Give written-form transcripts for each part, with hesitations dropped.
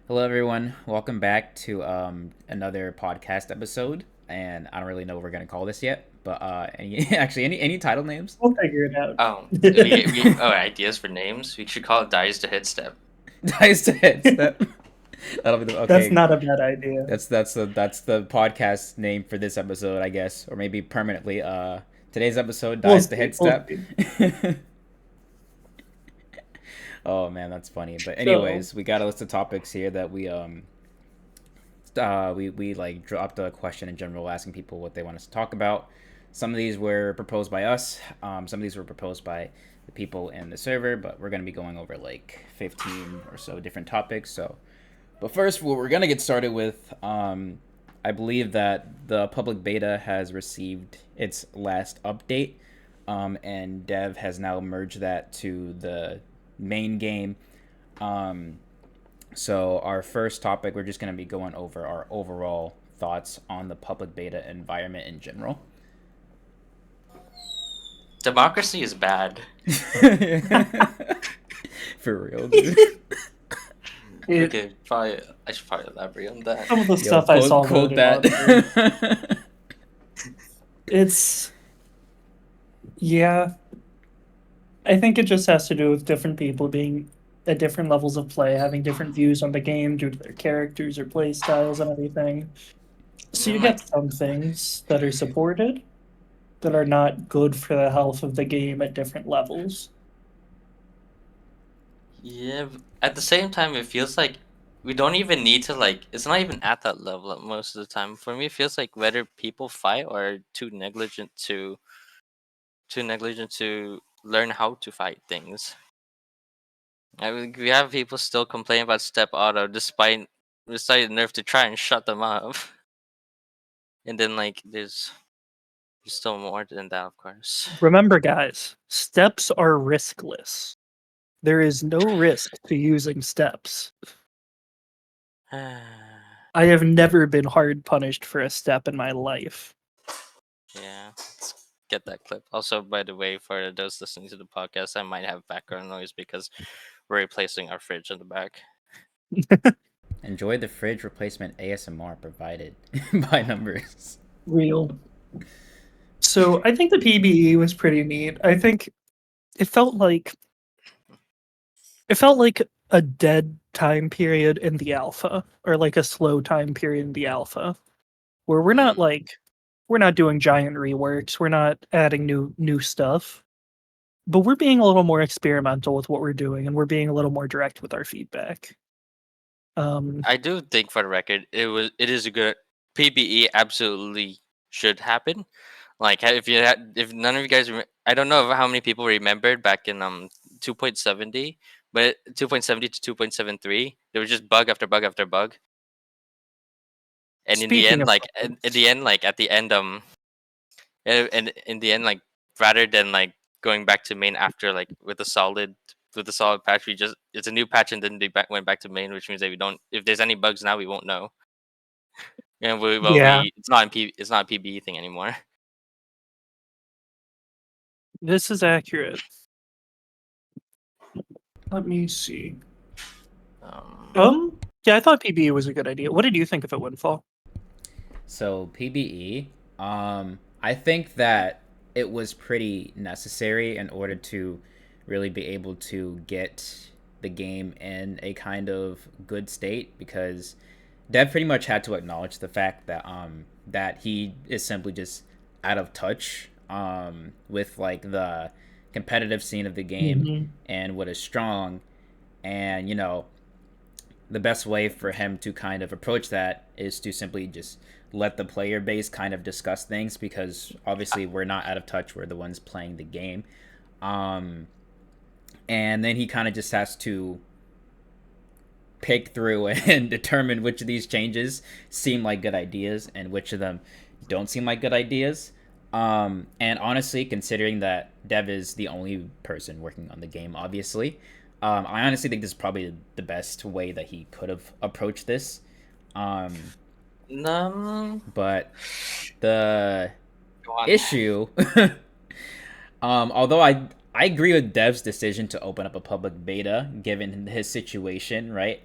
Hello, everyone. Welcome back to another podcast episode. And I don't really know what we're gonna call this yet, but any title names? We'll figure it out. Ideas for names. We should call it Dies to Hitstep. Dice to Hitstep. That'll be the That's okay. not a bad idea. That's the podcast name for this episode, I guess, or maybe permanently. Today's episode Dice to Hitstep. Oh man, that's funny. But anyways, we got a list of topics here that we like dropped a question in general asking people what they want us to talk about. Some of these were proposed by us. Some of these were proposed by the people in the server, but we're gonna be going over like 15 or so different topics. But first, what we're gonna get started with, I believe that the public beta has received its last update, and Dev has now merged that to the main game. So our first topic, we're just going to be going over our overall thoughts on the public beta environment in general. Democracy is bad. For real, dude. I should probably elaborate on that. Some of the stuff I saw quote that. Yeah. I think it just has to do with different people being at different levels of play, having different views on the game due to their characters or play styles and everything. So you get some things that are supported that are not good for the health of the game at different levels. Yeah, at the same time, it feels like we don't even need to it's not even at that level most of the time. For me, it feels like whether people fight or are too negligent to learn how to fight things. I mean, we have people still complaining about step auto despite nerf to try and shut them up. And then there's still more than that, of course. Remember, guys, steps are riskless. There is no risk to using steps. I have never been hard punished for a step in my life. Yeah, let's get that clip. Also, by the way, for those listening to the podcast, I might have background noise because we're replacing our fridge in the back. Enjoy the fridge replacement ASMR provided by Numbers. Real. So I think the PBE was pretty neat. I think it felt like a dead time period in the alpha, or like a slow time period in the alpha, where we're not doing giant reworks, we're not adding new stuff, but we're being a little more experimental with what we're doing, and we're being a little more direct with our feedback. I do think, for the record, it is a good PBE. Absolutely should happen. Like, if none of you guys, I don't know how many people remembered back in 2.70, but 2.70 to 2.73, there was just bug after bug after bug. And in the end, and in the end, rather than going back to main after with a solid patch, it's a new patch and then went back to main, which means that we don't, if there's any bugs now, we won't know. And it's not PBE thing anymore. This is accurate. Let me see. Yeah, I thought PBE was a good idea. What did you think of it, Windfall? So PBE, I think that it was pretty necessary in order to really be able to get the game in a kind of good state, because Dev pretty much had to acknowledge the fact that that he is simply just out of touch with like the competitive scene of the game and what is strong. And the best way for him to kind of approach that is to simply just let the player base kind of discuss things, because obviously we're not out of touch, we're the ones playing the game. And then he kind of just has to pick through and determine which of these changes seem like good ideas and which of them don't seem like good ideas. And honestly, considering that Dev is the only person working on the game, obviously, I honestly think this is probably the best way that he could have approached this. But the issue, although I agree with Dev's decision to open up a public beta given his situation, right?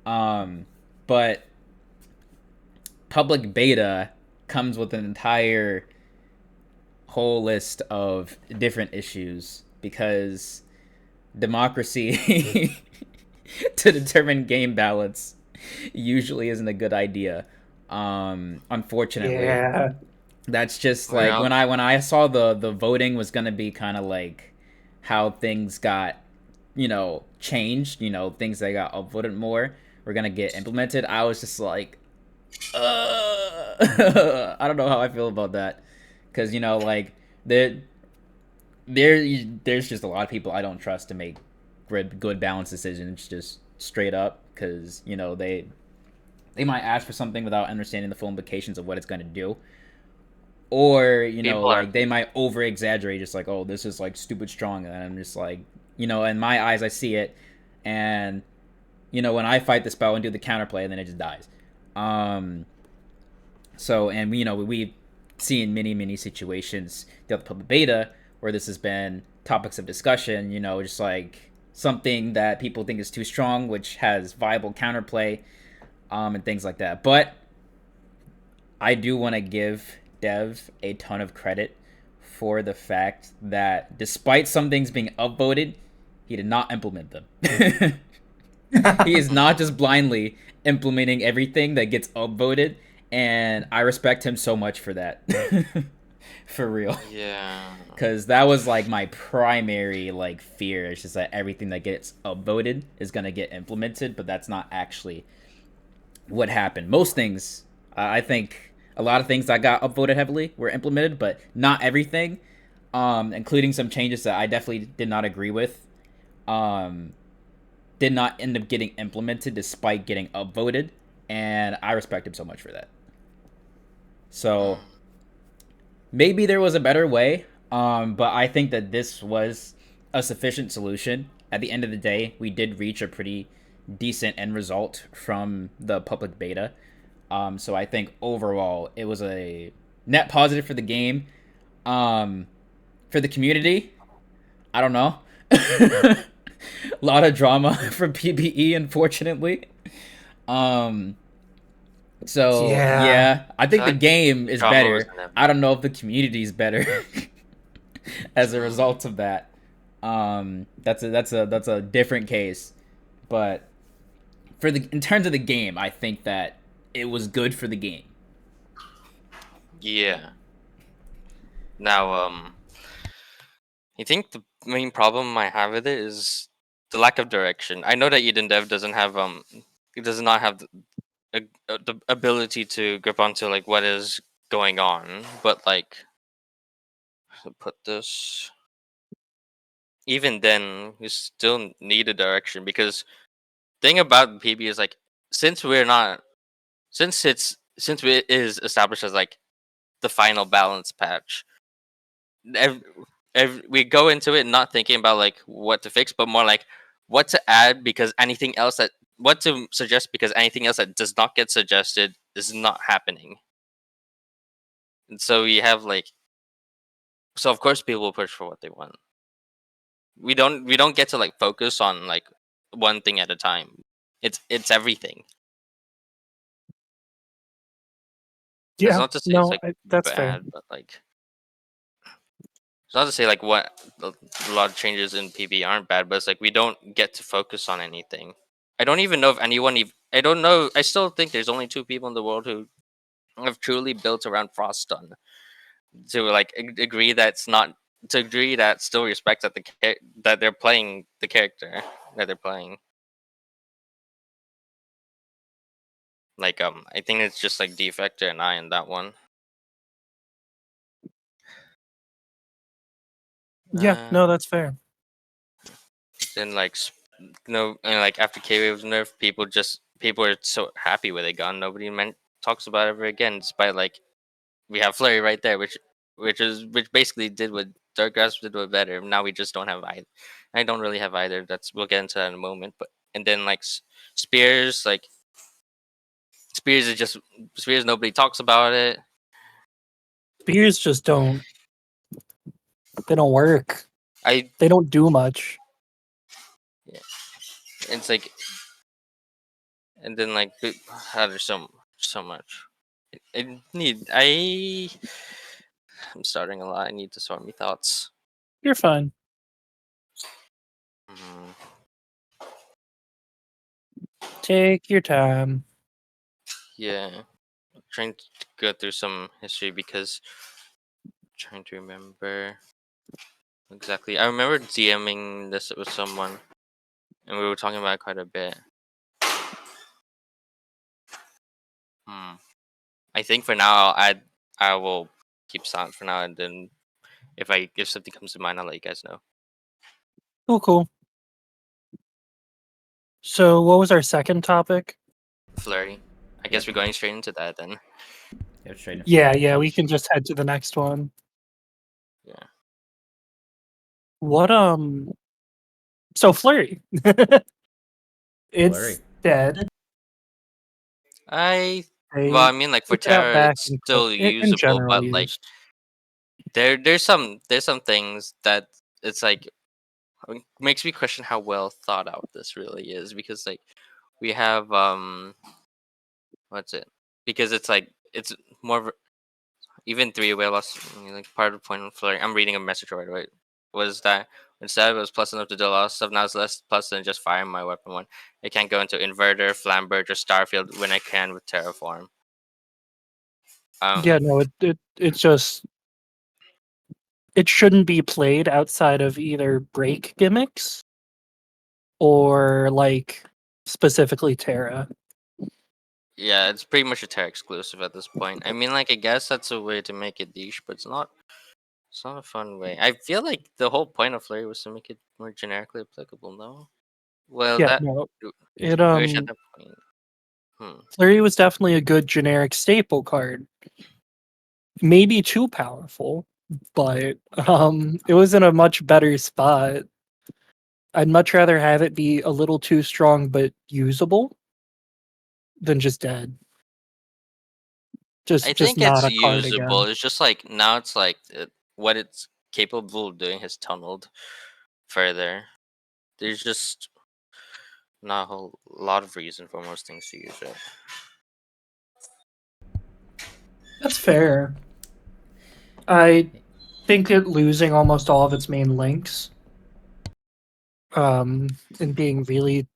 But public beta comes with an entire whole list of different issues because democracy to determine game balance usually isn't a good idea. Unfortunately, Yeah. that's just like when I saw the voting was gonna be kind of like how things got, changed. Things that got upvoted more were gonna get implemented. I was just like, I don't know how I feel about that because like there there's just a lot of people I don't trust to make good balanced decisions just straight up because they might ask for something without understanding the full implications of what it's going to do, or like they might over exaggerate, just like, oh, this is like stupid strong, and I'm just like, in my eyes I see it, and when I fight the spell and do the counterplay, and then it just dies. So, and we've seen many situations throughout the public beta where this has been topics of discussion. Just like something that people think is too strong, which has viable counterplay, and things like that. But I do want to give Dev a ton of credit for the fact that despite some things being upvoted, he did not implement them. He is not just blindly implementing everything that gets upvoted, and I respect him so much for that. For real. Yeah. Because that was like my primary like fear. It's just that everything that gets upvoted is gonna get implemented, but that's not actually what happened. Most things, I think, a lot of things that got upvoted heavily were implemented, but not everything, including some changes that I definitely did not agree with. Did not end up getting implemented despite getting upvoted, and I respect him so much for that. So maybe there was a better way, but I think that this was a sufficient solution. At the end of the day, we did reach a pretty decent end result from the public beta. So I think overall it was a net positive for the game. For the community, I don't know. A lot of drama from PBE, unfortunately. So yeah, I think the game is better. I don't know if the community is better as a result of that. That's a different case. But in terms of the game, I think that it was good for the game. Yeah. Now, I think the main problem I have with it is the lack of direction. I know that Eden Dev doesn't have it does not have the ability to grip onto like what is going on, but like put this. Even then, you still need a direction because thing about PB is like since we're not since it is established as like the final balance patch. We go into it not thinking about like what to fix, but more like what to add because anything else that what to suggest because anything else that does not get suggested is not happening. And so we have like so of course people will push for what they want. We don't get to like focus on like one thing at a time. It's everything. Yeah, It's not to say it's like that's fair. bad, but like it's not to say like a lot of changes in PB aren't bad, but it's like we don't get to focus on anything. I don't even know if anyone I don't know. I still think there's only 2 people in the world who have truly built around Froststun to like agree that's not to agree that still respects that that they're playing the character that they're playing. Like I think it's just like Defector and I in that one. Yeah, no, that's fair. Then like and like after K-Wave's nerf, people are so happy with it gone. Nobody talks about it ever again. Despite like we have Flurry right there, which basically did what Dark Grasp did what better. Now we just don't have either. I don't really have either. We'll get into that in a moment. But and then like Spears, like Spears is just Spears. Nobody talks about it. Spears just don't. They don't work. They don't do much. Yeah, it's like and then like there's so much. I'm starting a lot. I need to sort my thoughts. You're fine. Mhm. Take your time. Yeah, trying to go through some history because trying to remember exactly. I remember DMing this with someone, and we were talking about it quite a bit. I think for now I will keep silent for now, and then if something comes to mind, I'll let you guys know. Cool. So, what was our second topic? Flurry. I guess we're going straight into that then. Yep, straight into Yeah. We can just head to the next one. Yeah. What So Flurry. It's Flurry. dead. Well, I mean, like for took it out Terra, back it's and still in usable, general but like use. there's some things that it's like makes me question how well thought out this really is, because like we have what's it? Because it's like it's more of even three-way loss. Like part of the point of Flurry, I'm reading a message right away, was that instead it was plus enough to do a lot of stuff. Now it's less plus than just firing my weapon one. It can't go into Inverter, Flamberge, or Starfield when I can with Terraform. Yeah, no, it's just it shouldn't be played outside of either break gimmicks or like specifically Terra. Yeah, it's pretty much a Terra exclusive at this point. I mean, like I guess that's a way to make it niche, but it's not. It's not a fun way. I feel like the whole point of Flurry was to make it more generically applicable. No, well, Yeah, that no. It I wish at that point. Flurry was definitely a good generic staple card. Maybe too powerful, but it was in a much better spot. I'd much rather have it be a little too strong but usable than just dead. I Just think not it's a card usable. again. It's just like now it's like what it's capable of doing has tunneled further. There's just not a whole lot of reason for most things to use it. That's fair. I think it losing almost all of its main links, and being really,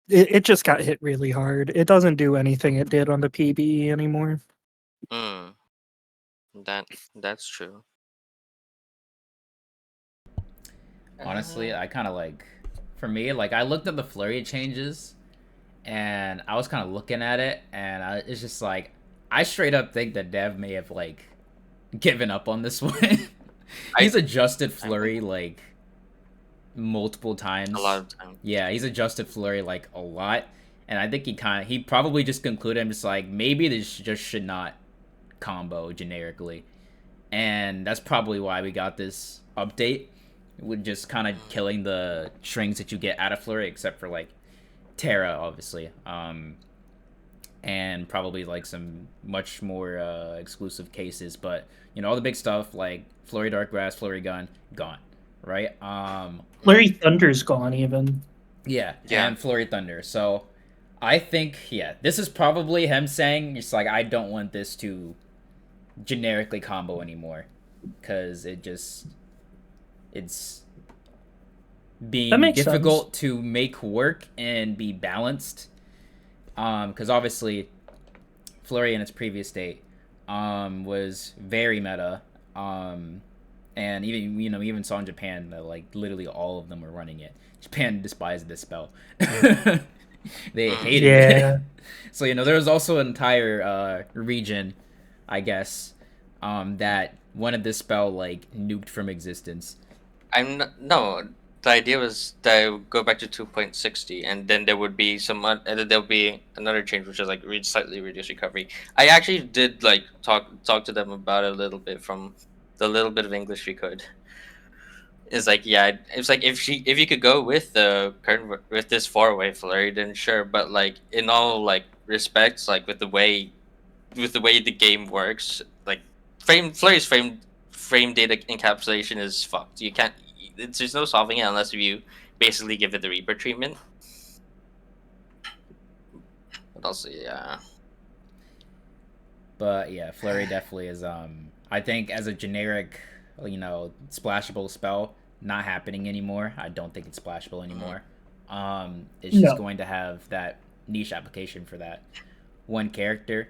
it just got hit really hard. It doesn't do anything it did on the PBE anymore. Hmm. That's true. Honestly, I kind of like, for me, like I looked at the Flurry changes, and I was kind of looking at it, and it's just like I straight up think that Dev may have like given up on this one. He's adjusted Flurry like multiple times. A lot of time. Yeah, he's adjusted Flurry like a lot, and I think he probably just concluded, I'm just like, maybe this just should not combo generically, and that's probably why we got this update with just kind of killing the strings that you get out of Flurry, except for like Terra, obviously, and probably like some much more exclusive cases. But you know, all the big stuff like Flurry Dark Grass, Flurry Gun, gone, right? Flurry Thunder's gone even. Yeah, and Flurry Thunder. So I think, yeah, this is probably him saying, it's like, I don't want this to generically combo anymore, because it's being difficult to make work and be balanced. Because obviously, Flurry in its previous state was very meta. And even saw in Japan that like literally all of them were running it. Japan despised this spell. They hated it. So there was also an entire region, I guess, that wanted this spell like nuked from existence. No. The idea was that it would go back to 2.60, and then there would be and then there'll be another change, which is like slightly reduced recovery. I actually did like talk to them about it a little bit from the little bit of English we could. It's like, yeah, it's like if you could go with the current with this 4-way Flurry, then sure. But like in all like respects, like with the way the game works, like Flurry's frame data encapsulation is fucked. You can't. There's no solving it unless you basically give it the Reaper treatment. Also, yeah. But yeah, Flurry definitely is. I think as a generic, splashable spell, not happening anymore. I don't think it's splashable anymore. It's just No. going to have that niche application for that one character.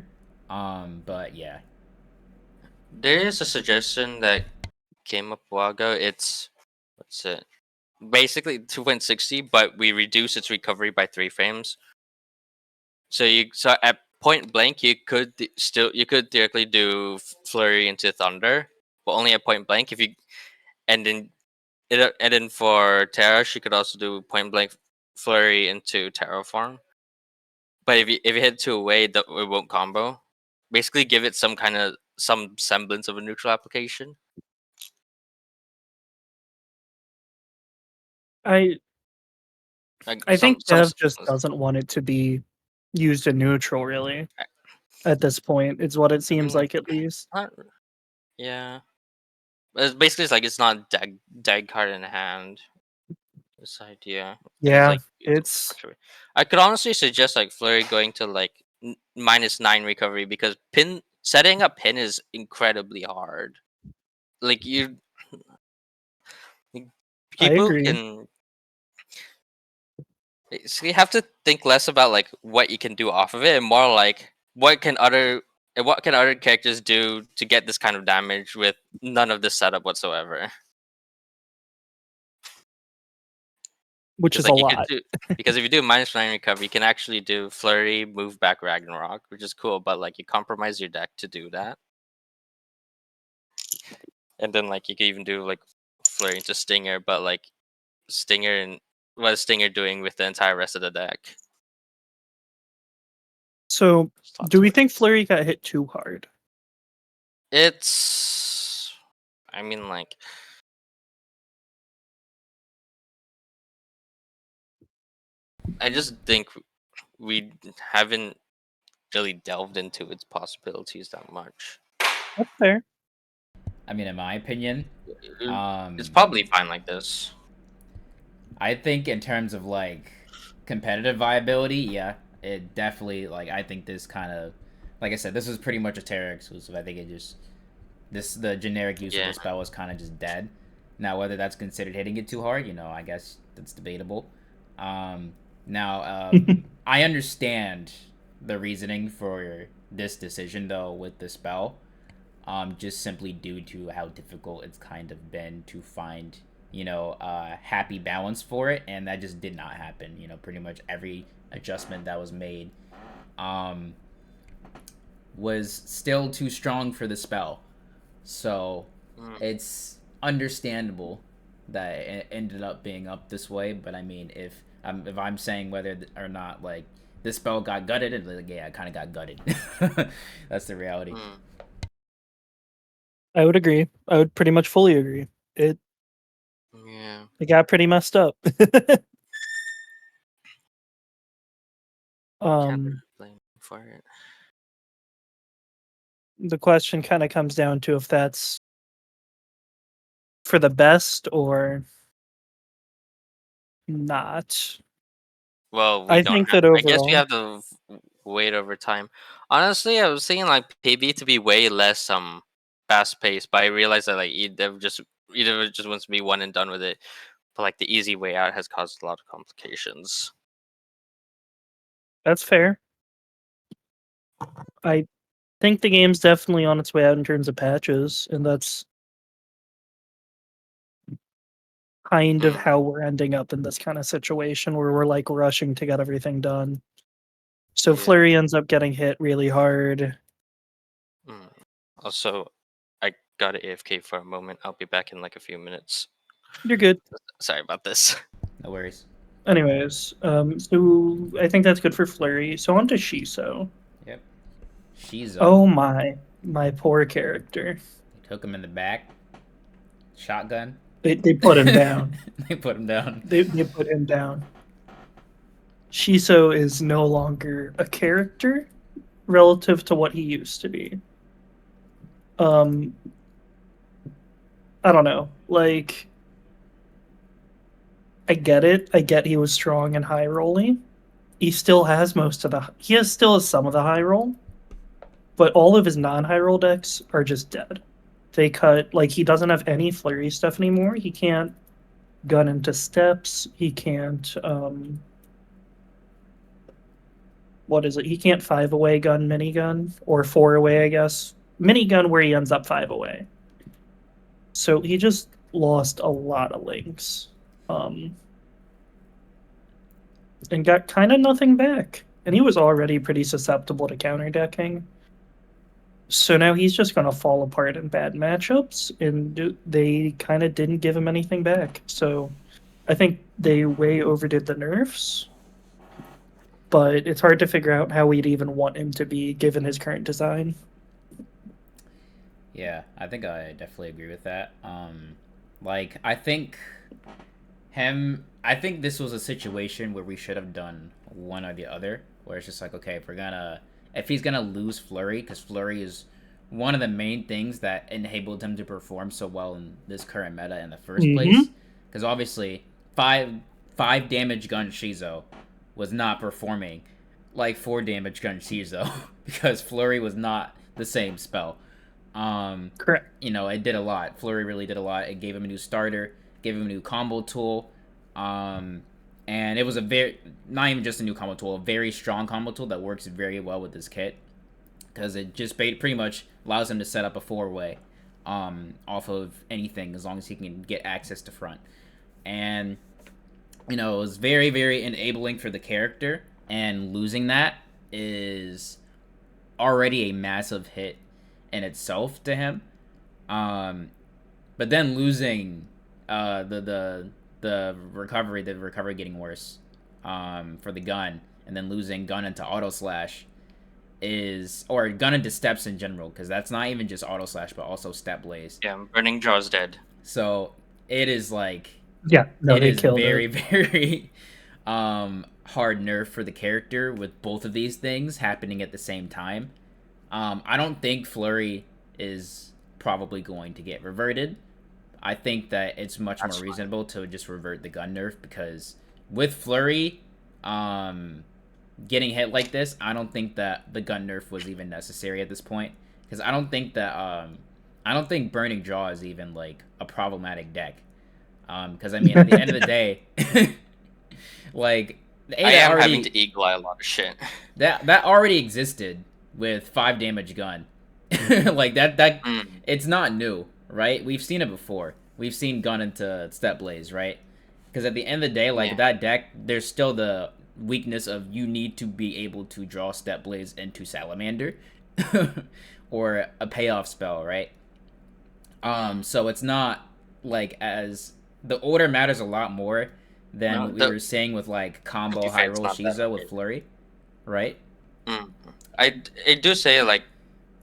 But yeah, There is a suggestion that came up a while ago. It's what's it? Basically 2.60, but we reduce its recovery by 3 frames. So at point blank you could theoretically do Flurry into Thunder, but only at point blank. If you and then for Terra, she could also do point blank Flurry into Terraform. But if you hit 2 away, it won't combo. Basically, give it some semblance of a neutral application. I Like think Dev just doesn't want it to be used in neutral, really. At this point, it's what it seems like, at least. Yeah, it's basically it's not dead card in hand. This idea. Yeah, I could honestly suggest Flurry going to -9 recovery, because setting up pin is incredibly hard. Like I people agree. can. So you have to think less about what you can do off of it, and more what can other characters do to get this kind of damage with none of this setup whatsoever. Which is a lot. Because if you do -9 recovery, you can actually do Flurry, move back Ragnarok, which is cool, but you compromise your deck to do that. And then you can even do Flurry into Stinger, but Stinger, and what is Stinger doing with the entire rest of the deck? So, do we think Flurry got hit too hard? I mean, I just think we haven't really delved into its possibilities that much. That's fair. I mean, in my opinion, it's probably fine like this. I think in terms of competitive viability, yeah, it definitely I think this kind of, like I said, this was pretty much a Terra exclusive. I think it just the generic use of the spell was kind of just dead. Now whether that's considered hitting it too hard, I guess that's debatable. Now I understand the reasoning for this decision though with the spell, just simply due to how difficult it's kind of been to find happy balance for it, and that just did not happen. Pretty much every adjustment that was made was still too strong for the spell. So it's understandable that it ended up being up this way. But I mean, if I'm saying whether or not this spell got gutted, yeah, it kind of got gutted. That's the reality. I would agree. I would pretty much fully agree. It got pretty messed up. Can't blame for it. The question kind of comes down to if that's for the best or not. Well, I think that overall, I guess we have to wait over time. Honestly, I was thinking PB to be way less fast paced, but I realized that either just wants to be one and done with it. But the easy way out has caused a lot of complications. That's fair. I think the game's definitely on its way out in terms of patches, and that's kind of how we're ending up in this kind of situation where we're rushing to get everything done. So Flurry ends up getting hit really hard. Also, I got an AFK for a moment. I'll be back in a few minutes. You're good. Sorry about this. No worries. Anyways, so I think that's good for Flurry. So on to Shiso. Yep. Shiso. Oh my poor character. They took him in the back. Shotgun. They put him down. They put him down. They put him down. Shiso is no longer a character relative to what he used to be. I don't know. I get it. I get he was strong and high rolling. he still has most of the. He has still some of the high roll, but all of his non-high roll decks are just dead. They cut, like, he doesn't have any flurry stuff anymore. He can't gun into steps. He can't what is it? He can't 5-away gun minigun, or 4-away, I guess. Minigun where he ends up 5-away. So he just lost a lot of links. And got kind of nothing back. And he was already pretty susceptible to counterdecking. So now he's just going to fall apart in bad matchups, and they kind of didn't give him anything back. So I think they way overdid the nerfs, but it's hard to figure out how we'd even want him to be given his current design. Yeah, I think I definitely agree with that. Like, I think this was a situation where we should have done one or the other, where it's just like, okay, if he's gonna lose Flurry, because Flurry is one of the main things that enabled him to perform so well in this current meta in the first place. Because obviously, five damage gun Shiso was not performing like 4 damage gun Shiso because Flurry was not the same spell. Correct. You know, it did a lot. Flurry really did a lot. It gave him a new starter, gave him a new combo tool, and it was not even just a new combo tool, a very strong combo tool that works very well with this kit, because it just pretty much allows him to set up a 4-way off of anything as long as he can get access to front. And, you know, it was very, very enabling for the character, and losing that is already a massive hit in itself to him. But then losing the recovery getting worse for the gun, and then losing gun into auto slash or gun into steps in general, because that's not even just auto slash but also step blaze. Yeah, Burning Jaw's dead. So it is like, yeah, no, it they is killed very, it. very hard nerf for the character with both of these things happening at the same time. I don't think Flurry is probably going to get reverted. I think that it's much more reasonable to just revert the gun nerf, because with Flurry getting hit like this, I don't think that the gun nerf was even necessary at this point, because I don't think Burning Jaw is even like a problematic deck. Because I mean, at the end of the day, like, I am having to eagle eye a lot of shit. That already existed with 5 damage gun. Like it's not new, right? We've seen it before. We've seen gun into step blaze, right? Because at the end of the day, like, that deck, there's still the weakness of you need to be able to draw step blaze into salamander or a payoff spell, right? So it's not like, as the order matters a lot more than we were saying with like combo high roll Shiso with Flurry, right? I do say, like,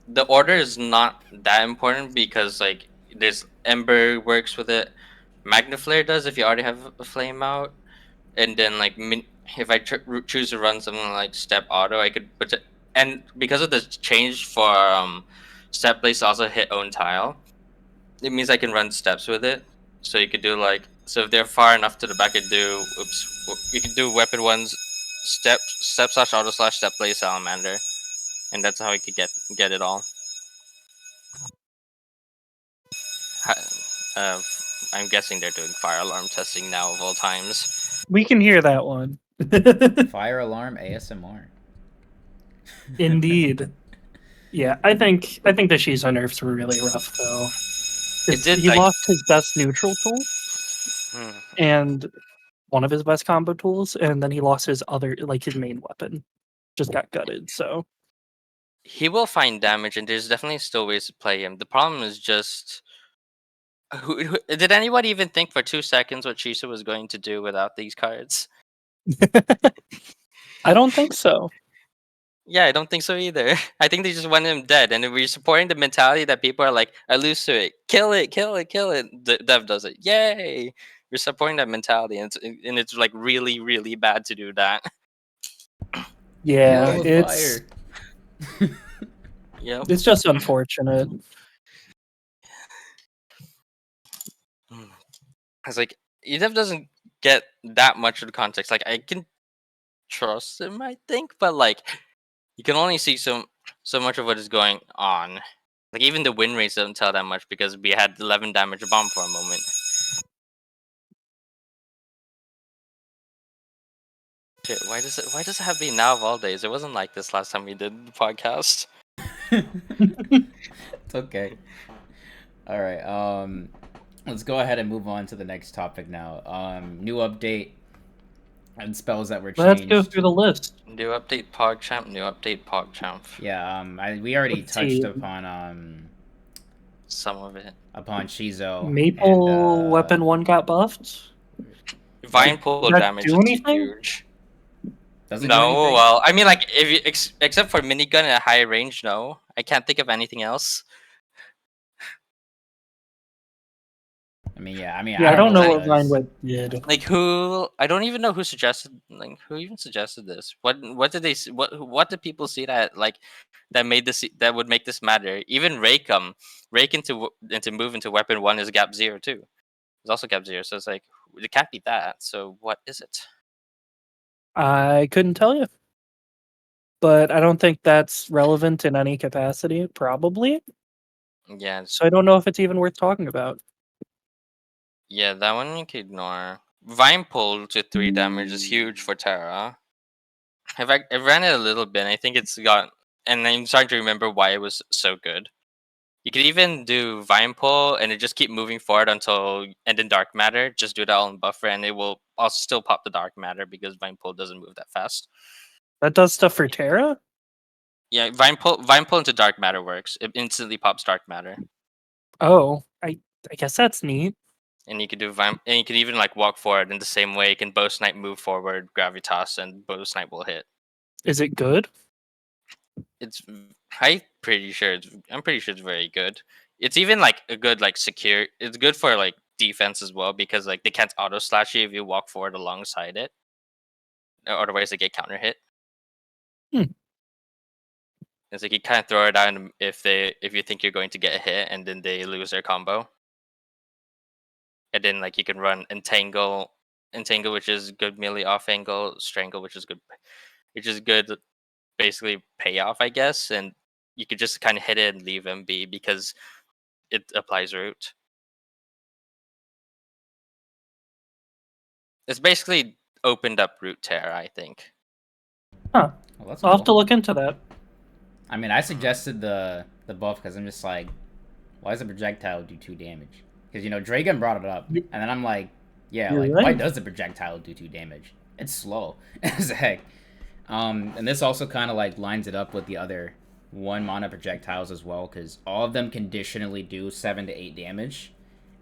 the order is not that important, because like there's Ember works with it, Magnaflare does if you already have a flame out, and then like if I choose to run something like step auto, I could put it, and because of the change for step blaze also hit own tile, it means I can run steps with it. So you could do like, so if they're far enough to the back, you could do weapon ones, step slash auto slash step blaze salamander, and that's how you could get it all. I'm guessing they're doing fire alarm testing now of all times. We can hear that one. Fire alarm ASMR. Indeed. Yeah, I think the Shiso nerfs were really rough though. He lost his best neutral tool and one of his best combo tools, and then he lost his other, like, his main weapon. Just got gutted, so he will find damage, and there's definitely still ways to play him. The problem is just, did anybody even think for 2 seconds what Shiso was going to do without these cards? I don't think so. Yeah, I don't think so either. I think they just want him dead, and we're supporting the mentality that people are like, I lose to it, kill it, kill it, kill it. Dev does it, yay! We're supporting that mentality, and it's like really, really bad to do that. Yeah, it's yep. It's just unfortunate. It's like, Edev doesn't get that much of the context. Like, I can trust him, I think, but like you can only see so much of what is going on. Like even the win rates don't tell that much because we had 11 damage bomb for a moment. Shit, why does it have to be now of all days? It wasn't like this last time we did the podcast. It's okay. All right. Let's go ahead and move on to the next topic now. New update and spells that were changed. Let's go through the list. New update PogChamp, new update PogChamp. Yeah, we already touched upon some of it. Upon Shiso. Maple and, weapon 1 got buffed. Vine pull damage is huge. Doesn't no, well, I mean, like if you except for minigun at high range, no, I can't think of anything else. Yeah, I don't know what Vine Whip did. Like who? I don't even know who suggested. Like who even suggested this? What did they? What did people see that like that made this that would make this matter? Even rake into move into weapon 1 is gap 0 too. It's also gap 0, so it's like it can't be that. So what is it? I couldn't tell you, but I don't think that's relevant in any capacity. Probably. Yeah. So I don't know if it's even worth talking about. Yeah, that one you can ignore. Vine pull to 3 damage is huge for Terra. I ran it a little bit. I think it's got, and I'm starting to remember why it was so good. You could even do Vine pull and it just keep moving forward until end in dark matter. Just do that all in buffer, and it will also still pop the dark matter because Vine pull doesn't move that fast. That does stuff for Terra? Yeah, Vine pull into dark matter works. It instantly pops dark matter. Oh, I guess that's neat. And you could do Vine, and you could even like walk forward in the same way. You can bow snipe, move forward, gravitas, and bow snipe will hit. Is it good? I'm pretty sure it's very good. It's even like a good like secure. It's good for like defense as well because like they can't auto slash you if you walk forward alongside it. Otherwise, they get counter hit. It's like you kind of throw it down if you think you're going to get a hit and then they lose their combo. And then like you can run entangle, which is good melee off angle, strangle, which is good basically payoff, I guess, and you could just kind of hit it and leave him be because it applies root. It's basically opened up root Terra, I think. Huh. Well, I'll have to look into that. I mean, I suggested the buff because I'm just like, why does a projectile do 2 damage? Because, Dragon brought it up, and then I'm like, yeah, like, right. Why does the projectile do 2 damage? It's slow as heck. And this also kind of, like, lines it up with the other 1 mana projectiles as well, because all of them conditionally do 7 to 8 damage.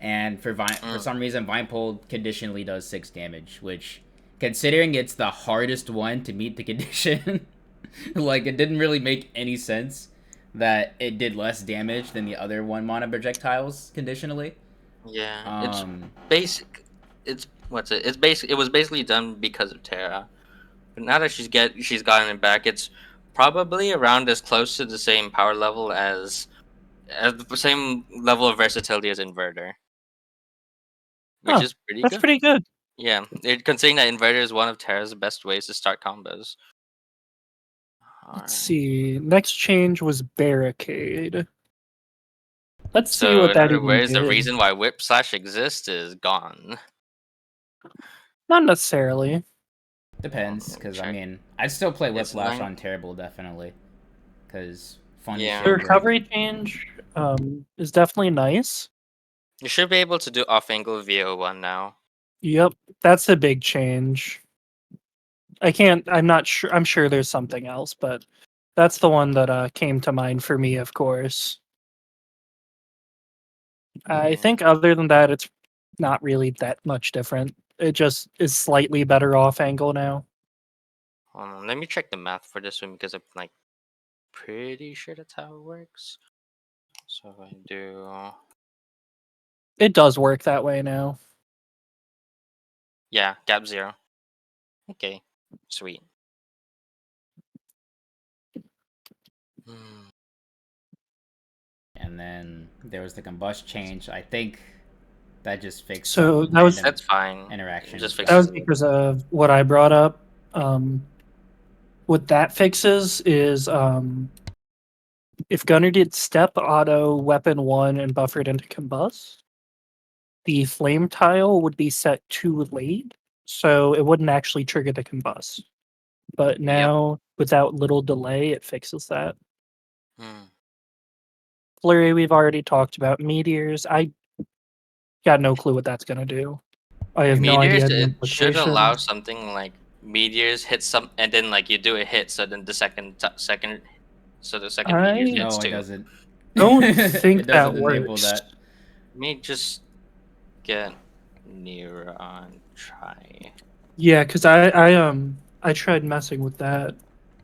And for some reason, Vine Pull conditionally does 6 damage, which, considering it's the hardest one to meet the condition, like, it didn't really make any sense that it did less damage than the other 1 mana projectiles conditionally. Yeah, it's basic. It's it was basically done because of Terra, but now that she's gotten it back, it's probably around as close to the same power level as the same level of versatility as Inverter, which is pretty good. That's pretty good. Yeah, considering that Inverter is one of Terra's best ways to start combos. Let's see. Next change was Barricade. Let's see what that even where's did. the reason why Whip Slash exists is gone. Not necessarily. Depends, because I mean, I'd still play Whip Slash on Terrible, definitely. Because funny. Yeah. The recovery change is definitely nice. You should be able to do off-angle VO1 now. Yep, that's a big change. I'm not sure. I'm sure there's something else, but that's the one that came to mind for me, of course. I think other than that, it's not really that much different. It just is slightly better off angle now. Let me check the math for this one because I'm like pretty sure that's how it works. So if I do, it does work that way now. Yeah, gap 0. Okay, sweet. And then there was the combust change. I think that just fixed. So that's fine. Interaction. That was because of what I brought up. What that fixes is if Gunner did step, auto, weapon 1, and buffered into combust, the flame tile would be set too late, so it wouldn't actually trigger the combust. But now, without little delay, it fixes that. Flurry, we've already talked about. Meteors, I got no clue what that's going to do. I have no Meteors, idea the it should allow implications. something like meteors hit some, and then like you do a hit, so then the second meteor hits No, it too. doesn't. Don't It think that doesn't enable works. that. Let me just get Neuron try. Yeah, because I tried messing with that,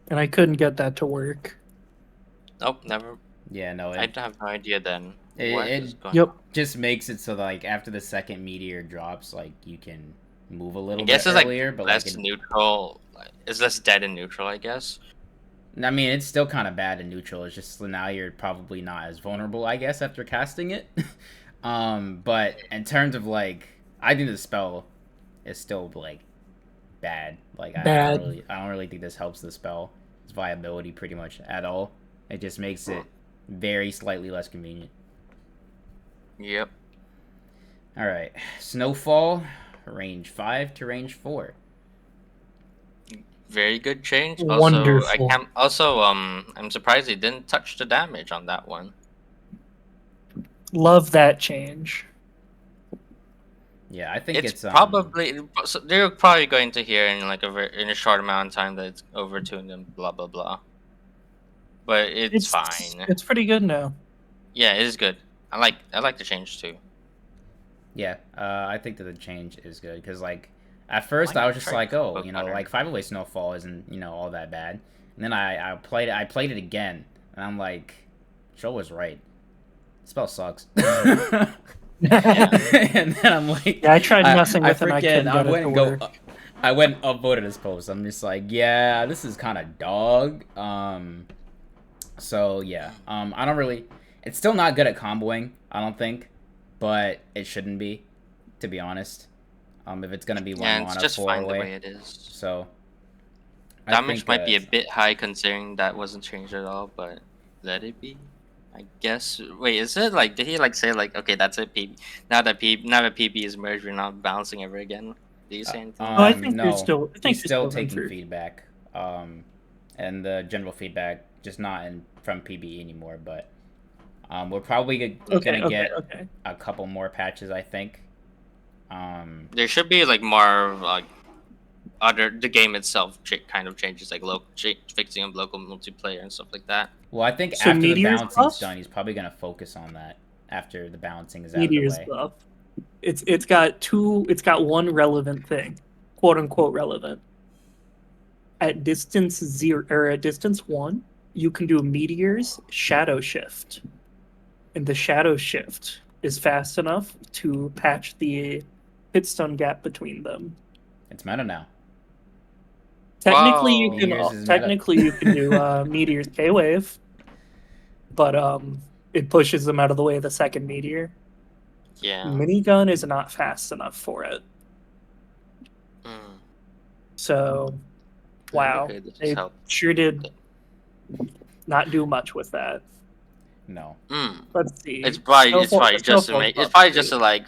and I couldn't get that to work. Nope, never. Yeah, no, I have no idea then. What is it going Yep. on? just makes it so that, like, after the second meteor drops, like, you can move a I little guess bit it's earlier, like but less like neutral. It's less dead and neutral, I guess. I mean, it's still kind of bad in neutral. It's just now you're probably not as vulnerable, I guess, after casting it. But in terms of like, I think the spell is still like bad. Like Bad. I don't really think this helps the spell's viability pretty much at all. It just makes it very slightly less convenient. Yep. All right, Snowfall, range 5 to range 4. Very good change. Also, I Wonderful. can't. Also, I'm surprised he didn't touch the damage on that one. Love that change. Yeah, I think it's probably so they're probably going to hear in like in a short amount of time that it's overtuned and blah blah blah. But it's fine. It's pretty good now. Yeah, it is good. I like the change too. Yeah, I think that the change is good because, like, at first I was just like, oh, you know, like 5-away Snowfall isn't, you know, all that bad. And then I played it again, and I'm like, Joe was right. Spell sucks. Yeah. And then I'm like, Yeah, I tried messing with it and I couldn't get it to work. I went and upvoted his post. I'm just like, yeah, this is kind of dog. So yeah, I don't really. It's still not good at comboing, I don't think, but it shouldn't be, to be honest. If it's gonna be one Yeah, it's mana just 4 fine the away, way it is. so I Damage think might be a bit high considering that wasn't changed at all, but let it be. I guess. Wait, is it like? Did he like say like, okay, that's it, PB. Now that PB is merged, we're not bouncing ever again. Did you say anything? I think no, you're still. I think he's you're still going taking through. feedback, and the general feedback, just not from PBE anymore. But we're probably gonna get a couple more patches, I think. There should be like more like the game itself kind of changes, like fixing of local multiplayer and stuff like that. Well, I think So after the Meteor's balancing's buff? done, he's probably gonna focus on that after the balancing is out Meteor's of the way. buff. It's got one relevant thing, quote unquote relevant. At distance 0 or at distance 1, you can do Meteor's shadow shift. And the shadow shift is fast enough to patch the hit stun gap between them. It's meta now. Technically, Wow. you can do Meteor's Kwave, but it pushes them out of the way of the second Meteor. Yeah. Minigun is not fast enough for it. So, wow, they sure did not do much with that. No. Let's see. It's probably just to like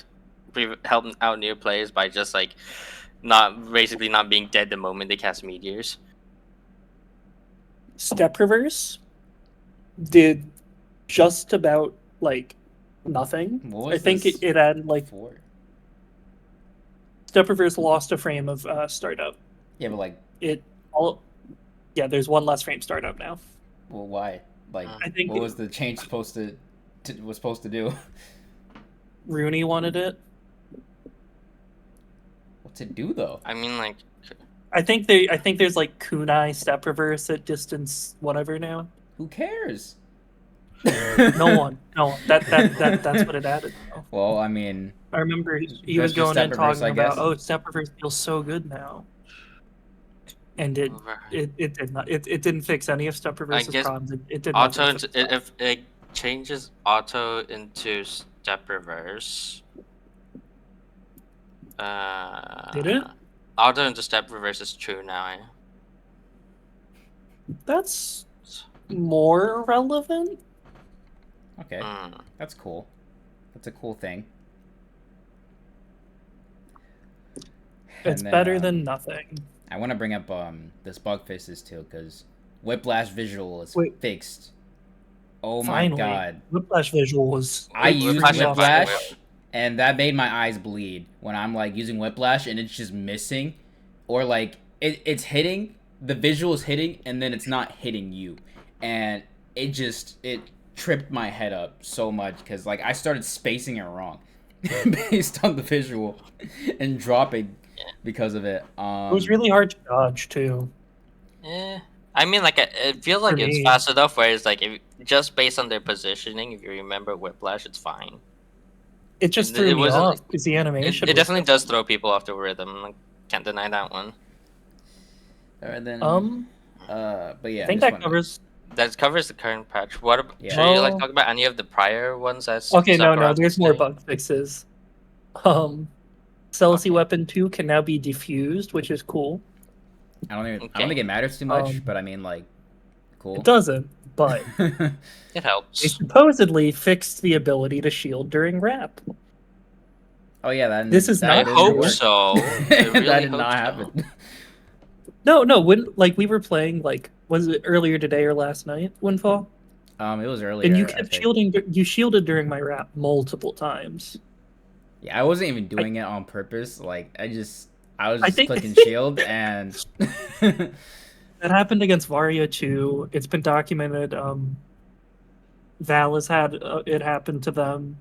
help out new players by just like not being dead the moment they cast meteors. Step reverse did just about like nothing. I think it added like 4. Step reverse lost a frame of startup. Yeah, but like yeah, there's one less frame startup now. Well, why? Like, I think what was the change supposed to do? Rooney wanted it. What's it do though? I mean, like, I think there's like kunai step reverse at distance whatever now. Who cares? No one. That's what it added. Though. Well, I mean, I remember he was going in talking about, step reverse feels so good now, and it did not. It didn't fix any of step reverse's problems. It did not. If it changes auto into step reverse. Did it? Auto into step reverse is true now. That's more relevant. Okay, that's cool. That's a cool thing. It's better than nothing. I want to bring up this bug fixes too, because Whiplash visual is fixed. Oh finally, my god! Whiplash visual was. I used Whiplash, off. and that made my eyes bleed when I'm like using Whiplash and it's just missing, or like it's hitting, the visual is hitting, and then it's not hitting you, and it tripped my head up so much because like I started spacing it wrong based on the visual and dropping because of it. It was really hard to dodge too. Yeah, I mean, like it feels like it's me. fast enough. Where it's like just based on their positioning, if you remember Whiplash, it's fine. It just threw me off because the animation. It definitely does throw people off the rhythm. Like, can't deny that one. Alright then. But yeah, I think that covers. That covers the current patch. What should you like talk about any of the prior ones? That's okay. No. There's more bug fixes. Celicy Weapon 2 can now be diffused, which is cool. I don't think it matters too much, but I mean, like, cool. It doesn't, but it helps. They supposedly fixed the ability to shield during rap. Oh yeah, this is not. I hope so. Really that did not happen. No. When we were playing, was it earlier today or last night? Windfall. It was earlier. And you kept shielding. You shielded during my rap multiple times. Yeah, I wasn't even doing it on purpose. Like I was just clicking shield and that happened against Varia too. It's been documented. Val has had it happen to them.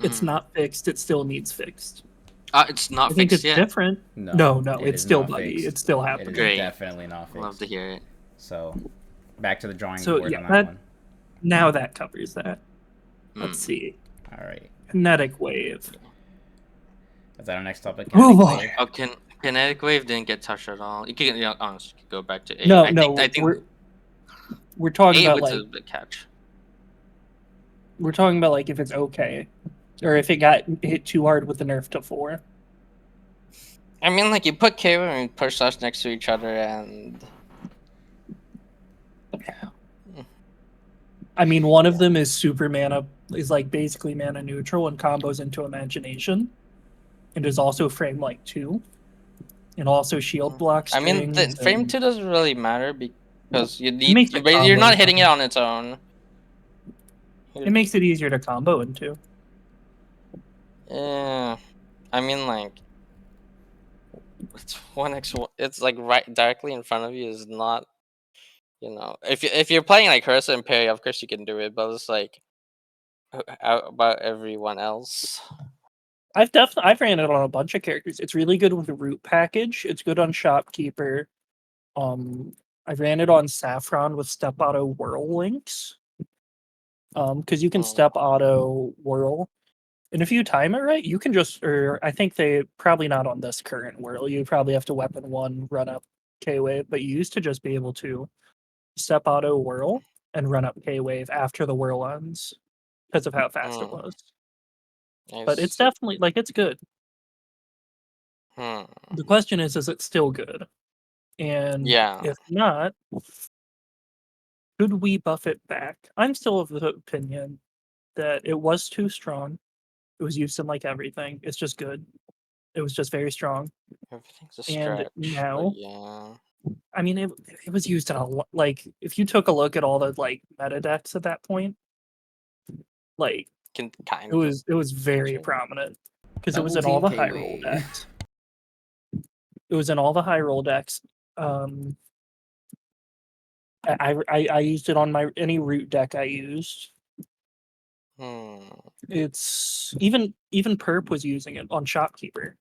It's not fixed. It still needs fixed. It's not fixed it's yet? different. No, it's still buggy. Fixed. It's still happening. It is definitely not fixed. Love to hear it. So, back to the drawing board on that one. Now that covers that. Let's see. All right. Kinetic Wave. Is that our next topic? Kinetic Wave didn't get touched at all. You can honestly go back to 8. No, I think we're talking about a catch. We're talking about if it's okay, or if it got hit too hard with the nerf to 4. I mean, you put Kwave and push us next to each other, and I mean, one of them is super mana, is basically mana neutral and combos into Imagination, and is also frame 2, and also shield blocks. I mean, frame 2 doesn't really matter because you're not hitting it on its own. It makes it easier to combo into. Yeah, I mean, it's 1x1. It's right directly in front of you is not, if you're playing Curse and Parry, of course you can do it, but it's how about everyone else? I've ran it on a bunch of characters. It's really good with the root package. It's good on Shopkeeper. I ran it on Saffron with step auto whirl links. Because you can step auto whirl, and if you time it right, you can just. Or I think they probably not on this current whirl. You probably have to weapon 1, run up K-Wave, but you used to just be able to step auto whirl and run up K-Wave after the whirl ends because of how fast it was. Nice. But it's definitely it's good. The question is it still good? And if not, should we buff it back? I'm still of the opinion that it was too strong. It was used in everything. It's just good. It was just very strong. Everything's a stretch. And now, yeah. I mean, it was used in a lot. If you took a look at all the meta decks at that point, it was very prominent because it was in all the high roll decks. It was in all the high roll decks. I used it on any root deck I used. It's even Perp was using it on Shopkeeper.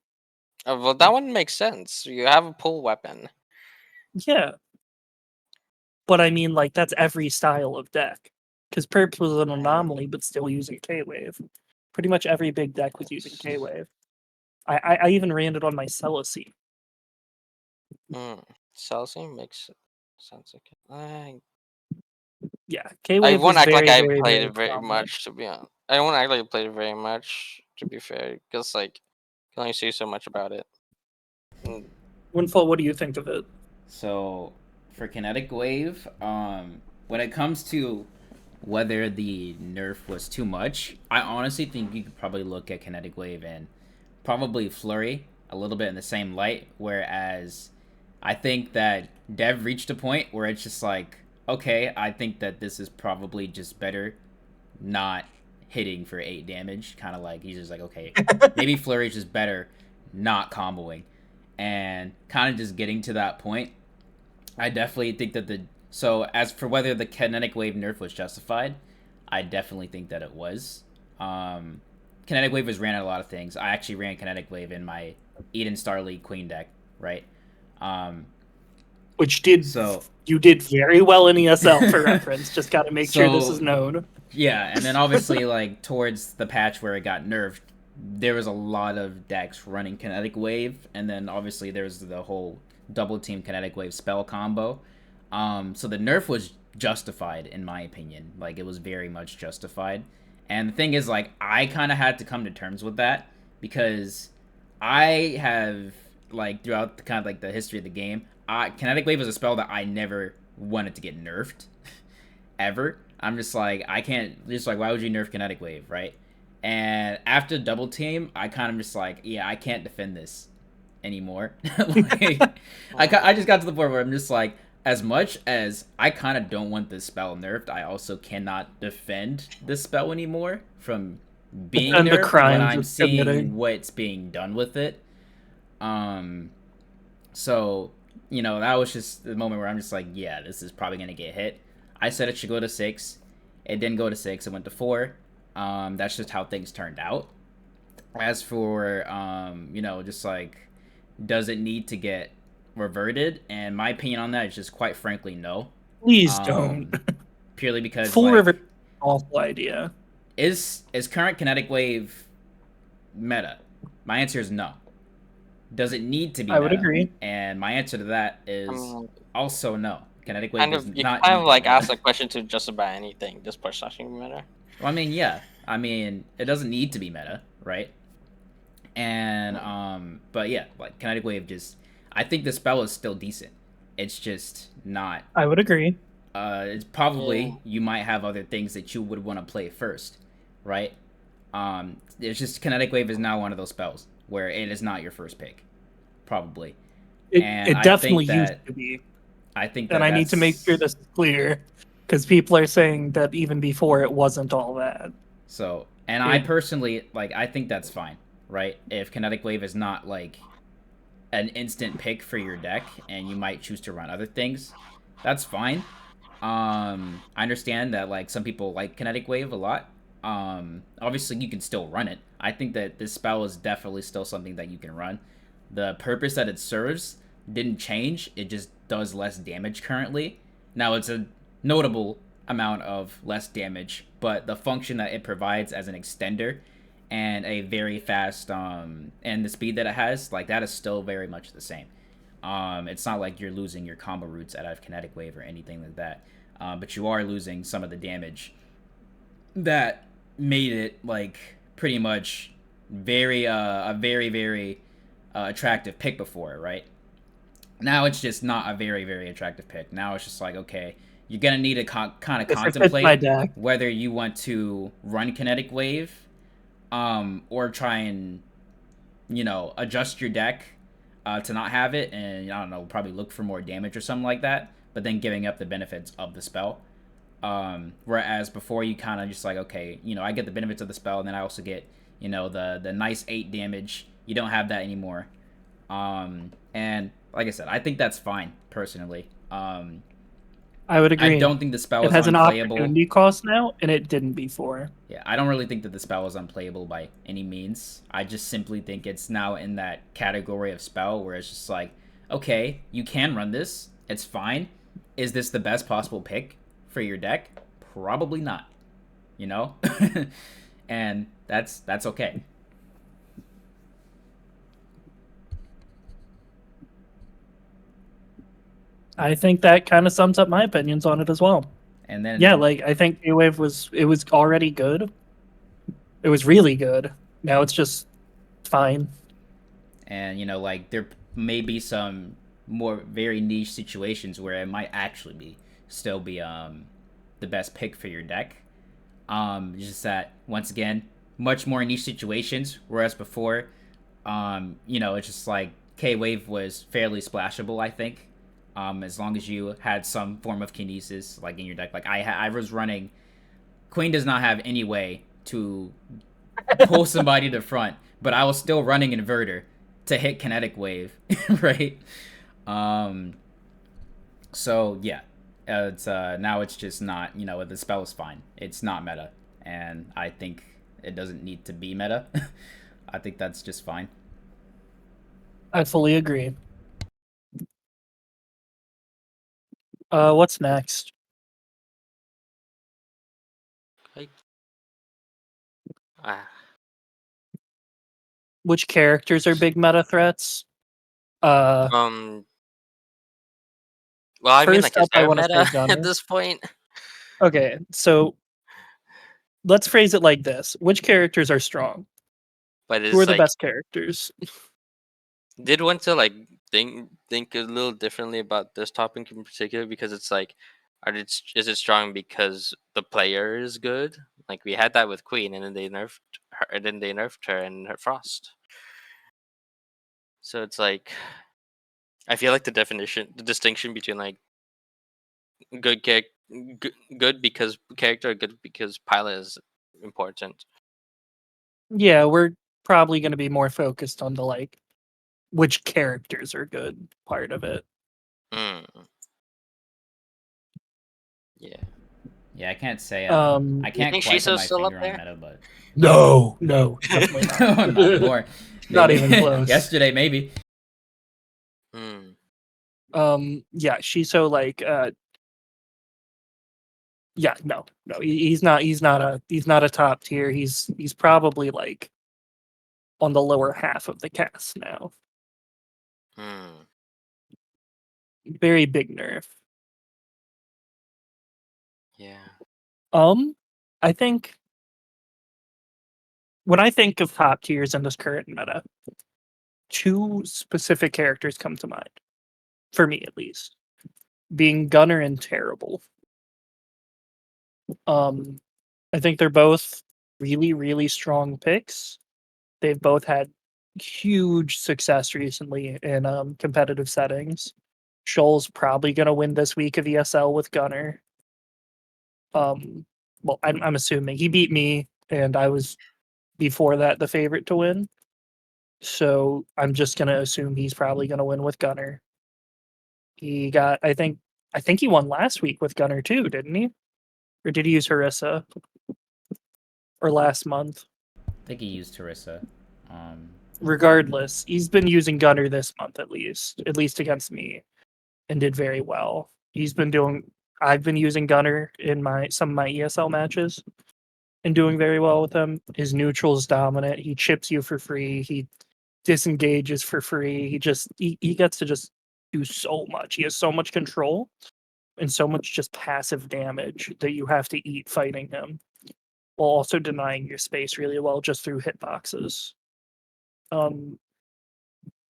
Well, that one makes sense. You have a pull weapon. Yeah, but I mean, that's every style of deck. Because Perp was an anomaly, but still using K-Wave. Pretty much every big deck was using K-Wave. I even ran it on my Celicy. Celicy makes sense. Yeah, K-Wave. I won't act like I played it very much, to be honest. I won't act like I played it very much, to be fair, because you can only say so much about it. Windfall, what do you think of it? So, for Kinetic Wave, when it comes to whether the nerf was too much, I honestly think you could probably look at Kinetic Wave and probably Flurry a little bit in the same light, whereas I think that Dev reached a point where it's just like, okay, I think that this is probably just better not hitting for 8 damage. Kind of like, he's just like, okay, maybe Flurry's just better not comboing. And kind of just getting to that point, I definitely think that So, as for whether the Kinetic Wave nerf was justified, I definitely think that it was. Kinetic Wave was ran at a lot of things. I actually ran Kinetic Wave in my Eden Star League Queen deck, right? Which you did very well in ESL for reference. Just got to make sure this is known. Yeah, and then obviously like towards the patch where it got nerfed, there was a lot of decks running Kinetic Wave, and then obviously there's the whole double team Kinetic Wave spell combo. So the nerf was justified in my opinion. Like, it was very much justified. And the thing is, like, I kind of had to come to terms with that because I have, like, throughout the kind of like the history of the game, Kinetic Wave is a spell that I never wanted to get nerfed ever. I'm just like, I can't, just like, why would you nerf Kinetic Wave, right? And after double team, I kind of just like, yeah, I can't defend this anymore. Like, I just got to the point where I'm just like, as much as I kind of don't want this spell nerfed, I also cannot defend this spell anymore from being nerfed when I'm seeing what's being done with it. So, you know, that was just the moment where I'm just like, yeah, this is probably going to get hit. I said it should go to 6. It didn't go to 6. It went to 4. That's just how things turned out. As for, you know, just like, does it need to get reverted? And my opinion on that is just quite frankly no. Please don't. Purely because full revert, awful idea. Is current Kinetic Wave meta? My answer is no. Does it need to be? I would agree. And my answer to that is also no. Kinetic Wave is not. Kind of like ask a question to just about anything. Just push slashing meta. Well, I mean, yeah. I mean, it doesn't need to be meta, right? And but yeah, like Kinetic Wave just. I think the spell is still decent. It's just not. I would agree. It's probably you might have other things that you would want to play first, right? It's just Kinetic Wave is now one of those spells where it is not your first pick, probably. It definitely used to be. I think, and I need to make sure this is clear because people are saying that even before it wasn't all that. So, and I personally like. I think that's fine, right? If Kinetic Wave is not like an instant pick for your deck and you might choose to run other things, that's fine. I understand that like some people like Kinetic Wave a lot. Obviously you can still run it. I think that this spell is definitely still something that you can run. The purpose that it serves didn't change. It just does less damage currently. Now it's a notable amount of less damage, but the function that it provides as an extender and a very fast and the speed that it has, like, that is still very much the same. It's not like you're losing your combo roots out of Kinetic Wave or anything like that, but you are losing some of the damage that made it like pretty much a very attractive pick before, right? Now it's just not a very attractive pick. Now it's just like, okay, you're gonna need to kind of contemplate whether you want to run Kinetic Wave or try and, you know, adjust your deck to not have it, and I don't know, probably look for more damage or something like that, but then giving up the benefits of the spell. Whereas before you kind of just like, okay, you know, I get the benefits of the spell, and then I also get, you know, the nice 8 damage. You don't have that anymore. And like I said, I think that's fine personally. I would agree. I don't think the spell is unplayable. It has an opportunity cost now, and it didn't before. Yeah, I don't really think that the spell is unplayable by any means. I just simply think it's now in that category of spell where it's just like, okay, you can run this. It's fine. Is this the best possible pick for your deck? Probably not. You know? And that's okay. I think that kind of sums up my opinions on it as well. And then yeah, like I think Kwave was already good. It was really good. Now it's just fine. And you know, like there may be some very niche situations where it might actually be still be the best pick for your deck. Just that once again, much more niche situations, whereas before, it's just like Kwave was fairly splashable, I think. As long as you had some form of kinesis like in your deck. Like I was running Queen does not have any way to pull somebody to the front, but I was still running Inverter to hit Kinetic Wave, right? Um, so yeah, it's now it's just not, the spell is fine. It's not meta, and I think it doesn't need to be meta. I think that's just fine. I fully agree. What's next? Which characters are big meta threats? Well, I mean, like, First is up, I there want to say meta Gunner. at this point? Okay, so let's phrase it like this: which characters are strong? But Who are it's the like, best characters? did want to like think a little differently about this topic in particular, because it's like, is it strong because the player is good? Like we had that with Queen, and then they nerfed her, and her Frost. So it's like, I feel like the distinction between like good good because character, or good because pilot is important. Yeah, we're probably going to be more focused on the like which characters are good part of it. Mm. Yeah. Yeah, I can't say You I can't think quite put Shiso's my still up finger on there? meta, but no, definitely not. not anymore. Not Maybe. even close. Yesterday, maybe. Yeah, Shiso like yeah, no, he's not a top tier. He's probably like on the lower half of the cast now. Very big nerf. Yeah. I think when I think of top tiers in this current meta, two specific characters come to mind. For me at least. Being Gunner and Terrible. I think they're both really, really strong picks. They've both had huge success recently in competitive settings. Shoal's probably going to win this week of ESL with Gunner. Well, I'm assuming he beat me, and I was before that the favorite to win. So I'm just going to assume he's probably going to win with Gunner. He got, I think he won last week with Gunner too, didn't he? Or did he use Harissa? Or last month? I think he used Harissa. Regardless, he's been using Gunner this month at least against me, and did very well. I've been using Gunner in some of my ESL matches and doing very well with him. His neutral's dominant. He chips you for free. He disengages for free. He gets to just do so much. He has so much control and so much just passive damage that you have to eat fighting him, while also denying your space really well just through hitboxes.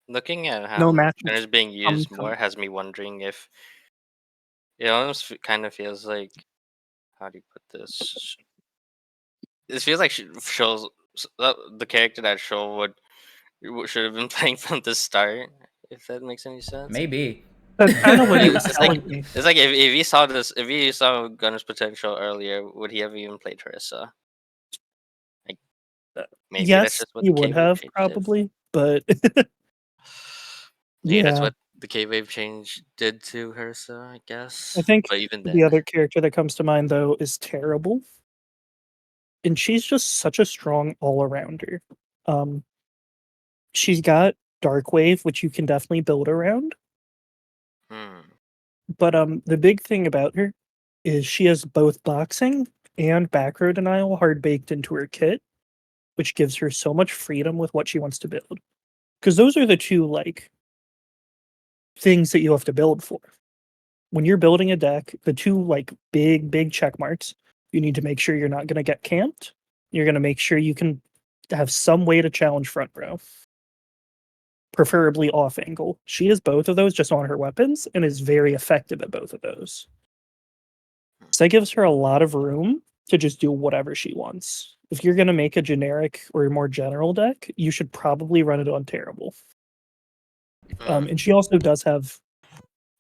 Looking at how No match Gunner's being used more has me wondering if it almost kind of feels like, how do you put this? It feels like Shoal's the character that Shoal should have been playing from the start. If that makes any sense. Maybe. That's kind of what he was It's telling like, me. it's like if he saw this, if he saw Gunner's potential earlier, would he have even played Harissa? Like, maybe that's Yes, just what he the would K-Wave have change did. probably, but Yeah, that's yeah. what the K-Wave change did to Harissa, I guess. I think But even the then, other character that comes to mind though is Terrible, and she's just such a strong all-arounder. She's got Dark Wave, which you can definitely build around. But the big thing about her is she has both boxing and back row denial hard baked into her kit, which gives her so much freedom with what she wants to build. Because those are the two like things that you have to build for. When you're building a deck, the two like big check marks, you need to make sure you're not going to get camped. You're going to make sure you can have some way to challenge front row. preferably off angle. She has both of those just on her weapons and is very effective at both of those. So that gives her a lot of room to just do whatever she wants. If you're going to make a generic or a more general deck, you should probably run it on Terrible. And she also does have,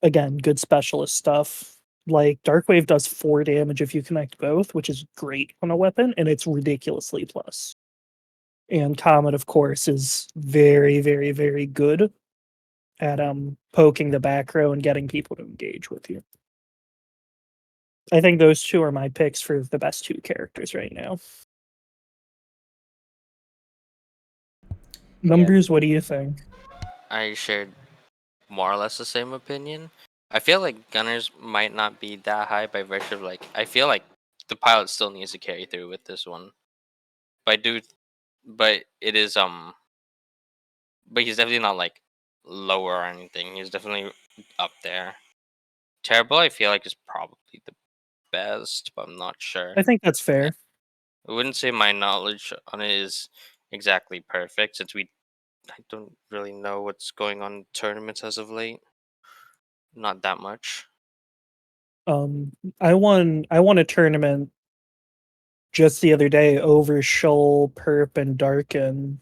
again, good specialist stuff. Like Darkwave does 4 damage if you connect both, which is great on a weapon, and it's ridiculously plus. And Comet, of course, is very, very, very good at poking the back row and getting people to engage with you. I think those two are my picks for the best 2 characters right now. Numbers, what do you think? I shared more or less the same opinion. I feel like Gunners might not be that high by virtue of like I feel like the pilot still needs to carry through with this one. But it is but he's definitely not like lower or anything. He's definitely up there. Terrible, I feel like is probably the best, but I'm not sure. I think that's fair. I wouldn't say my knowledge on it is exactly perfect since I don't really know what's going on in tournaments as of late. Not that much. I won a tournament just the other day over Shoal, Perp, and Darken.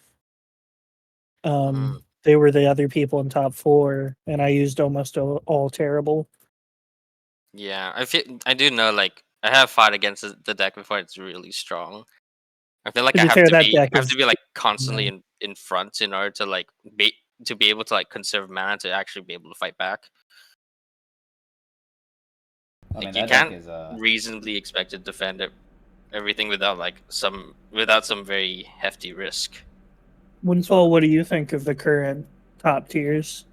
They were the other people in top 4, and I used almost all Terrible. Yeah, I do know, like, I have fought against the deck before. It's really strong. I feel like I have to be like constantly in front in order to like be able to like conserve mana to actually be able to fight back. I mean, like, you can't reasonably expect to defend everything without some very hefty risk. Windfall, what do you think of the current top tiers?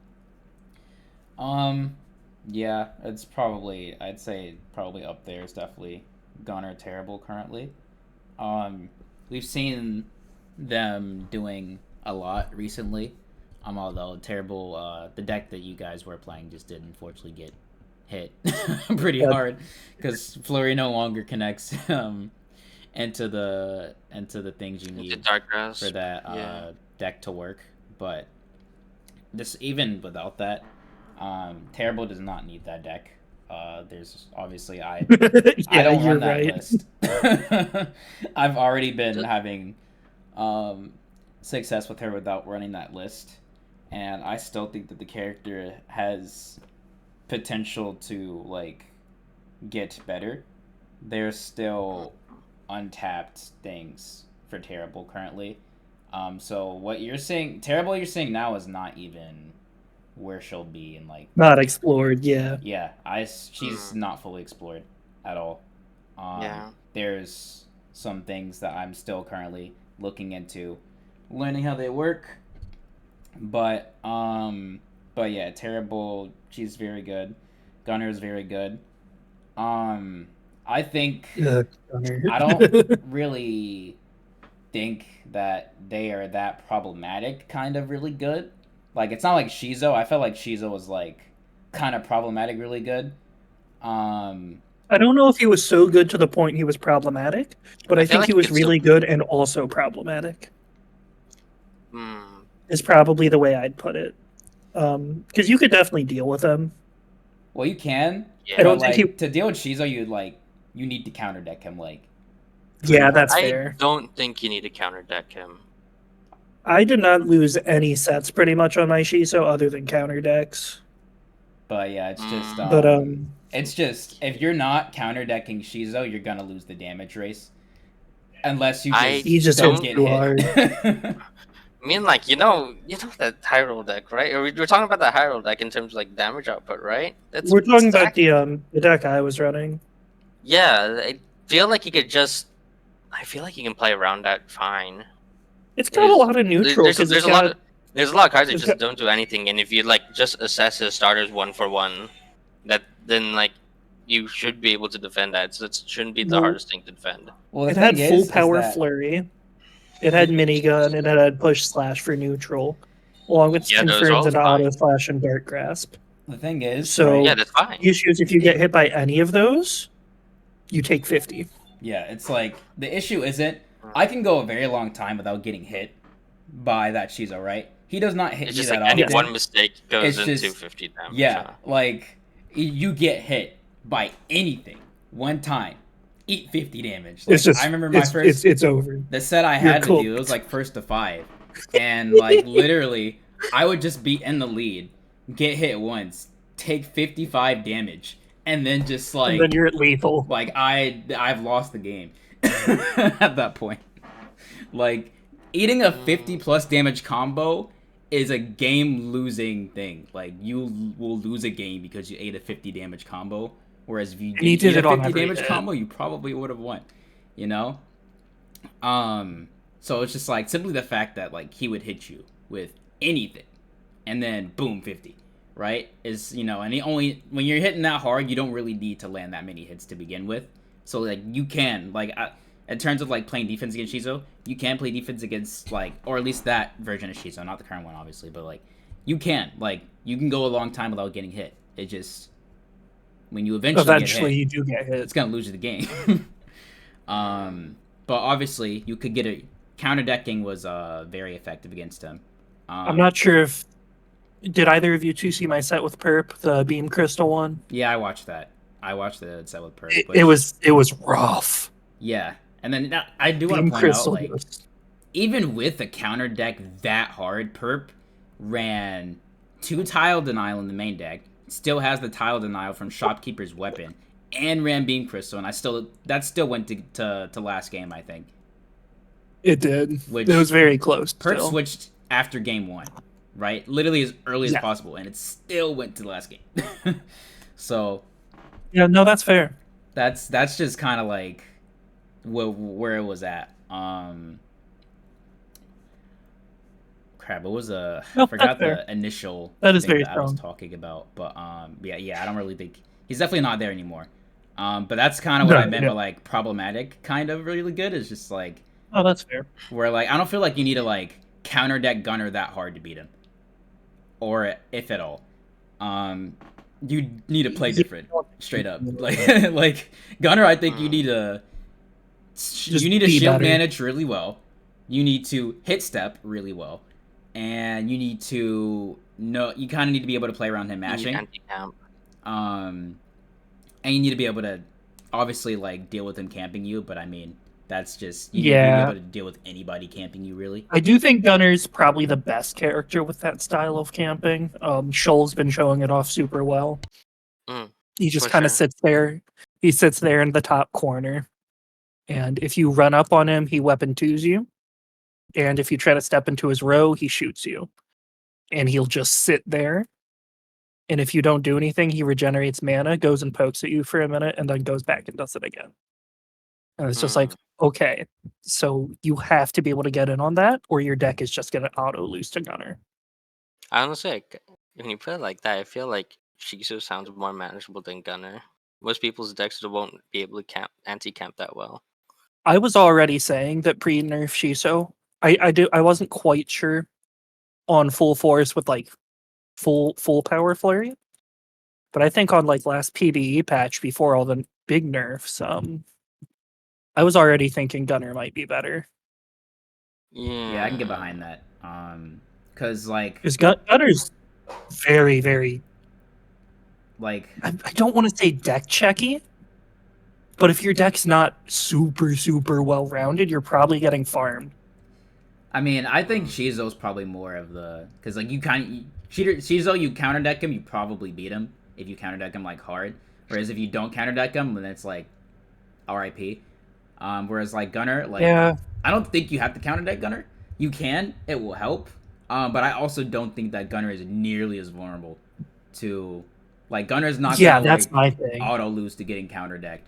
Yeah, it's probably, I'd say probably up there. It's definitely Gunner Terrible currently. We've seen them doing a lot recently. Although Terrible, the deck that you guys were playing just did unfortunately get hit pretty hard because Flurry no longer connects into the things you need for that deck to work. But this, even without that, Terrible does not need that deck. There's obviously I don't run that list. I've already been having success with her without running that list, and I still think that the character has potential to like get better. There's still untapped things for Terrible currently. So what you're saying, Terrible, you're saying now is not even where she'll be in like not explored. Yeah, she's not fully explored at all. There's some things that I'm still currently looking into, learning how they work. But yeah, Terrible, she's very good. Gunner is very good. I think I don't really think that they are that problematic. Kind of really good. Like, it's not like Shiso. I felt like Shiso was like kind of problematic, really good. I don't know if he was so good to the point he was problematic, but I think like he was really good and also problematic. Is probably the way I'd put it. Because you could definitely deal with him. Well, you can. Yeah. I don't think to deal with Shiso, you need to counter deck him. Like, yeah, that's fair. I don't think you need to counter deck him. I did not lose any sets pretty much on my Shiso other than counter decks. But yeah, it's just it's just if you're not counter decking Shiso, you're gonna lose the damage race. Unless you just don't get hit. Hard. I mean, like, you know that high roll deck, right? Or we're talking about the high roll deck in terms of like damage output, right? We're talking about the deck I was running. Yeah, I feel like you could just. I feel like you can play around that fine. It's got a lot of neutral. There's a lot of cards that just don't do anything, and if you like just assess his starters 1-for-1, then like you should be able to defend that. So it shouldn't be the hardest thing to defend. Well, it had full power flurry. It had minigun, and it had push slash for neutral, along with confirms and auto slash and dark grasp. The thing is, so yeah, that's fine. Issues if you get hit by any of those, you take 50. Yeah, it's like the issue isn't I can go a very long time without getting hit by that Shiso, right? he does not hit It's you just that like any often. one mistake goes It's into just 50 damage. yeah, like you get hit by anything one time, eat 50 damage. Like I remember my first it's over. the set I You're had with you, it cooked. was like first to 5, and like literally I would just be in the lead, get hit once, take 55 damage, and then just And then like you're at lethal. I've lost the game at that point. Like eating a 50 plus damage combo is a game losing thing. Like you will lose a game because you ate a 50 damage combo, whereas if you And he didn't did eat a it on 50 every damage hit. combo, you probably would have won. You know? So it's just like simply the fact that like he would hit you with anything and then boom 50, right? Is and he only when you're hitting that hard, you don't really need to land that many hits to begin with. So like you can in terms of like playing defense against Shiso, you can play defense against like, or at least that version of Shiso, not the current one obviously, but like you can go a long time without getting hit. It just when you eventually get hit, you do get hit. it's gonna lose you the game. But obviously you could get a counter decking was very effective against him. I'm not sure if did either of you two see my set with Perp, the Beam Crystal one? Yeah, I watched that. I watched the set with Perp. It was rough. Yeah, and then I do want Beam to point Crystal out like even with the counter deck that hard, Perp ran 2 tile denial in the main deck, still has the tile denial from Shopkeeper's Weapon, and ran Beam Crystal, and that still went to last game, I think. It did. Which it was very close. Perp still. switched after game 1, right? Literally as early as possible, and it still went to the last game. So yeah, no, that's fair. That's just kind of like where it was at. Crap, it was I forgot the initial that is thing very that strong. I was talking about, but yeah, I don't really think he's definitely not there anymore. But that's kind of what I meant by like problematic, kind of really good. Is just like, oh, that's fair. Where like I don't feel like you need to like counter deck Gunner that hard to beat him, or if at all. You need to play different, straight up. Like Gunner, I think you need to shield manage really well. You need to hit step really well, and you need to you kind of need to be able to play around him matching. And you need to be able to obviously like deal with him camping you, but I mean that's just you need to be able to deal with anybody camping you really. I do think Gunner's probably the best character with that style of camping. Shoal's been showing it off super well. He just kind of sits there. He sits there in the top corner. And if you run up on him, he weapon twos you. And if you try to step into his row, he shoots you. And he'll just sit there. And if you don't do anything, he regenerates mana, goes and pokes at you for a minute, and then goes back and does it again. And it's just like, okay, so you have to be able to get in on that, or your deck is just going to auto lose to Gunner. Honestly, when you put it like that, I feel like Shiso sounds more manageable than Gunner. Most people's decks won't be able to anti-camp that well. I was already saying that pre-nerf Shiso, I wasn't quite sure on full force with like full power flurry, but I think on like last PBE patch before all the big nerfs, I was already thinking Gunner might be better. Yeah, I can get behind that. Because Gunner's very, very like I don't want to say deck checky, but if your deck's not super well rounded, you're probably getting farmed. I mean, I think Shizo's probably more of the because like Shiso, you counter deck him, you probably beat him if you counter deck him like hard. Whereas if you don't counter deck him, then it's like RIP. Whereas like Gunner, like I don't think you have to counter deck Gunner. You can, it will help. But I also don't think that Gunner is nearly as vulnerable to like Gunner's not gonna that's my thing. Auto lose to getting counter decked.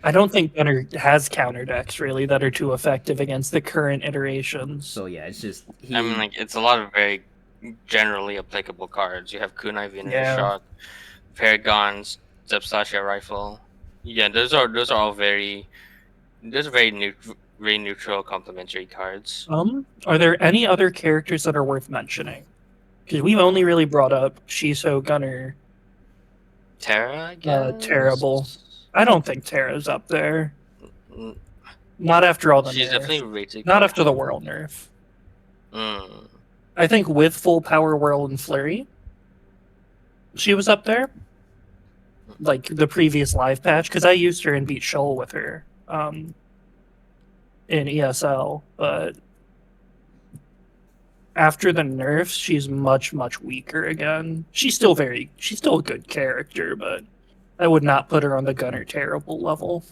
I don't think Gunner has counter decks really that are too effective against the current iterations. So yeah, it's just I mean, like it's a lot of very generally applicable cards. You have Kunai Veneer Shock, Paragon, Zepstasha Rifle. Yeah, those are all very neutral complementary cards. Are there any other characters that are worth mentioning? Because we've only really brought up Shiso, Gunner, Terra, I guess? Terrible. I don't think Terra's up there. Not after all the She's nerfs. definitely rated. Not after the world nerf. I think with full power whirl and flurry, she was up there. Like the previous live patch, because I used her and beat Shoal with her in ESL, but after the nerfs, she's much, much weaker again. She's still a good character, but I would not put her on the Gunner terrible level.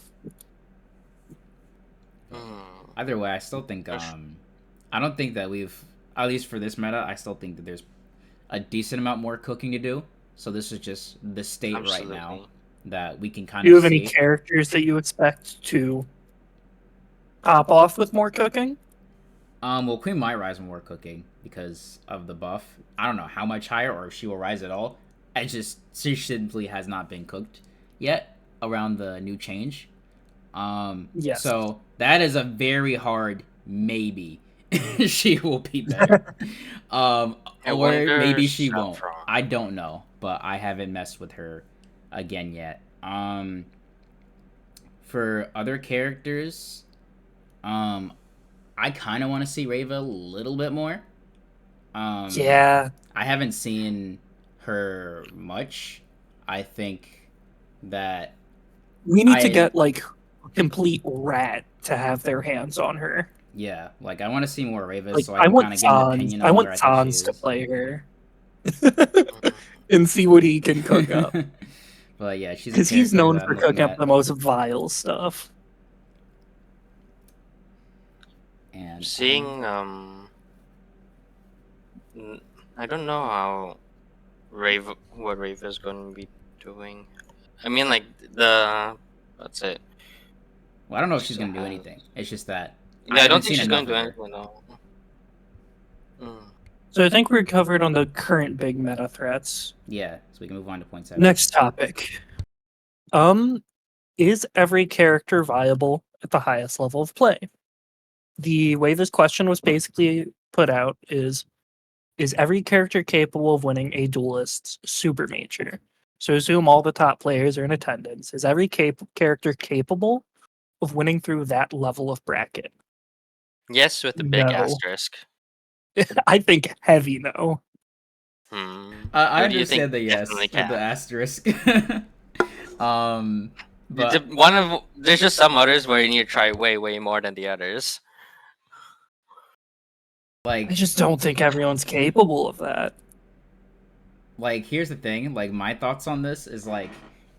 Either way, I still think I don't think that we've, at least for this meta, I still think that there's a decent amount more cooking to do. So this is just the state right now that we can kind of. Do you have any characters that you expect to pop off with more cooking? Well, Queen might rise more cooking because of the buff. I don't know how much higher or if she will rise at all. She simply has not been cooked yet around the new change. Yes. So that is a very hard maybe. She will be better. Or maybe she won't. I don't know, but I haven't messed with her again yet. For other characters, I kind of want to see Reva a little bit more. Yeah. I haven't seen her much. I think that we need to get like complete rat to have their hands on her. Yeah, like I want to see more Reva, like, so I can kind of get an opinion on where I think she is. I want Sans to play her and see what he can cook up. But yeah, she's because he's known for cooking up the most vile stuff. And seeing I don't know how what Reva is going to be doing. I mean, like that's it. Well, I don't know if she's going to do anything. It's just that. Yeah, I don't think she's going to do anything though. So I think we're covered on the current big meta threats. Yeah, so we can move on to point 7. Next topic. Is every character viable at the highest level of play? The way this question was basically put out is every character capable of winning a Duelist's Supermajor? So assume all the top players are in attendance. Is every character capable of winning through that level of bracket? Yes, with a big asterisk. I think heavy no. I understand the yes with the asterisk. But there's just some others where you need to try way more than the others. Like I just don't think everyone's capable of that. Like here's the thing, like my thoughts on this is like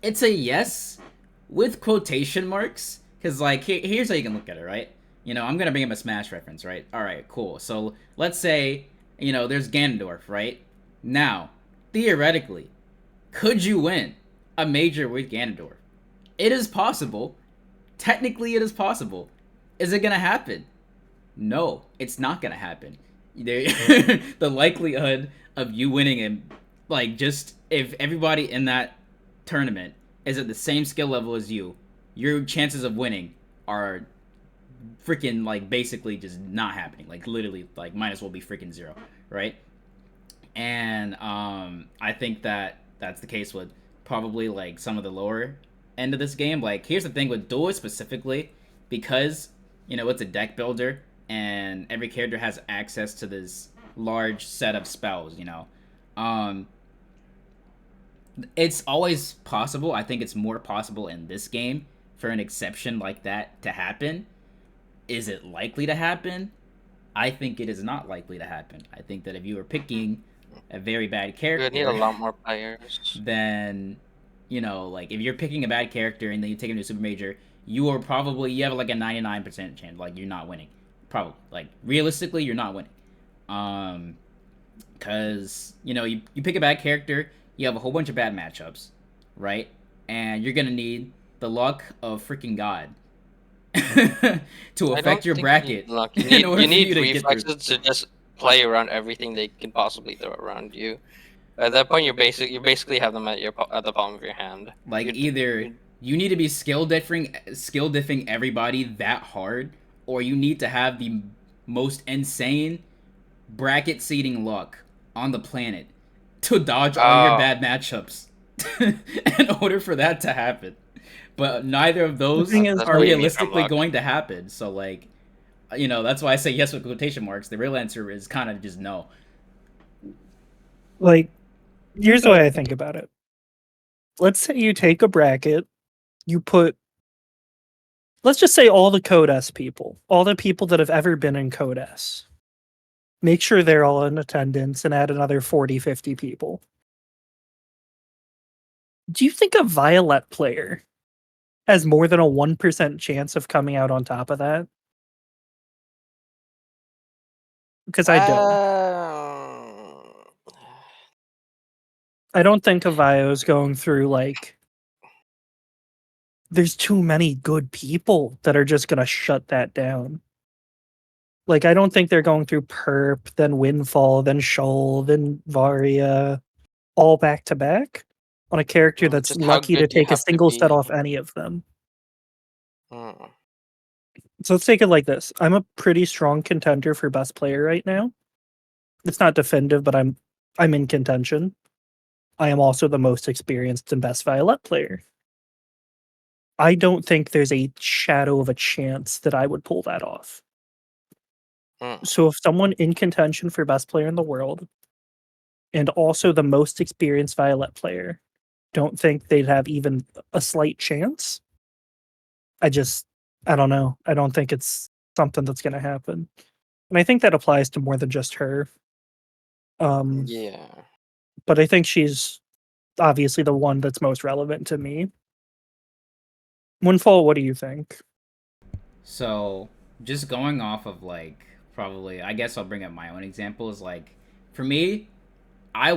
it's a yes with quotation marks, because like here's how you can look at it, right? You know, I'm gonna bring up a Smash reference, right? All right, cool. So let's say, you know, there's Ganondorf, right? Now, theoretically, could you win a major with Ganondorf? It is possible. Technically, it is possible. Is it gonna happen? No, it's not gonna happen. The likelihood of you winning him, like, just if everybody in that tournament is at the same skill level as you, your chances of winning are freaking, like, basically just not happening. Like, literally, like, might as well be freaking 0, right? And I think that that's the case with probably, like, some of the lower end of this game. Like, here's the thing with Duel specifically, because, you know, it's a deck builder and every character has access to this large set of spells, you know. It's always possible. I think it's more possible in this game for an exception like that to happen. Is it likely to happen? I think it is not likely to happen. I think that if you were picking a very bad character, you need a lot more players. Then, you know, like if you're picking a bad character and then you take him to Supermajor, you have like a 99% chance, like you're not winning. Probably, like realistically, you're not winning. Because you know you pick a bad character, you have a whole bunch of bad matchups, right? And you're gonna need the luck of freaking God to affect your bracket. You need reflexes to just play around everything they can possibly throw around you. At that point, you basically have them at the palm of your hand. Like either you need to be skill diffing everybody that hard, or you need to have the most insane bracket seeding luck on the planet to dodge all your bad matchups in order for that to happen. But neither of those are realistically going to happen. So, like, you know, that's why I say yes with quotation marks. The real answer is kind of just no. Like, here's the way I think about it. Let's say you take a bracket, you put, let's just say all the Code S people, all the people that have ever been in Code S. Make sure they're all in attendance and add another 40, 50 people. Do you think a Violet player has more than a 1% chance of coming out on top of that? Because I don't. I don't think Avio's going through, like, there's too many good people that are just gonna shut that down. Like, I don't think they're going through Perp, then Windfall, then Shoal, then Varia, all back to back on a character that's Just how lucky to good you take a have to single set be. off any of them. So let's take it like this. I'm a pretty strong contender for best player right now. It's not definitive, but I'm in contention. I am also the most experienced and best Violet player. I don't think there's a shadow of a chance that I would pull that off. So if someone in contention for best player in the world and also the most experienced Violet player don't think they'd have even a slight chance, I don't know. I don't think it's something that's going to happen. And I think that applies to more than just her. Yeah. But I think she's obviously the one that's most relevant to me. Windfall, what do you think? So, just going off of like probably, I guess I'll bring up my own examples. Like, for me, I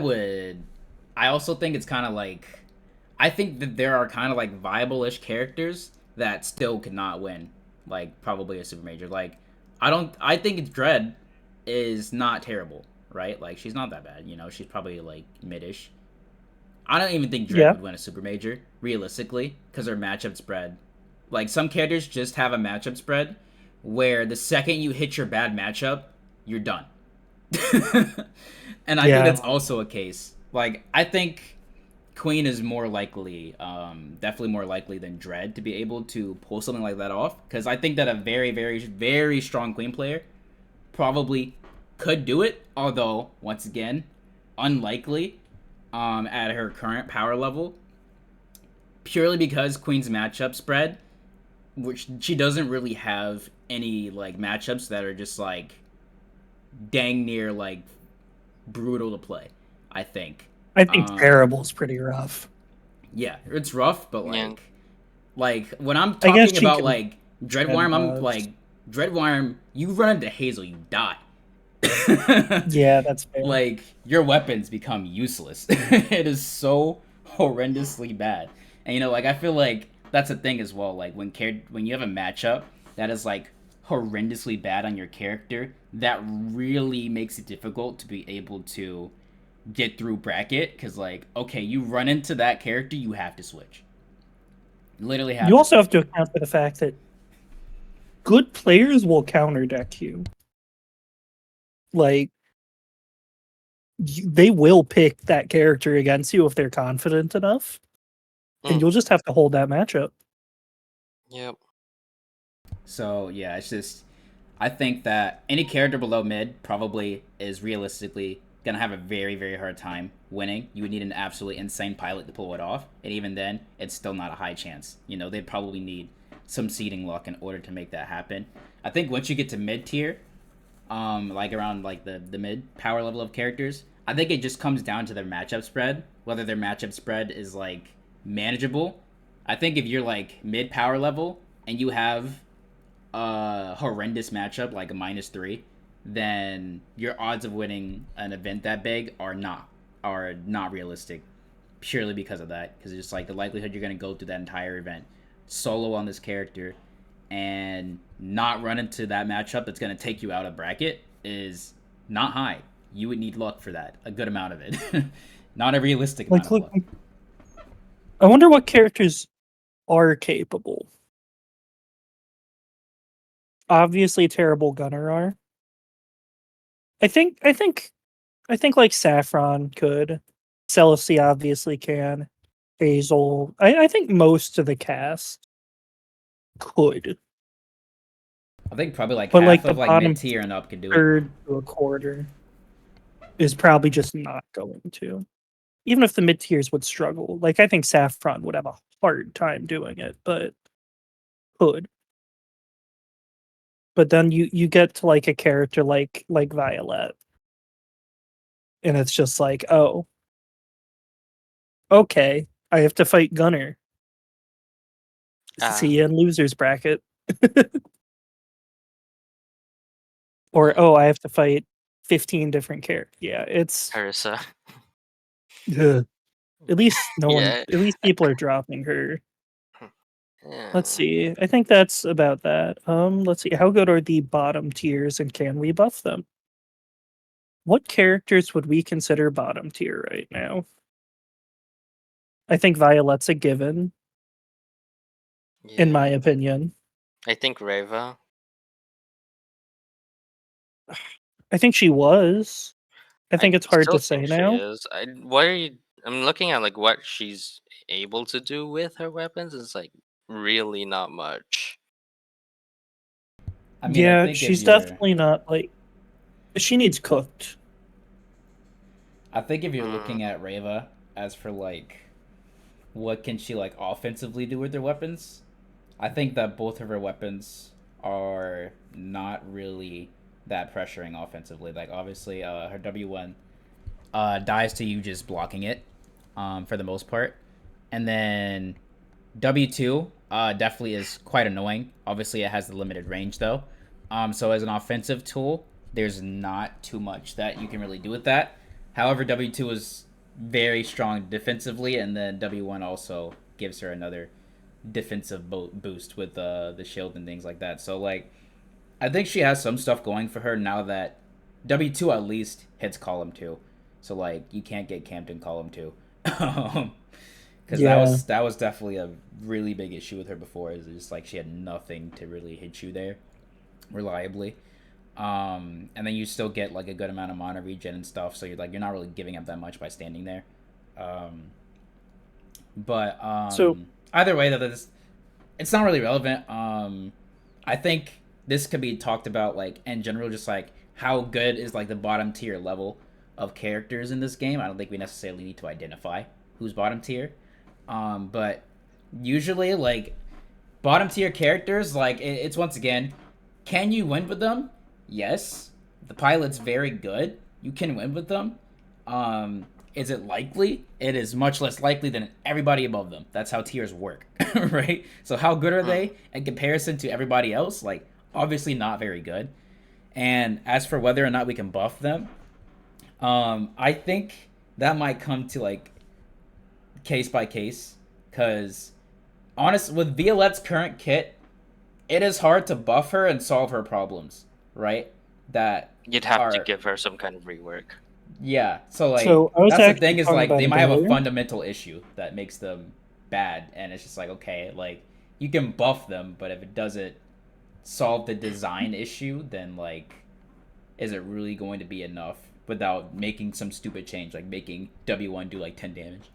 also think it's kind of like, I think that there are kind of like viable-ish characters that still could not win, like probably a Supermajor. Like, I think Dread is not terrible, right? Like, she's not that bad. You know, she's probably like mid-ish. I don't even think Dread Yeah. would win a Supermajor realistically because her matchup spread. Like, some characters just have a matchup spread where the second you hit your bad matchup, you're done. And I think Yeah. that's also a case. Like, I think Queen is more likely, definitely more likely than Dread to be able to pull something like that off. Because I think that a very, very, very strong Queen player probably could do it. Although, once again, unlikely at her current power level. Purely because Queen's matchup spread, which she doesn't really have any like matchups that are just like dang near like brutal to play. I think. I think Terrible is pretty rough. Yeah, it's rough, but Yeah. like when I'm I guess talking she about can like Dreadworm, I'm dodge. like Dreadworm. You run into Hazel, you die. Yeah, that's fair. Like, your weapons become useless. It is so horrendously bad. And you know, like, I feel like that's a thing as well. Like, when you have a matchup that is like horrendously bad on your character, that really makes it difficult to be able to get through bracket. Because, like, okay, you run into that character, you have to switch. Literally have. You also have to account for the fact that good players will counter deck you. Like, they will pick that character against you if they're confident enough, and you'll just have to hold that matchup. Yep. So yeah, it's just, I think that any character below mid probably is realistically gonna have a very, very hard time winning. You would need an absolutely insane pilot to pull it off, and even then, it's still not a high chance. You know, they'd probably need some seeding luck in order to make that happen. I think once you get to mid tier, like around like the mid power level of characters, I think it just comes down to their matchup spread, whether their matchup spread is like manageable. I think if you're like mid power level and you have a horrendous matchup like a -3, then your odds of winning an event that big are not realistic, purely because of that. Because it's just like the likelihood you're gonna go through that entire event solo on this character and not run into that matchup that's gonna take you out of bracket is not high. You would need luck for that, a good amount of it, not a realistic amount of luck. I wonder what characters are capable. Obviously, Terrible Gunner are. I think like Saffron could. Celestia obviously can. Hazel. I think most of the cast could. I think probably like But half like the of like bottom mid tier and up could do it. third to a quarter. is probably just not going to. Even if the mid tiers would struggle, like I think Saffron would have a hard time doing it, but could. But then you get to like a character like Violet, and it's just like, oh, okay, I have to fight Gunner. See you in losers bracket. Or oh, I have to fight 15 different characters. Yeah, it's Harissa. At least no one. Yeah. At least people are dropping her. Yeah. Let's see. I think that's about that. Let's see. How good are the bottom tiers, and can we buff them? What characters would we consider bottom tier right now? I think Violet's a given, in my opinion. I think Reva. I think she was. I think it's hard to say now. Is. What are you? I'm looking at like what she's able to do with her weapons. It's like really not much. I mean, I Yeah, think she's definitely not like. She needs cooked. I think if you're looking at Reva as for like, what can she like offensively do with her weapons? I think that both of her weapons are not really that pressuring offensively. Like obviously, her W1 dies to you just blocking it, for the most part, and then W2 definitely is quite annoying. Obviously, it has the limited range though. So as an offensive tool, there's not too much that you can really do with that. However, W2 is very strong defensively, and then W1 also gives her another defensive boost with the shield and things like that. So like, I think she has some stuff going for her now that W2 at least hits column 2. So like, you can't get camped in column 2. Because that was definitely a really big issue with her before. Is just like she had nothing to really hit you there reliably. And then you still get like a good amount of mana regen and stuff, so you're not really giving up that much by standing there. But so either way, though, it's not really relevant. I think this could be talked about like in general, just like how good is like the bottom tier level of characters in this game. I don't think we necessarily need to identify who's bottom tier. But usually like bottom tier characters, like it's once again, can you win with them? Yes. The pilot's very good. You can win with them. Is it likely? It is much less likely than everybody above them. That's how tiers work, right? So how good are they in comparison to everybody else? Like, obviously not very good. And as for whether or not we can buff them, I think that might come to like case by case, because honest with Violette's current kit, it is hard to buff her and solve her problems, right? That you'd have to give her some kind of rework. Yeah, so like that's the thing is like they might have a fundamental issue that makes them bad, and it's just like, okay, like you can buff them, but if it doesn't solve the design issue, then like is it really going to be enough without making some stupid change, like making W1 do like 10 damage?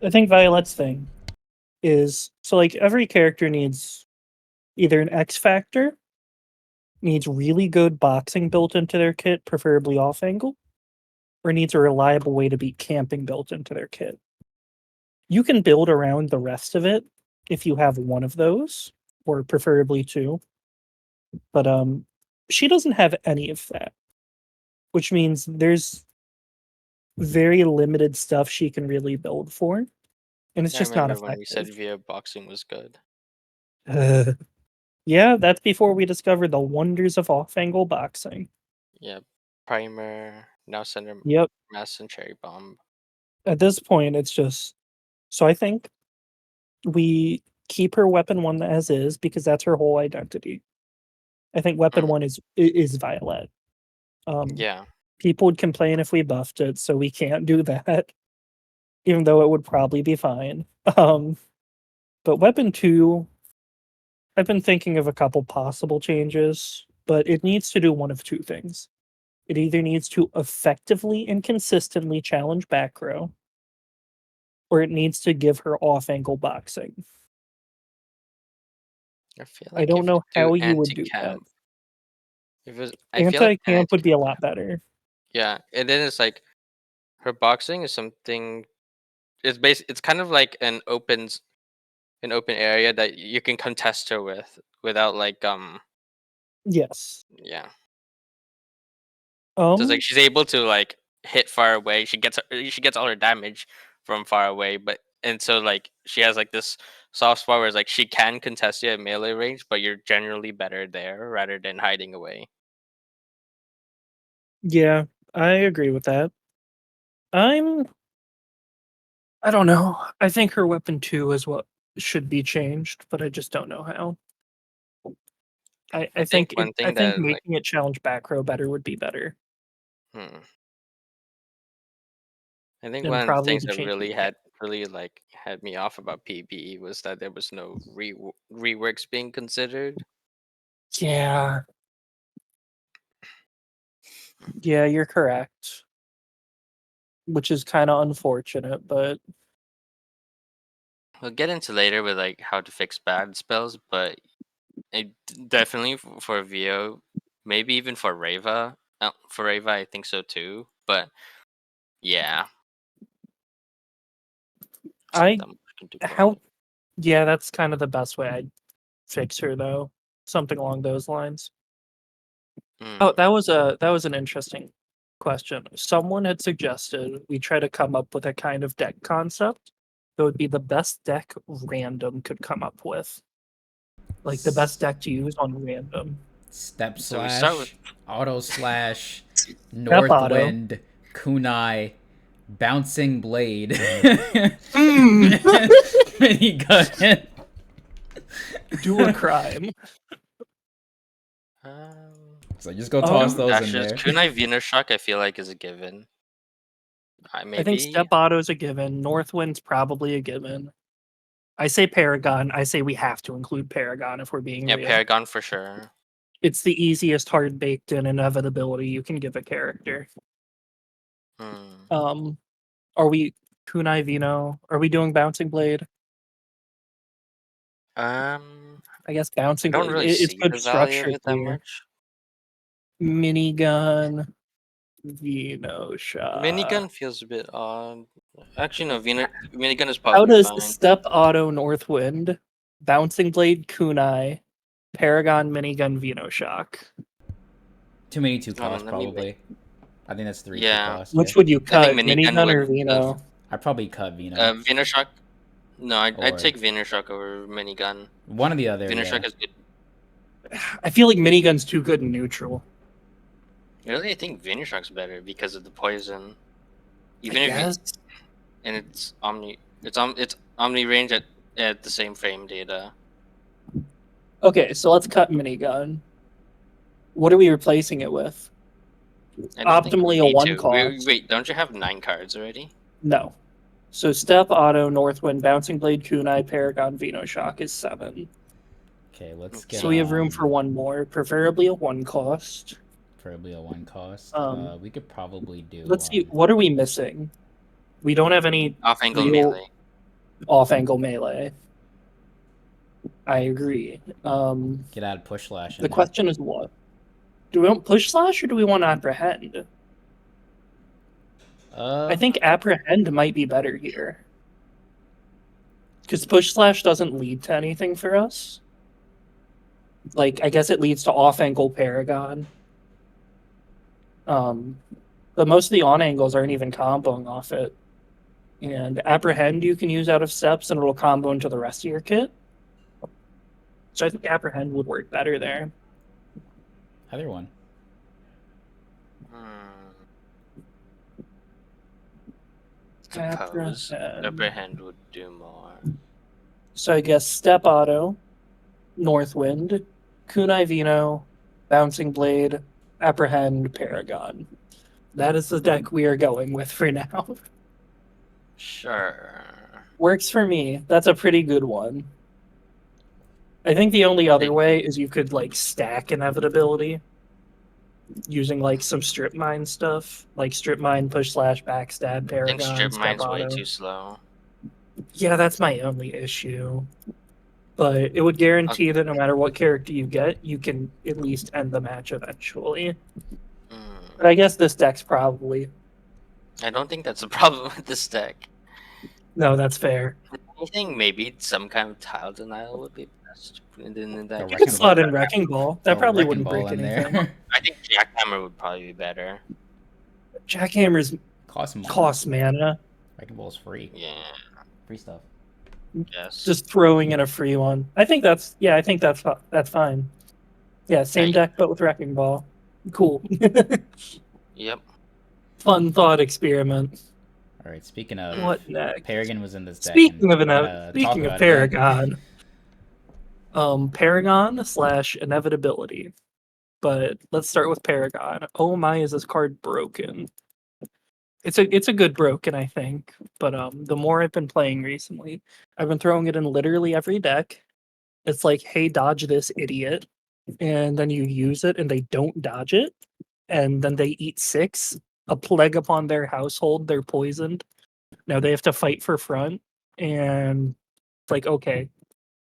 I think Violet's thing is, so like every character needs either an X factor, needs really good boxing built into their kit, preferably off angle, or needs a reliable way to beat camping built into their kit. You can build around the rest of it if you have one of those, or preferably two. But she doesn't have any of that, which means there's very limited stuff she can really build for, and it's just not effective. When we said via boxing was good. Yeah, that's before we discovered the wonders of off-angle boxing. Yeah, primer, now center, Yep. mass and cherry bomb. At this point, it's just, so I think we keep her weapon 1 as is, because that's her whole identity. I think weapon 1 is Violet. Yeah. People would complain if we buffed it, so we can't do that, even though it would probably be fine. But weapon 2, I've been thinking of a couple possible changes, but it needs to do one of two things. It either needs to effectively and consistently challenge back row, or it needs to give her off-angle boxing. I feel like I don't know how you would do that. I feel like Anti-camp would be a lot better. Yeah, and then it's like her boxing is something. It's kind of like an open area that you can contest her with without like Yes. yeah. So it's like Um. she's able to like hit far away. She gets all her damage from far away, but and so like she has like this soft spot where it's like she can contest you at melee range, but you're generally better there rather than hiding away. Yeah, I agree with that. I'm. I don't know. I think her weapon 2 is what should be changed, but I just don't know how. I, I I think think it. one I thing think that like making it challenge back row better would be better, hmm, I think and one of the probably things the that change. really like had me off about PBE was that there was no reworks being considered. Yeah, yeah, you're correct. Which is kind of unfortunate, but We'll get into later with like how to fix bad spells, but definitely for VO, maybe even for Reva. For Reva, I think so too. But yeah, it's not I that much you can do about how it. yeah, that's kind of the best way I'd fix her though. Something along those lines. Oh, Mm. that was an interesting question. Someone had suggested we try to come up with a kind of deck concept that would be the best deck random could come up with. Like the best deck to use on random. Step So we start with slash, auto slash, Step auto. Northwind, kunai, bouncing blade, Mm. minigun. Do a crime. So just go toss those in actually, there. Kunai Venershock I feel like is a given. I think Maybe Step Auto's a given. Northwind's probably a given. I say Paragon. I say we have to include Paragon if we're being yeah, real. Paragon for sure. It's the easiest hard baked in inevitability you can give a character. Hmm. Are we Kunai Vino? Are we doing Bouncing Blade? I guess I Bouncing don't Blade. really It's see good the value of structure it that here. much. Minigun, Vino shot. Minigun feels a bit odd. Actually, no. Minigun is How probably does fine. Step Auto Northwind, Bouncing Blade Kunai, Paragon Minigun Vino Shock? Too many 2 Hold on, costs, let me make. probably. I think that's 3 2 Yeah, costs, yeah. Which would you I think cut, Minigun Minigun would. or Vino? I'd probably cut Vino. Venershock. No, I'd Or take Venershock over Minigun. one or the other, yeah. Venershock is good. I feel like Minigun's too good in neutral. Really, I think Venershock's better because of the poison. I Even if you, guess. and it's omni range at the same frame data. Okay, so let's cut Minigun. What are we replacing it with? I don't think we Optimally a need one to. cost. Wait, don't you have 9 cards already? No. So Step Auto, Northwind, Bouncing Blade, Kunai, Paragon, Vino Shock is 7. Okay, let's get So we have room for one more, preferably a one cost. preferably a 1 cost. We could probably do Let's see, what are we missing? We don't have any Off angle real melee. off-angle melee. I agree. get out of push slash in The there. question is what? Do we want push slash or do we want apprehend? I think apprehend might be better here. Because push slash doesn't lead to anything for us. Like, I guess it leads to off-angle Paragon. But most of the on-angles aren't even comboing off it. And apprehend you can use out of steps and it'll combo into the rest of your kit. So I think apprehend would work better there. Either one. Suppose apprehend would do more. So I guess Step Auto, Northwind, Kunai Vino, Bouncing Blade, Apprehend, Paragon. That is the deck we are going with for now. Sure. Works for me. That's a pretty good one. I think the only other way is you could like stack Inevitability using like some strip mine stuff, like strip mine, push slash, backstab, Paragon, I think strip Step mine's Auto. way too slow. Yeah, that's my only issue. But it would guarantee that no matter what character you get, you can at least end the match eventually. But I guess this deck's probably... I don't think that's a problem with this deck. No, that's fair. I think maybe some kind of tile denial would be best in that. You could slot in Wrecking Ball. That probably wouldn't break anything. I think Jackhammer would probably be better. Jackhammer's cost mana. Wrecking Ball's free. Yeah. Free stuff. Yes. Just throwing in a free one. I think that's fine. Yeah, same deck but with Wrecking Ball. Cool. Yep. Fun thought experiment. All right. Speaking of, what next? Paragon was in this deck. Speaking of Paragon, Paragon / Inevitability. But let's start with Paragon. Oh my, is this card broken? It's a good broken, I think. But the more I've been playing recently, I've been throwing it in literally every deck. It's like, hey, dodge this idiot, and then you use it, and they don't dodge it, and then they eat 6. A plague upon their household. They're poisoned. Now they have to fight for front, and it's like, okay,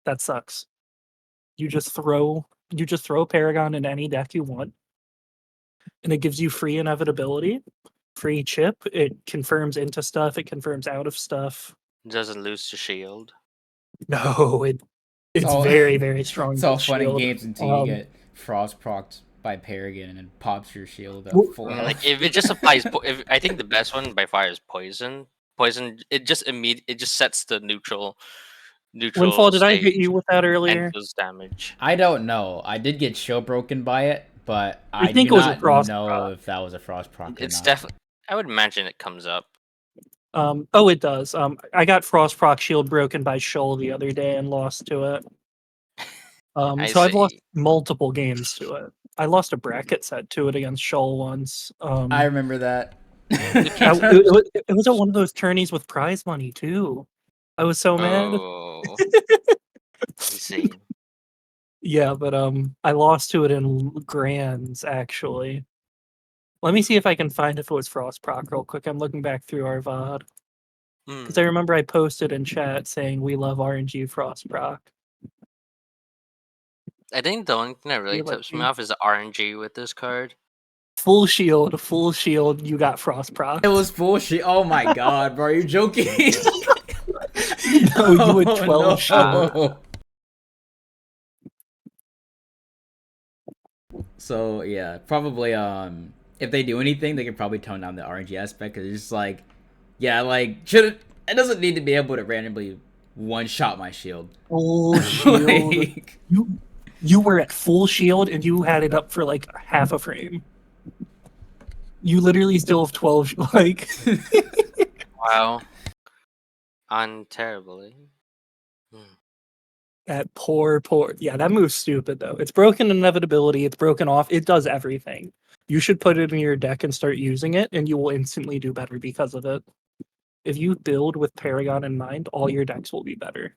that sucks. You just throw Paragon in any deck you want, and it gives you free Inevitability, free chip. It confirms into stuff. It confirms out of stuff. Doesn't lose to shield. No, it's very, very strong. It's all fun and games until you get frost procced by Paragon and then pops your shield up full. Like if it just applies, I think the best one by far is poison. Poison, it just sets the neutral. Windfall, did I hit you with that earlier? And does damage. I don't know. I did get shield broken by it, but I think do it was not a frost know proc. if that was a frost proc. It's definitely. I would imagine it comes up. Oh, it does. I got frost proc shield broken by Shoal the other day and lost to it. So I've lost multiple games to it. I lost a bracket set to it against Shoal once. I remember that. It was at one of those tourneys with prize money too. I was so mad. Oh, insane. Yeah, but I lost to it in Grands actually. Let me see if I can find if it was Frost Proc real quick. I'm looking back through our VOD. Because I remember I posted in chat saying we love RNG Frost Proc. I think the only thing that really tips me off is the RNG with this card. Full shield, you got Frost Proc. It was full shield. Oh my god, bro, are you joking? No, you would 12 shield. So yeah, probably if they do anything, they could probably tone down the RNG aspect because it's just like, yeah, like it doesn't need to be able to randomly one shot my shield. Full shield. Like, you were at full shield and you had it up for like half a frame. You literally still have 12. Like, wow, terribly. That poor. Yeah, that move's stupid though. It's broken Inevitability. It's broken off. It does everything. You should put it in your deck and start using it, and you will instantly do better because of it. If you build with Paragon in mind, all your decks will be better.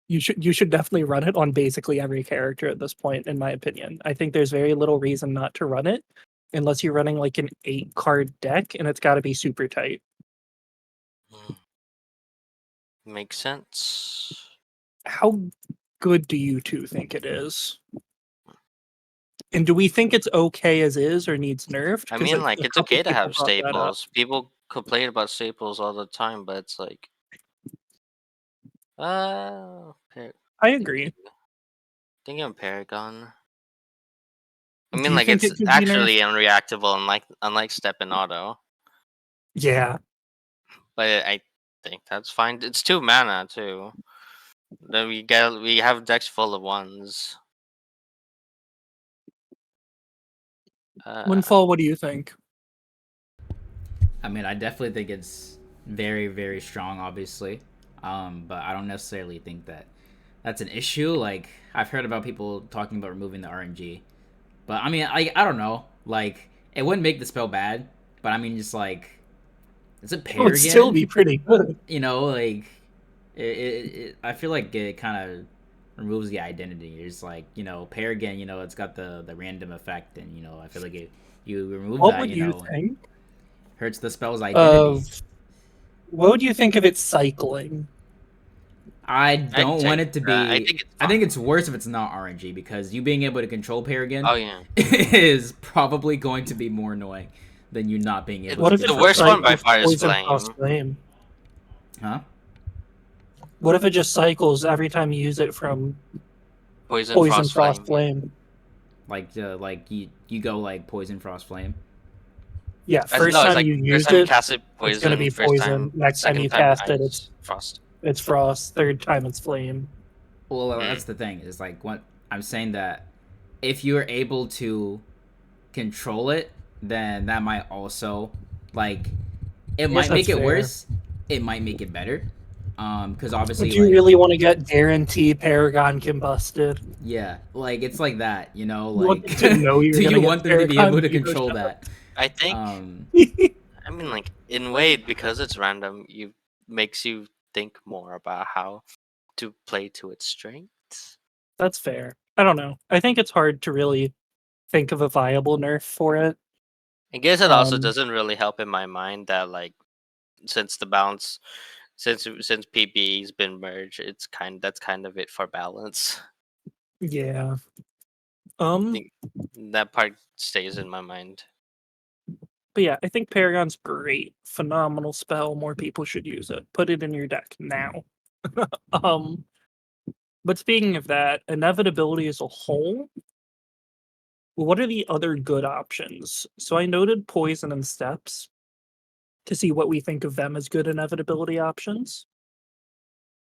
You should definitely run it on basically every character at this point, in my opinion. I think there's very little reason not to run it, unless you're running like an 8-card deck, and it's got to be super tight. Makes sense. How good do you two think it is? And do we think it's okay as is or needs nerfed? I mean, like, it's okay to have staples. People complain about staples all the time, but it's like... I agree. Thinking of Paragon. I mean, like, it's actually unreactable, unlike Step and Auto. Yeah. But I think that's fine. It's 2 mana, too. Then we have decks full of 1s. Windfall, what do you think? I mean, I definitely think it's very, very strong, obviously. But I don't necessarily think that that's an issue. Like, I've heard about people talking about removing the RNG. But, I mean, I don't know. Like, it wouldn't make the spell bad. But, I mean, just, like, is it Paragon? It would still be pretty good. You know, like, I feel like it kind of removes the identity. It's like, you know, Paragon, you know, it's got the random effect. And, you know, I feel like you remove what that, would you know, think? Hurts the spell's identity. What would you think of it cycling? I don't want it to be. I think it's worse if it's not RNG, because you being able to control Paragon Oh yeah. is probably going to be more annoying than you not being able What to if The it's control worst just one by cycles far is poison Flame. frost flame? Huh? What if it just cycles every time you use it from Poison, frost flame? Like you go like poison, frost, flame. Yeah, first No, it's time like you first use time you it, cast it, it's gonna poison. be First poison. time, Next time second you time, cast it, ice, frost. it's frost. Third time it's flame. Well, that's the thing. Is like what I'm saying, that if you're able to control it, then that might also, like, it might make it worse. It might make it better. Because obviously, But do you like, really want to get guaranteed Paragon combusted? yeah, like it's like that, you know, You want like them to know you're do you gonna want get them to be able to Paragon control that? I think. Um, I mean, like in a way, because it's random, you makes you think more about how to play to its strengths. That's fair. I don't know. I think it's hard to really think of a viable nerf for it. I guess it also doesn't really help in my mind that, like, since the balance, since PBE's been merged, that's kind of it for balance. Yeah. I think that part stays in my mind. But yeah, I think Paragon's great. Phenomenal spell. More people should use it. Put it in your deck now. um but speaking of that, Inevitability as a whole, what are the other good options? So I noted Poison and Steps to see what we think of them as good Inevitability options.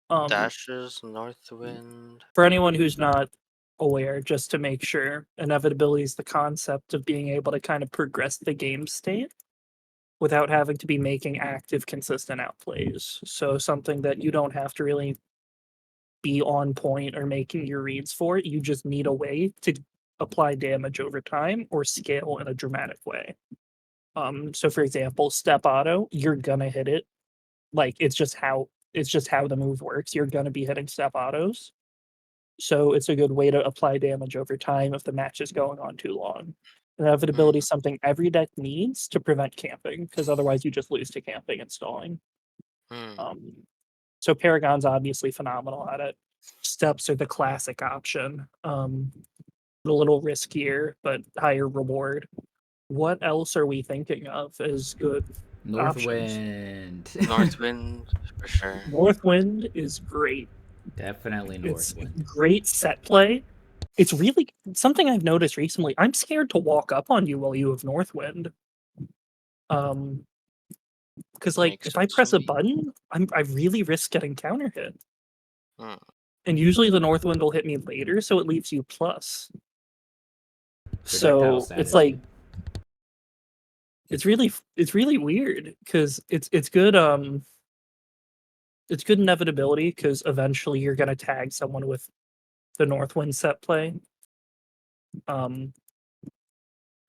Dashes, Northwind. For anyone who's not aware, just to make sure, Inevitability is the concept of being able to kind of progress the game state without having to be making active, consistent outplays. So something that you don't have to really be on point or making your reads for. You just need a way to apply damage over time or scale in a dramatic way. So for example, step auto, you're gonna hit it. Like it's just how the move works. You're gonna be hitting step autos. So it's a good way to apply damage over time if the match is going on too long. Inevitability is something every deck needs to prevent camping, because otherwise you just lose to camping and stalling. So Paragon's obviously phenomenal at it. Steps are the classic option. A little riskier, but higher reward. What else are we thinking of as good Northwind. Northwind for sure. Northwind is great. Definitely Northwind. It's great set play. It's really something I've noticed recently. I'm scared to walk up on you while you have Northwind. Because like if I press a button, I really risk getting counter hit. And usually the Northwind will hit me later, so it leaves you plus. So it's like it's really weird because it's good inevitability, because eventually you're gonna tag someone with the Northwind set play.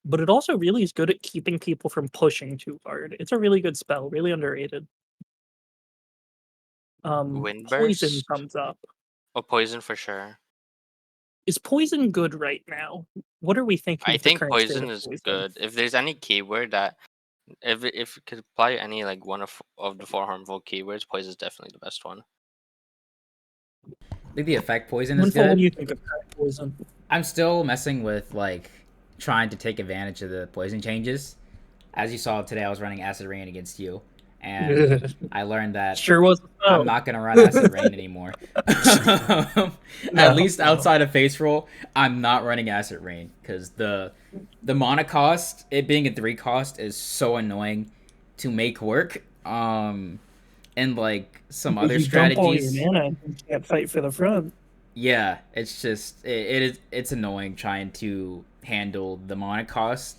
But it also really is good at keeping people from pushing too hard. It's a really good spell, really underrated. Poison comes up. Oh, poison for sure. Is poison good right now? What are we thinking? I think poison is good. If there's any keyword that, if it could apply any like one of the 4 harmful keywords, poison is definitely the best one. I think the effect poison is good. What do you think of poison? I'm still messing with like trying to take advantage of the poison changes. As you saw today, I was running Acid Rain against you, and I learned that I'm not gonna run Acid Rain anymore. At least outside of face roll, I'm not running Acid Rain because the mana cost, it being a 3 cost, is so annoying to make work. And like some other strategies, dump all your mana and you can't fight for the front. Yeah, it's just it's annoying trying to handle the mana cost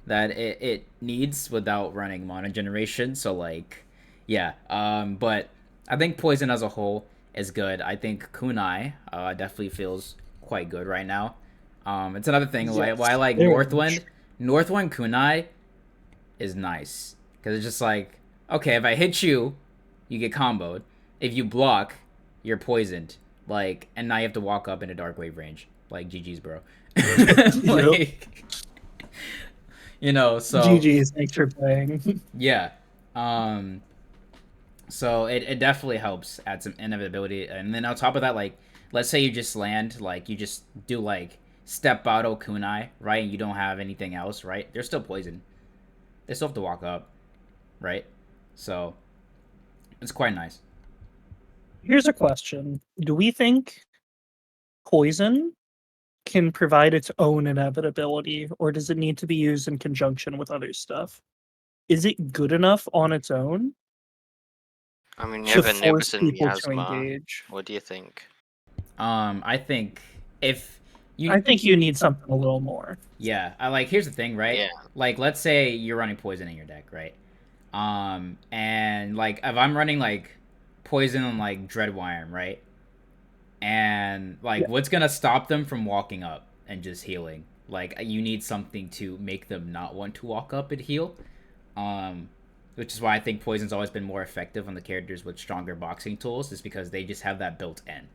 that it needs without running mana generation. So like, yeah. But I think poison as a whole is good. I think kunai definitely feels quite good right now. It's another thing why I like Northwind. Northwind kunai is nice because it's just like, okay, if I hit you, you get comboed. If you block, you're poisoned. Like, and now you have to walk up in a dark wave range. Like, GG's, bro. Like, you know, so GG's, thanks for playing. yeah. So it definitely helps add some inevitability. And then on top of that, like, let's say you just land, like, you just do, like, step auto kunai, right? And you don't have anything else, right? They're still poisoned. They still have to walk up, right? So it's quite nice. Here's a question. Do we think poison can provide its own inevitability, or does it need to be used in conjunction with other stuff? Is it good enough on its own I mean, you to have force Inibus and people to Miasma. engage? What do you think? I think if you, I think you need something a little more. yeah, I like. Here's the thing, right? Yeah. Like, let's say you're running poison in your deck, right? And like if I'm running like poison on like Dreadwire, right? And like, Yeah. what's gonna stop them from walking up and just healing? Like, you need something to make them not want to walk up and heal. Um, which is why I think poison's always been more effective on the characters with stronger boxing tools, is because they just have that built in.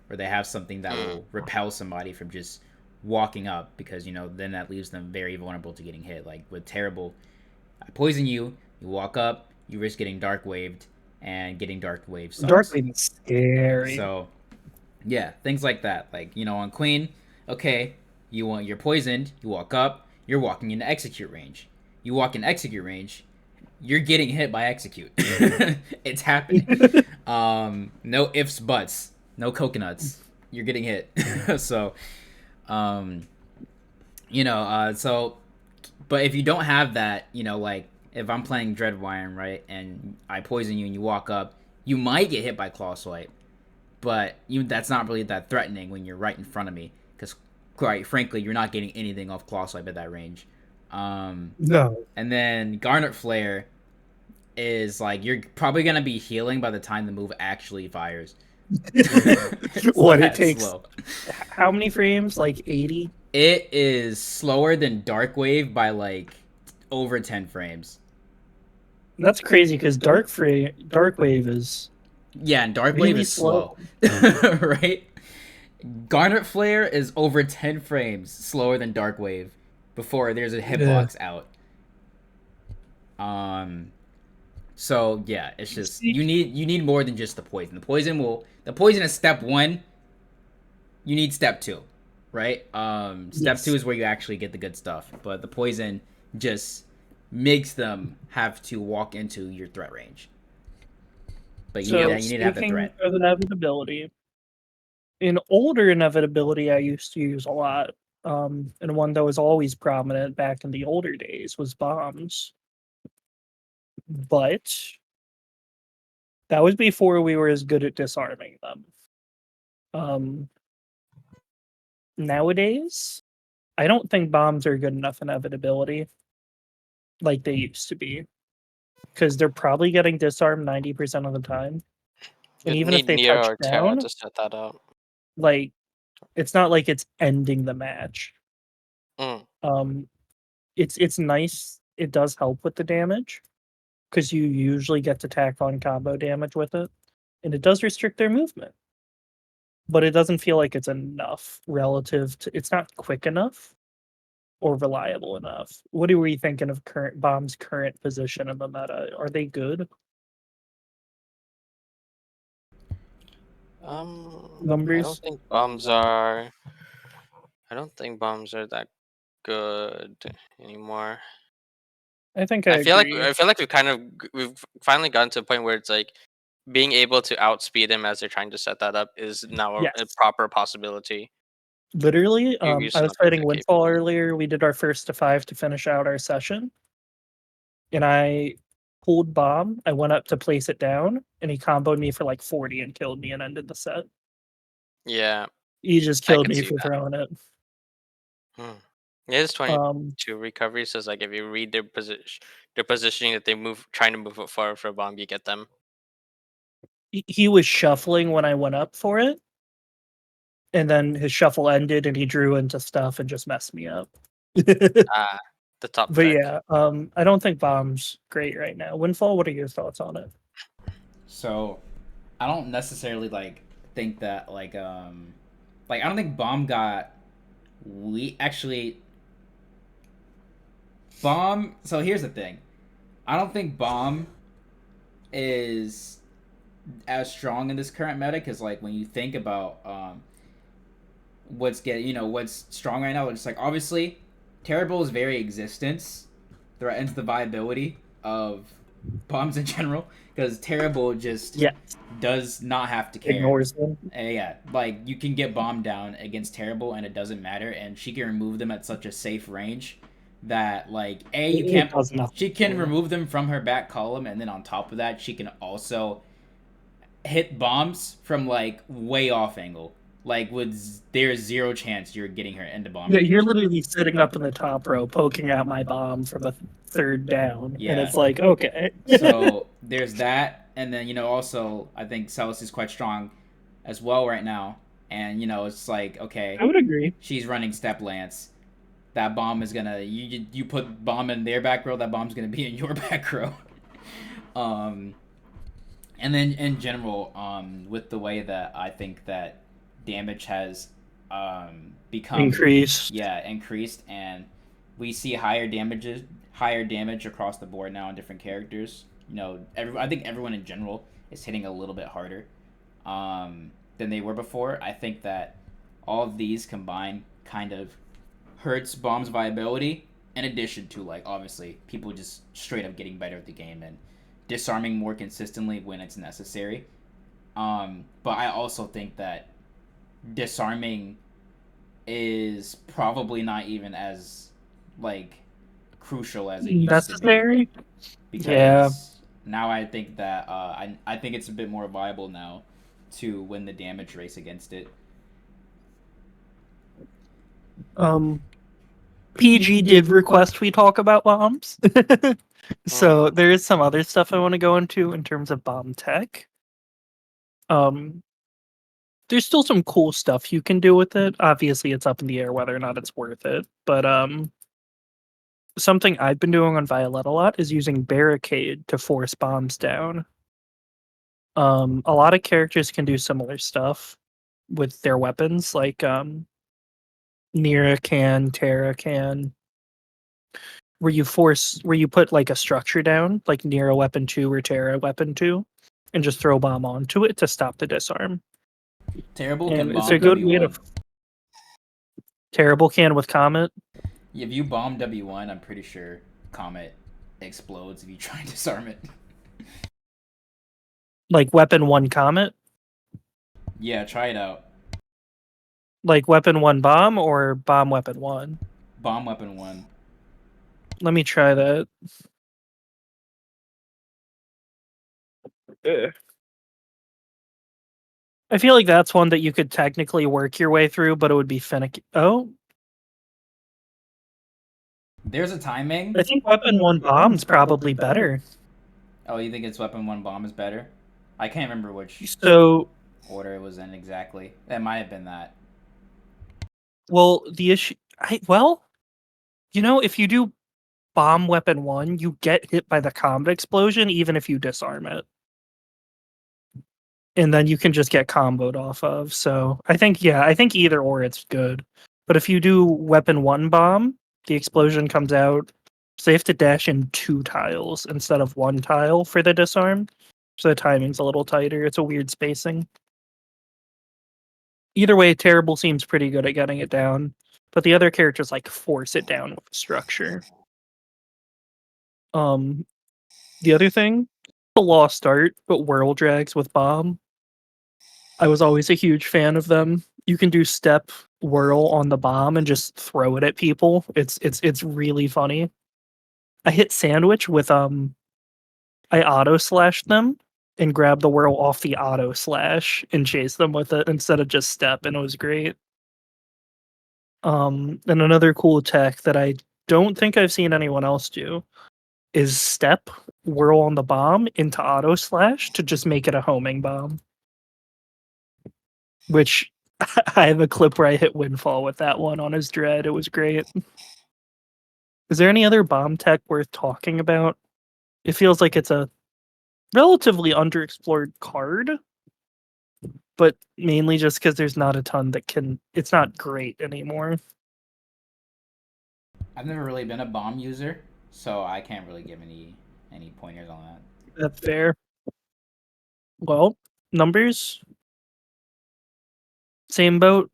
Or they have something that will repel somebody from just walking up, because then that leaves them very vulnerable to getting hit. Like with terrible, I poison you, you walk up, you risk getting dark waved, and getting dark wave sucks. Dark Wave is scary. So yeah, things like that. Like, on Queen, okay, you're poisoned, you walk up, you're walking into execute range. You walk in execute range, you're getting hit by execute. It's happening. No ifs, buts, no coconuts. You're getting hit. So, so, but if you don't have that, like if I'm playing Dreadwire, right, and I poison you and you walk up, you might get hit by Claw Swipe, but that's not really that threatening when you're right in front of me, because quite frankly, you're not getting anything off Claw Swipe at that range. No. And then Garnet Flare is like, you're probably gonna be healing by the time the move actually fires. What it takes? Slow. How many frames? Like 80? It is slower than Dark Wave by like over 10 frames. That's crazy, because Dark Wave is Yeah, and Dark really Wave is slow. Right? Garnet Flare is over 10 frames slower than Dark Wave before there's a hitbox out. So yeah, it's just you need more than just the poison. The poison is step 1. You need step 2, right? Step 2 is where you actually get the good stuff, but the poison just makes them have to walk into your threat range. But you need to have the threat. Of inevitability, in older inevitability I used to use a lot, and one that was always prominent back in the older days was bombs. But that was before we were as good at disarming them. Nowadays, I don't think bombs are good enough inevitability like they used to be, because they're probably getting disarmed 90% of the time. And even if they touch down, to set that up. like, it's not like it's ending the match. It's nice. It does help with the damage, because you usually get to tack on combo damage with it, and it does restrict their movement. But it doesn't feel like it's enough relative to. It's not quick enough or reliable enough. What are we thinking of bomb's current position in the meta? Are they good? Numbers. I don't think bombs are that good anymore. I think I feel agree. like we've finally gotten to a point where it's like being able to outspeed them as they're trying to set that up is now a proper possibility. Literally, I was fighting Windfall earlier. We did our first to 5 to finish out our session, and I pulled bomb. I went up to place it down, and he comboed me for like 40 and killed me and ended the set. Yeah, he just killed me for throwing it. Yeah, it's 22 recovery. So it's like if you read their positioning that they trying to move it forward for a bomb, you get them. He was shuffling when I went up for it, and then his shuffle ended, and he drew into stuff and just messed me up. The top. But yeah, I don't think bomb's great right now. Windfall, what are your thoughts on it? So, I don't necessarily think that I don't think bomb got bomb. So here's the thing, I don't think bomb is as strong in this current meta because like when you think about what's strong right now, it's like obviously Terrible's very existence threatens the viability of bombs in general because Terrible just does not have to care. Ignores them. Yeah, like you can get bombed down against Terrible and it doesn't matter, and she can remove them at such a safe range that like you can't. She can remove them from her back column, and then on top of that, she can also hit bombs from like way off angle. Like there's zero chance you're getting her into bomb. Yeah, you're literally sitting up in the top row, poking out my bomb from a third down, and it's like okay. So there's that, and then also I think Celis is quite strong as well right now, and it's like okay, I would agree. She's running Step Lance. That bomb is gonna you put bomb in their back row. That bomb's gonna be in your back row. And then in general, with the way that I think that damage has become increased, and we see higher damage across the board now on different characters. I think everyone in general is hitting a little bit harder than they were before. I think that all of these combined kind of hurts bomb's viability. In addition to like obviously people just straight up getting better at the game and disarming more consistently when it's necessary. But I also think that disarming is probably not even as like crucial as it used to be. Because now I think that I think it's a bit more viable now to win the damage race against it. PG did request we talk about bombs. So there is some other stuff I want to go into in terms of bomb tech. There's still some cool stuff you can do with it. Obviously, it's up in the air whether or not it's worth it. But something I've been doing on Violet a lot is using Barricade to force bombs down. A lot of characters can do similar stuff with their weapons, like Nira can, Terra can, where you put like a structure down, like Nira weapon 2 or Terra weapon 2, and just throw bomb onto it to stop the disarm. Terrible and can it's bomb a good W1. way to. Terrible can with Comet. If you bomb W1, I'm pretty sure Comet explodes if you try and disarm it. Like weapon 1 Comet? Yeah, try it out. Like weapon 1 bomb or bomb weapon 1? Bomb weapon 1. Let me try that. I feel like that's one that you could technically work your way through, but it would be finicky. Oh. There's a timing. I think weapon 1 bomb's probably better. Oh, you think it's weapon 1 bomb is better? I can't remember which order it was in exactly. That might have been that. Well, the issue... if you do bomb weapon 1, you get hit by the comet explosion even if you disarm it. And then you can just get comboed off of. So I think either or it's good. But if you do weapon 1 bomb, the explosion comes out. So you have to dash in 2 tiles instead of 1 tile for the disarm. So the timing's a little tighter. It's a weird spacing. Either way, Terrible seems pretty good at getting it down. But the other characters like force it down with structure. The other thing, a lost art, but Whirl Drags with bomb. I was always a huge fan of them. You can do step whirl on the bomb and just throw it at people. It's really funny. I hit sandwich with I auto slashed them and grabbed the whirl off the auto slash and chased them with it instead of just step, and it was great. And another cool tech that I don't think I've seen anyone else do is step whirl on the bomb into auto slash to just make it a homing bomb. Which I have a clip where I hit Windfall with that one on his dread. It was great. Is there any other bomb tech worth talking about? It feels like it's a relatively underexplored card, but mainly just because there's not a ton that can... It's not great anymore. I've never really been a bomb user, so I can't really give any pointers on that. That's fair. Well, numbers. Same boat.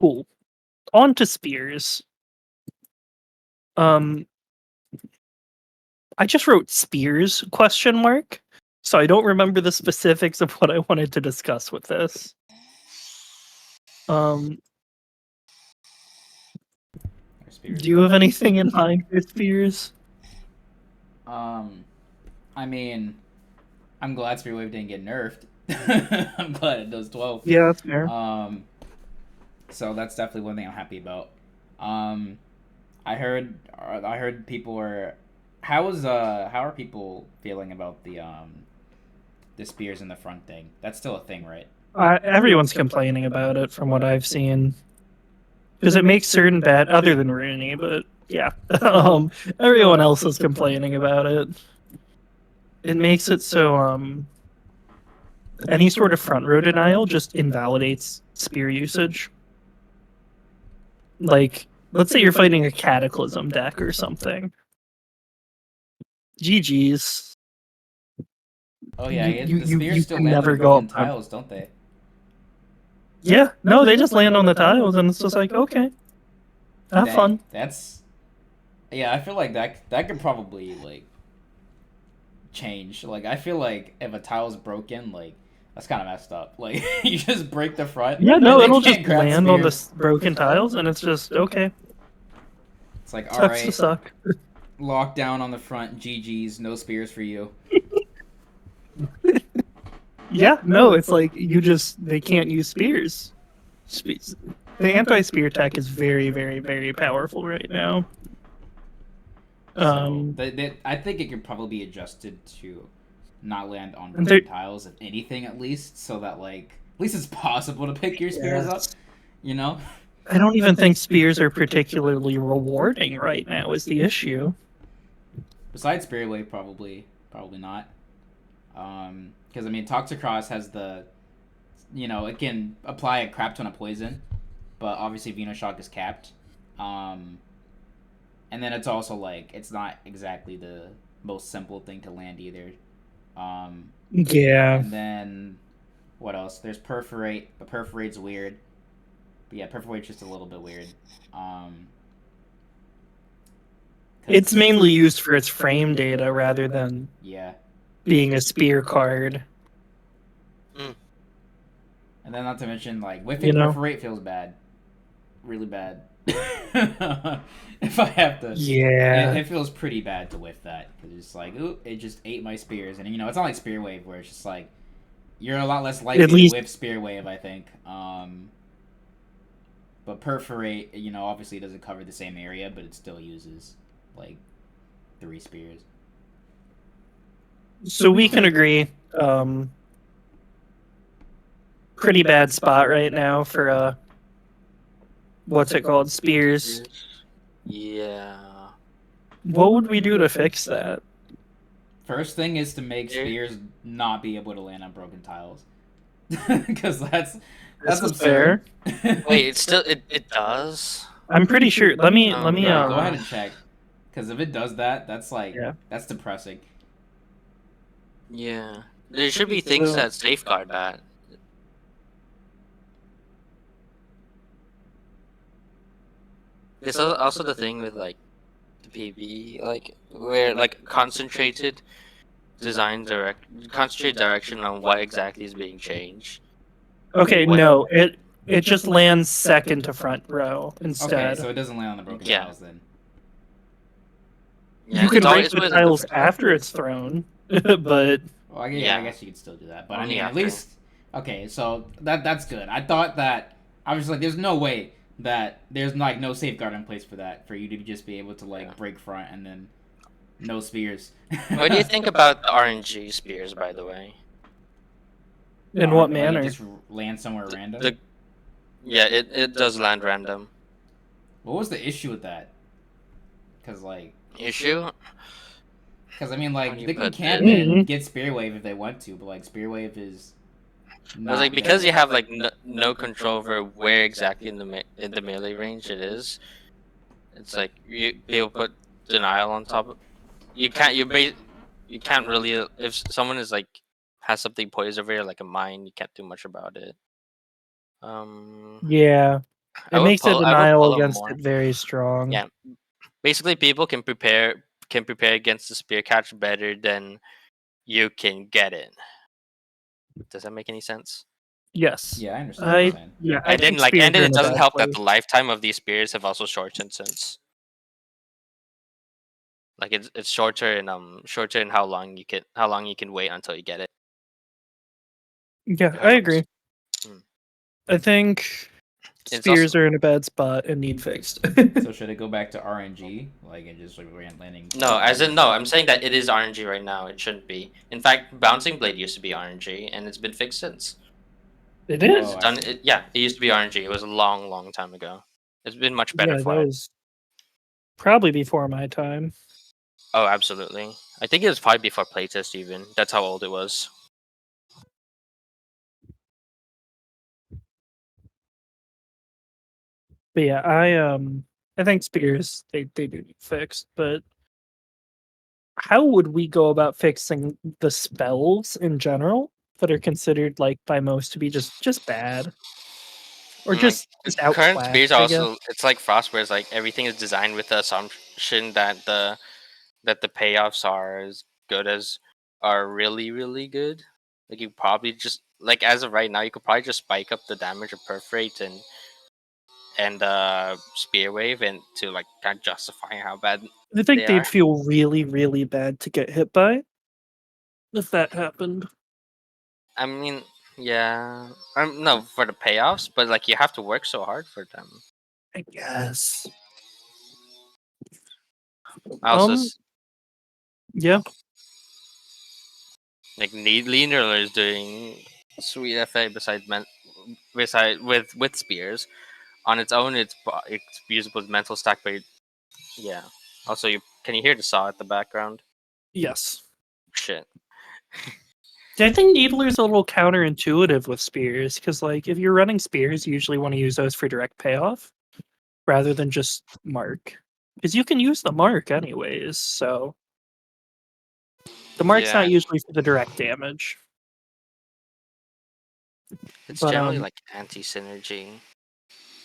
Cool. On to spears. I just wrote spears ? So I don't remember the specifics of what I wanted to discuss with this. Do you have anything in mind for spears? I mean, I'm glad Spear Wave didn't get nerfed. I'm glad it does 12. Yeah, that's fair. So that's definitely one thing I'm happy about. I heard people are how are people feeling about the spears in the front thing? That's still a thing, right? Everyone's complaining about it from what I've seen. Because it makes certain bad, other than Rooney, but yeah. Everyone else is complaining about it. It makes it so any sort of front row denial just invalidates spear usage. Like, let's say you're fighting a Cataclysm deck or something. GG's. Oh yeah, the spears still land never on go broken up tiles, don't they? Yeah, no, they just land on the tiles, and it's just like, okay, have Dang, fun. Yeah, I feel like that could probably like change. Like, I feel like if a tile's broken, like that's kind of messed up. Like, you just break the front. Yeah, no, and it'll they just can't grab land on the spears. broken tiles, and it's just okay. It's like, all Sucks to right, suck. lockdown on the front. GG's, no spears for you. Yeah, no, it's like they can't use spears. The anti-spear tech is very, very, very powerful right now. So I think it could probably be adjusted to not land on broken tiles, if anything, at least, so that like at least it's possible to pick your spears up. You know. I don't even think spears are particularly rewarding right now. Is the issue? Besides Spirit Wave, probably not. Because I mean, Toxicross has it can apply a crap ton of poison, but obviously Venoshock is capped. And then it's also like it's not exactly the most simple thing to land either. Yeah. And then what else? There's Perforate, but Perforate's weird. But yeah, Perforate's just a little bit weird. It's mainly used for its frame data rather than being a spear card. And then not to mention, like, whiffing Perforate feels bad. Really bad. If I have to... Yeah. It feels pretty bad to whiff that. Because it's like, ooh, it just ate my spears. And, it's not like Spear Wave, where it's just like, you're a lot less likely to whiff Spear Wave, I think. But Perforate, obviously doesn't cover the same area, but it still uses, like, 3 spears. So we can agree, pretty bad spot right now for, what's it called? Spears. Yeah. What would we do to fix that? First thing is to make spears not be able to land on broken tiles. Because that's absurd. Wait, it does? I'm pretty sure. Let me go ahead and check. Because if it does that, that's like that's depressing. Yeah. There should be things that safeguard that. There's also the thing with like the PBE, like where like concentrated direction on what exactly is being changed. Okay, no, it just lands second to front row instead. Okay, so it doesn't land on the broken tiles then. Yeah, you can break the tiles after it's thrown, but well, I guess you could still do that. But I mean, at least okay, so that's good. I thought that I was like, there's no way that there's like no safeguard in place for that, for you to just be able to like break front and then no spears. What do you think about the RNG spears, by the way? In what manner? Just land somewhere random. Yeah, it does land random. What was the issue with that? Because like issue. Because I mean, like they can camp and get Spear Wave if they want to, but like Spear Wave is. Not like because you have like no control over where exactly in the melee range it is. It's like you'll put denial on top of. You can't. you can't really, if someone is like has something poised over here like a mine, you can't do much about it. Yeah, it makes a I would denial pull them against more. it very strong. Yeah, basically people can prepare against the spear catch better than you can get it. Does that make any sense? Yes. Yeah, I understand what you're saying. Yeah, I And then think spears and then are it in a doesn't bad help that place. the lifetime of these spears have also shortened since. Like it's shorter in how long you can wait until you get it. Yeah, How I long agree. Hmm. I think It's also spears are in a bad spot and need fixed. So should it go back to RNG, like and just like landing? no, as in no. I'm saying that it is RNG right now. It shouldn't be. In fact, bouncing blade used to be RNG, and it's been fixed since. It It's is. Oh, I done. see. Yeah, it used to be RNG. It was a long, long time ago. It's been much better Yeah, that for it. was probably before my time. Oh, absolutely. I think it was probably before playtest even. That's how old it was. But yeah, I think spears they do need fixed, but how would we go about fixing the spells in general that are considered like by most to be just bad or Like just current outclassed, speeds I guess? also, it's like Frost, where it's like everything is designed with the assumption that the payoffs are as good as are really really good. Like you probably just like as of right now, you could probably just spike up the damage of perforate and spear wave and to like kind of justify how bad I think they are. they'd feel really, really bad to get hit by if that happened. I mean, yeah, no for the payoffs, but like you have to work so hard for them. I guess. I also Yeah. like Leaner is doing sweet FA beside with spears. On its own, it's usable as mental stack, but yeah. Also, can you hear the saw at the background? Yes. Shit. I think Needler's a little counterintuitive with spears because, like, if you're running spears, you usually want to use those for direct payoff rather than just mark. Because you can use the mark anyways, so the mark's Yeah, not usually for the direct damage. it's But generally like anti synergy.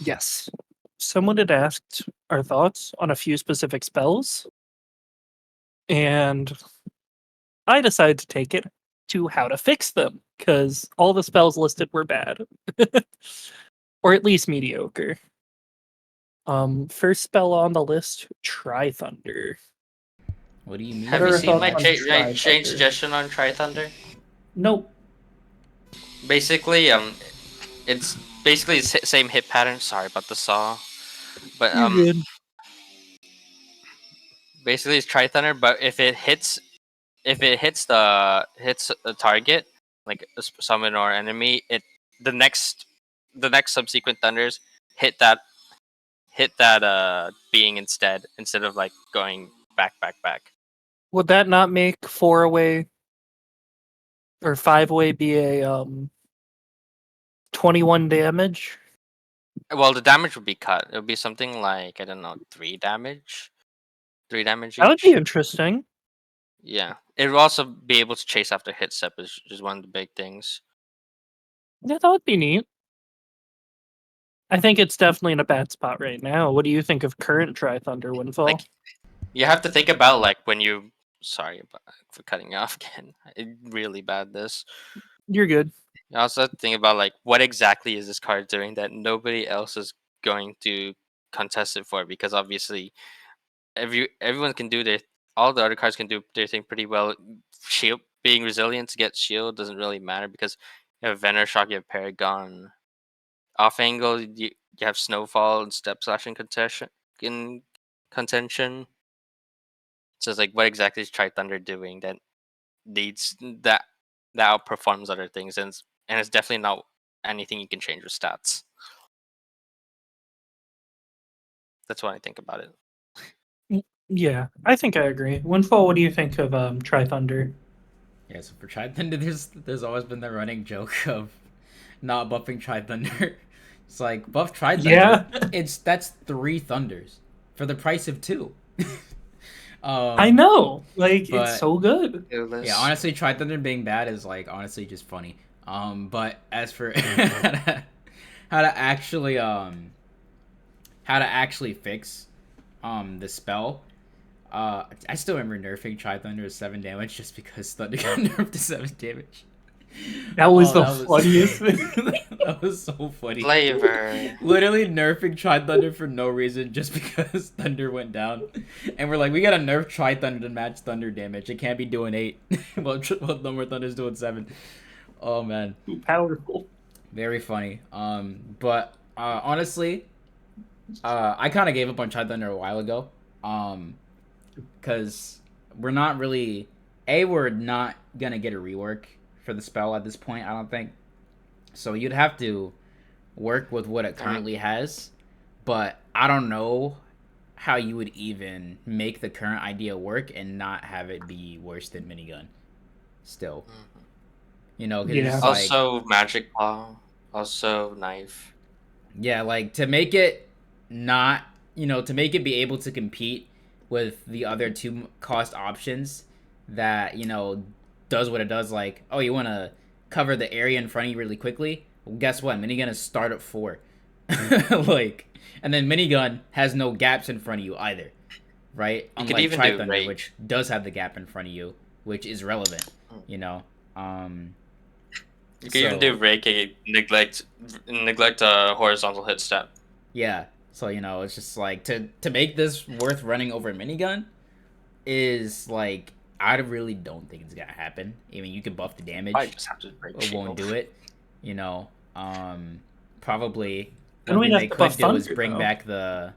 yes. Someone had asked our thoughts on a few specific spells, and I decided to take it to how to fix them because all the spells listed were bad, or at least mediocre. First spell on the list, Trithunder. What do you mean Have What are you our by seen thoughts my on that? change Trithunder? suggestion on Trithunder? Nope. Basically, it's basically the same hit pattern. Sorry about the saw, but You're good. basically it's Trithunder. But if it hits a target like a summon or enemy, the next the next subsequent thunders hit that being instead of like going back. Would that not make 4-away or 5-away be a 21 damage? Well, the damage would be cut. It would be something like, I don't know, 3 damage That would be each. interesting. Yeah, it would also be able to chase after Hitstep is one of the big things. Yeah, that would be neat. I think it's definitely in a bad spot right now. What do you think of current Trithunder Windfall? Like you have to think about like when you. Sorry for cutting you off again. Really bad this. You're good. You also have to think about like what exactly is this card doing that nobody else is going to contest it for, because obviously everyone can do their, all the other cards can do their thing pretty well. Shield, being resilient to get shield doesn't really matter because you have Venom Shock, you have Paragon. Off angle, you have Snowfall and Step Slashing contention. So it's like, what exactly is Trithunder doing that needs that outperforms other things, and it's definitely not anything you can change with stats. That's what I think about it. Yeah, I think I agree. Windfall, what do you think of Trithunder? Yeah, so for Trithunder, there's always been the running joke of not buffing Trithunder. It's like buff Trithunder. Yeah. That's 3 thunders for the price of 2. I know, like but, it's so good. Yeah, honestly, trithunder being bad is like honestly just funny. But as for how to actually fix the spell, I still remember nerfing trithunder to 7 damage just because thunder got nerfed to 7 damage. That was the that was funniest thing. that was so funny. Flavor. Literally nerfing trithunder for no reason just because thunder went down, and we're like, we gotta nerf trithunder to match thunder damage. It can't be doing 8 while no more thunder's doing 7. Oh man, Powerful. very funny. But honestly, I kind of gave up on trithunder a while ago. Because we're not really we're not gonna get a rework for the spell at this point, I don't think. So you'd have to work with what it currently has, but I don't know how you would even make the current idea work and not have it be worse than minigun. Still, you know, 'cause Yeah. it's Also, magic claw. Also, knife. yeah, like to make it not, to make it be able to compete with the other two cost options that, does what it does. Like, oh, you want to cover the area in front of you really quickly? Well, guess what? Minigun is start at 4. Like, and then minigun has no gaps in front of you either, right? You Unlike could even do trithunder, rake. which does have the gap in front of you, which is relevant, you know. You can even do rake and neglect horizontal hit step. Yeah. So, it's just like to make this worth running over minigun is like I really don't think it's gonna happen. I mean, you can buff the damage. I just have to break It won't do it. Probably Then one we'd thing have they to could buff do is thunder, bring though. back the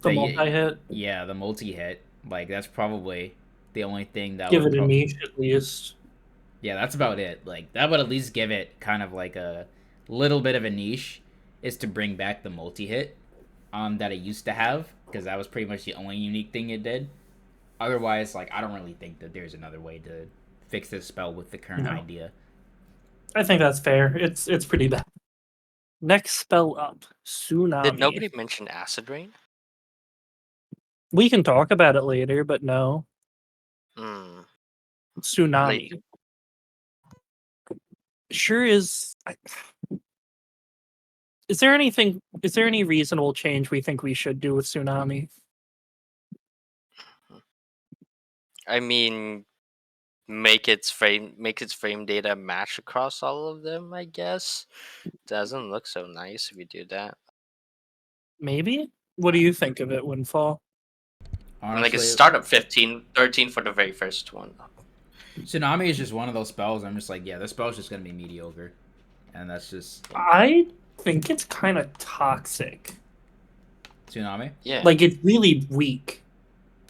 multi-hit. Yeah, the multi-hit. Like that's probably the only thing that Give would it a niche at least. Yeah, that's about it. Like that would at least give it kind of like a little bit of a niche, is to bring back the multi-hit that it used to have, because that was pretty much the only unique thing it did. Otherwise, like I don't really think that there's another way to fix this spell with the current idea. I think that's fair. It's pretty bad. Next spell up, Tsunami. Did nobody mention acid rain? We can talk about it later, but no. Tsunami. Later. Sure is. Is there any reasonable change we think we should do with Tsunami? I mean, make its frame data match across all of them, I guess. Doesn't look so nice if you do that. Maybe? What do you think of it, Windfall? Honestly, like it's start at 15, 13 for the very first one. Tsunami is just one of those spells. I'm just like, yeah, this spell's just gonna be mediocre, and that's just. I think it's kind of toxic. Tsunami? Yeah. Like it's really weak,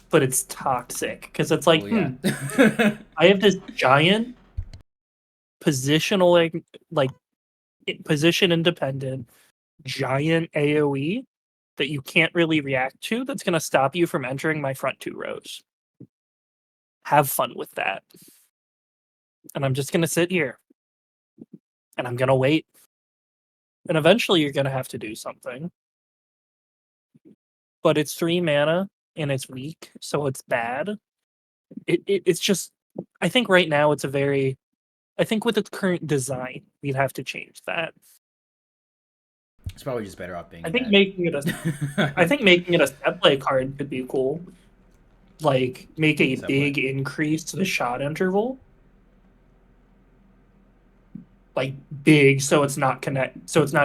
but it's toxic because it's like, I have this giant positional, like position independent giant AoE that you can't really react to, that's going to stop you from entering my front 2 rows. Have fun with that. And I'm just going to sit here. And I'm going to wait. And eventually you're going to have to do something. But it's 3 mana and it's weak, so it's bad. It's just, I think right now it's I think with its current design, we'd have to change that. It's probably just better off being. I think making it a set play card could be cool. Like make a big increase to the shot interval. Like big, so it's not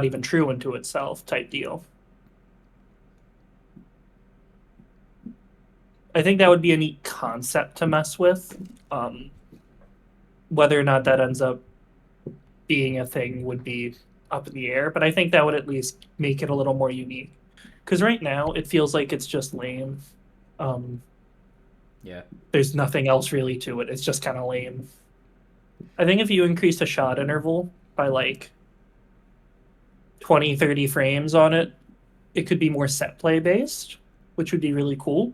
even true unto itself type deal. I think that would be a neat concept to mess with. Whether or not that ends up being a thing would be up in the air, but I think that would at least make it a little more unique. Because right now it feels like it's just lame. Yeah. There's nothing else really to it. It's just kind of lame. I think if you increase the shot interval by like 20, 30 frames on it, it could be more set play based, which would be really cool.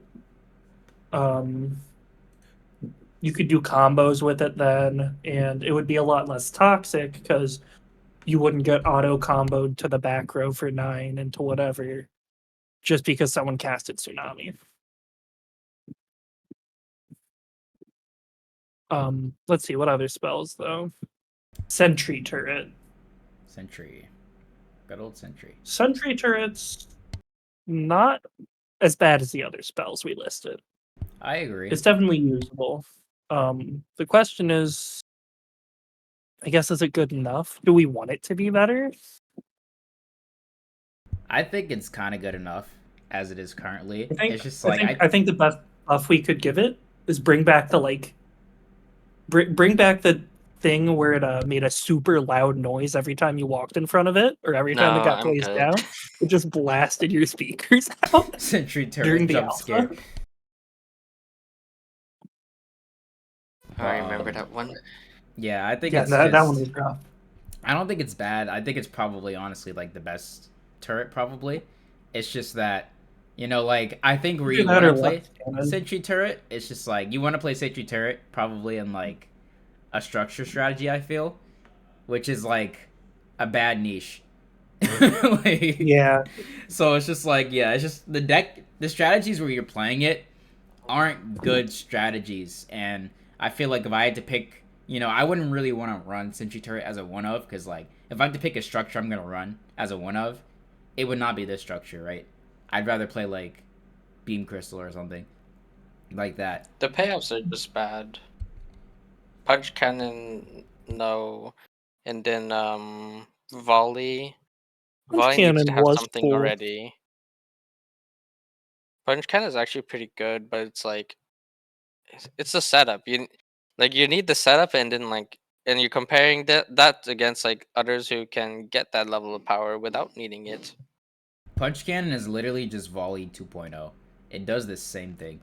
You could do combos with it then, and it would be a lot less toxic because you wouldn't get auto comboed to the back row for 9 and to whatever just because someone casted Tsunami. Let's see what other spells though. Sentry turret. Sentry. Good old sentry. Sentry turrets, not as bad as the other spells we listed. I agree. It's definitely usable. The question is, I guess, is it good enough? Do we want it to be better? I think it's kind of good enough as it is currently. It's just I think the best buff we could give it is bring back the bring back the thing where it made a super loud noise every time you walked in front of it, or every time it No, got I'm blazed good. down. It just blasted your speakers out Sentry during turret the jump alpha. scare. I remember that one. Yeah, I think Yeah, it's that just. one was rough. I don't think it's bad. I think it's probably honestly like the best turret. Probably, it's just that like I think where Either you that want or to play less damage. sentry turret, it's just like you want to play sentry turret probably in like a structure strategy. I feel, which is like a bad niche. Yeah, So it's just like it's just the strategies where you're playing it aren't good strategies, and I feel like if I had to pick, I wouldn't really want to run sentry turret as a one of, because like if I had to pick a structure I'm gonna run as a one of, it would not be this structure, right? I'd rather play like beam crystal or something like that. The payoffs are just bad. Punch cannon, no, and then volley. Punch Volley needs to cannon have was something cool. already. Punch cannon is actually pretty good, but it's like it's the setup. You need the setup, and then and you're comparing that against like others who can get that level of power without needing it. Punch cannon is literally just volley 2.0. It does the same thing.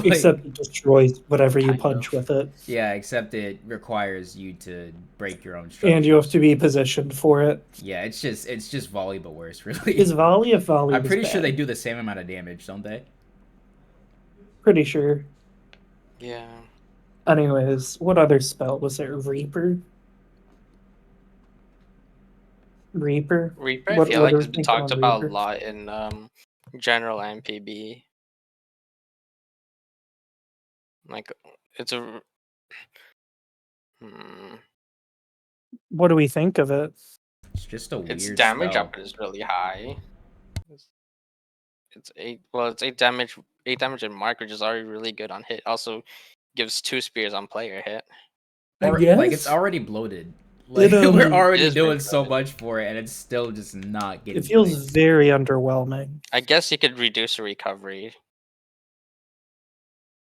Except it destroys whatever you Kind punch of. with it. Yeah, except it requires you to break your own And you have structures. to be positioned for it. Yeah, it's just volley but worse, really. Is volley if volley I'm was pretty sure they bad? do the same amount of damage, don't they? Pretty sure. Yeah. Anyways, what other spell was there? Reaper? Reaper? Reaper, I What feel what like are we has been thinking talked on about a Reaper? lot in general and PBE. Like it's a hmm, What do we think of it? It's just a its weird damage spell. output is really high. It's, it's eight. Well, it's eight damage. 8 damage in mark, which is already really good on hit. Also gives 2 spears on player hit. I Or like it's guess already bloated. it Like we're It already is very doing so good. much for it, and it's still just not it getting feels played. very underwhelming. I guess you could reduce the recovery.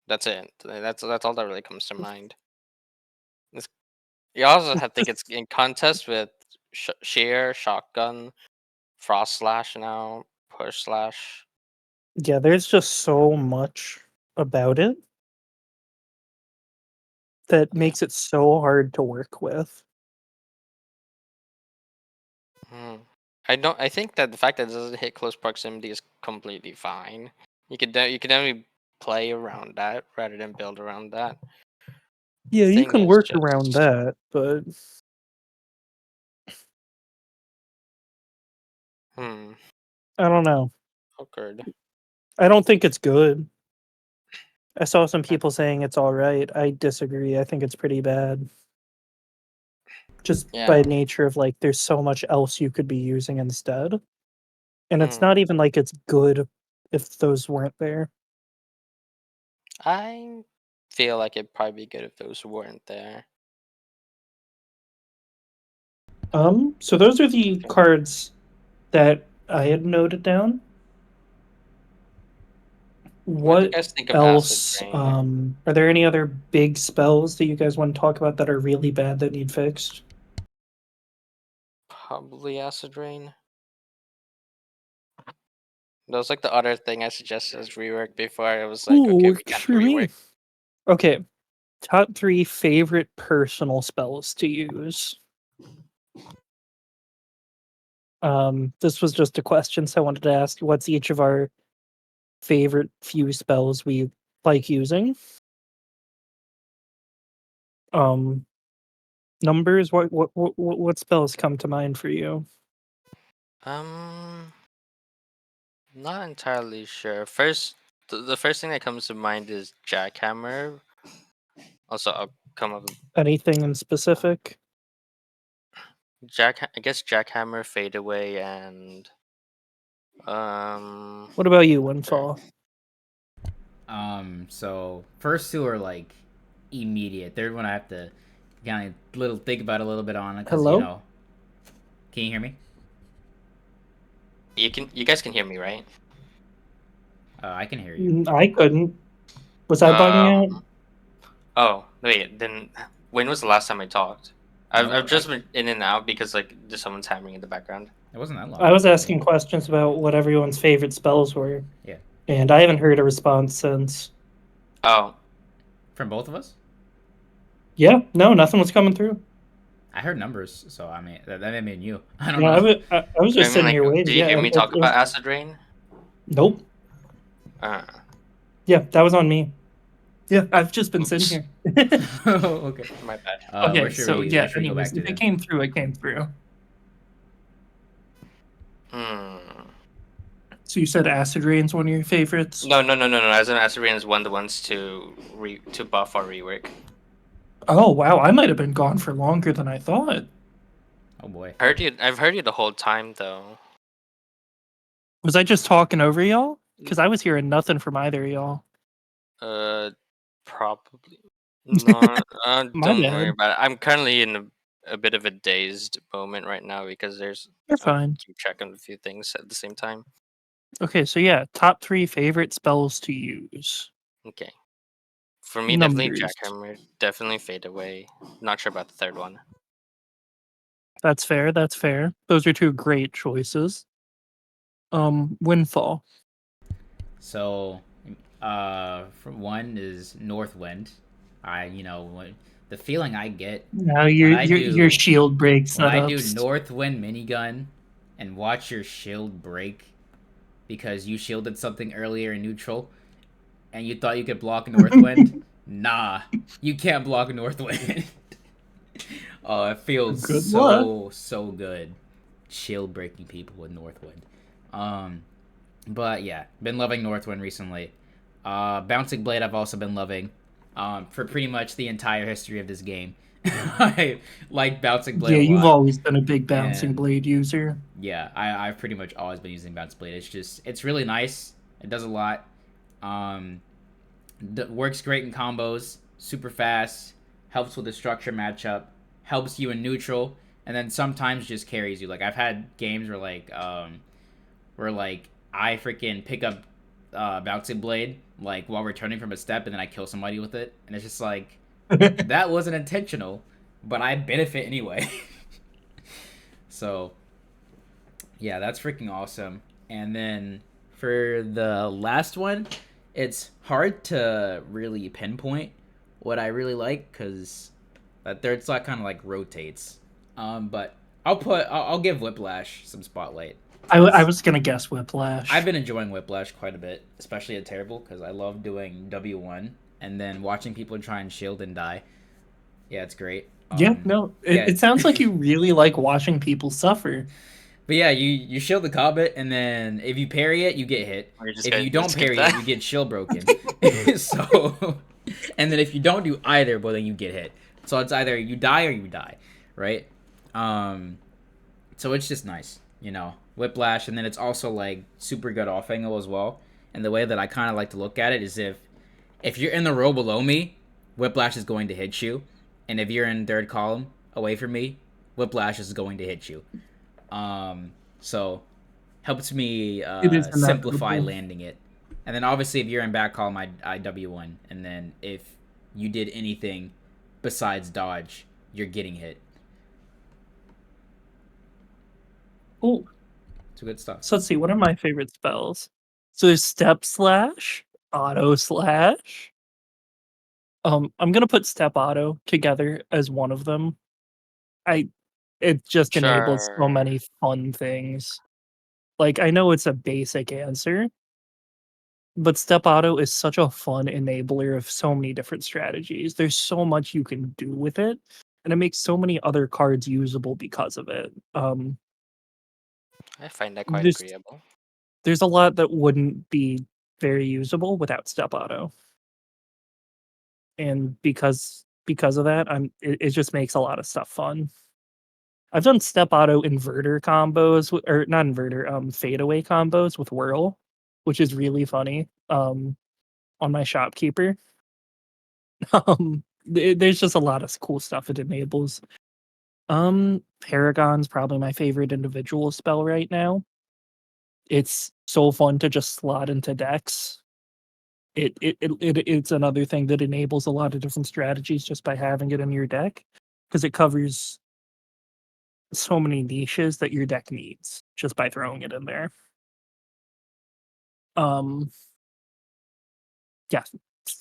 That's it. That's all that really comes to mind. It's, you also have to think it's in contest with shear, shotgun, frost slash now, push slash. Yeah, there's just so much about it that Yeah. makes it so hard to work with. Hmm. I think that the fact that it doesn't hit close proximity is completely fine. You could only play around that rather than build around that. Yeah, you Thing can is work around just that, but hmm I don't know. awkward. I don't think it's good. I saw some Uh, people saying it's all right. I disagree. I think it's pretty bad. Just by Yeah. nature of like there's so much else you could be using instead. And it's Hmm. not even like it's good if those weren't there. I feel like it'd probably be good if those weren't there. So those are the cards that I had noted down. What do you What guys think of Acid else? Rain? Are there any other big spells that you guys want to talk about that are really bad that need fixed? Probably Acid Rain. That was like the other thing I suggested as rework before. I was like, Ooh, okay, we works can't for me. rework. Okay, top 3 favorite personal spells to use. This was just a question, so I wanted to ask what's each of our favorite few spells we like using? Um, numbers. What spells come to mind for you? Um, not entirely sure. First, the first thing that comes to mind is Jackhammer. Also, I'll come up with Anything in specific? I guess Jackhammer, Fadeaway, and What about you, Windfall? So first two are like immediate. Third one I have to kind of think about a little bit on it because Hello? Can you hear me? You guys can hear me, right? I can hear you. I couldn't. Was I bugging out? Oh wait, then when was the last time I talked? I've just been in and out because like just someone's hammering in the background. It wasn't that long. I was asking questions about what everyone's favorite spells were. Yeah. And I haven't heard a response since. Oh. From both of us? Yeah, no, nothing was coming through. I heard numbers, so I mean that may mean you. I don't know. I was just sitting here waiting. Did you hear me talk about Acid Rain? Nope. Yeah, that was on me. Yeah, I've just been sitting here. Okay. My bad. Okay, so yeah, anyways, if it came through, it came through. So you said Acid Rain's one of your favorites? No. As an Acid Rain is one of the ones to buff or rework. Oh wow, I might have been gone for longer than I thought. Oh boy. I've heard you the whole time though. Was I just talking over y'all? Because I was hearing nothing from either of y'all. Probably. No, don't worry bad. about it. I'm currently in a bit of a dazed moment right now because You're fine. keep checking a few things at the same time. Okay, so yeah, top 3 favorite spells to use. Okay. For me, Numbers. definitely Jackhammer, definitely Fadeaway. Not sure about the third one. That's fair, that's fair. Those are 2 great choices. Windfall. So, for one is Northwind. The feeling I get. Now your shield breaks. When I do Northwind minigun, and watch your shield break, because you shielded something earlier in neutral, and you thought you could block Northwind. Nah, you can't block Northwind. Oh, it feels so good. Shield breaking people with Northwind. But yeah, been loving Northwind recently. Bouncing Blade I've also been loving. For pretty much the entire history of this game. I like Bouncing Blade. Yeah, you've always been a big Bouncing Blade user. Yeah, I've pretty much always been using Bouncing Blade. It's really nice. It does a lot. Works great in combos. Super fast. Helps with the structure matchup. Helps you in neutral. And then sometimes just carries you. Like I've had games where I freaking pick up Bouncing Blade while returning from a step, and then I kill somebody with it, and it's just like that wasn't intentional, but I benefit anyway. So yeah, that's freaking awesome. And then for the last one, it's hard to really pinpoint what I really like because that third slot kind of rotates. But I'll give Whiplash some spotlight. I was gonna guess Whiplash. I've been enjoying Whiplash quite a bit, especially at Terrible, because I love doing W1 and then watching people try and shield and die. Yeah, it's great. It sounds like you really like watching people suffer. But yeah, you shield the combat, and then if you parry it, you get hit. If you don't parry it, you get shield broken. So, and then if you don't do either, well, then you get hit. So it's either you die or you die, right? So it's just nice, Whiplash, and then it's also super good off angle as well. And the way that I kind of like to look at it is if you're in the row below me, Whiplash is going to hit you, and if you're in third column away from me, Whiplash is going to hit you. So helps me simplify landing it. And then obviously if you're in back column, I W1, and then if you did anything besides dodge, you're getting hit. Cool. It's good stuff. So let's see, what are my favorite spells? So there's Step Slash, Auto Slash. I'm gonna put Step Auto together as one of them. It just enables so many fun things. I know it's a basic answer, but Step Auto is such a fun enabler of so many different strategies. There's so much you can do with it, and it makes so many other cards usable because of it. I find that quite agreeable. There's a lot that wouldn't be very usable without Step Auto. and because of that, it just makes a lot of stuff fun. I've done step auto inverter combos, or not inverter, fadeaway combos with Whirl, which is really funny. On my shopkeeper. There's just a lot of cool stuff it enables. Paragon's probably my favorite individual spell right now. It's so fun to just slot into decks. It's another thing that enables a lot of different strategies just by having it in your deck, because it covers so many niches that your deck needs just by throwing it in there. Um, yeah,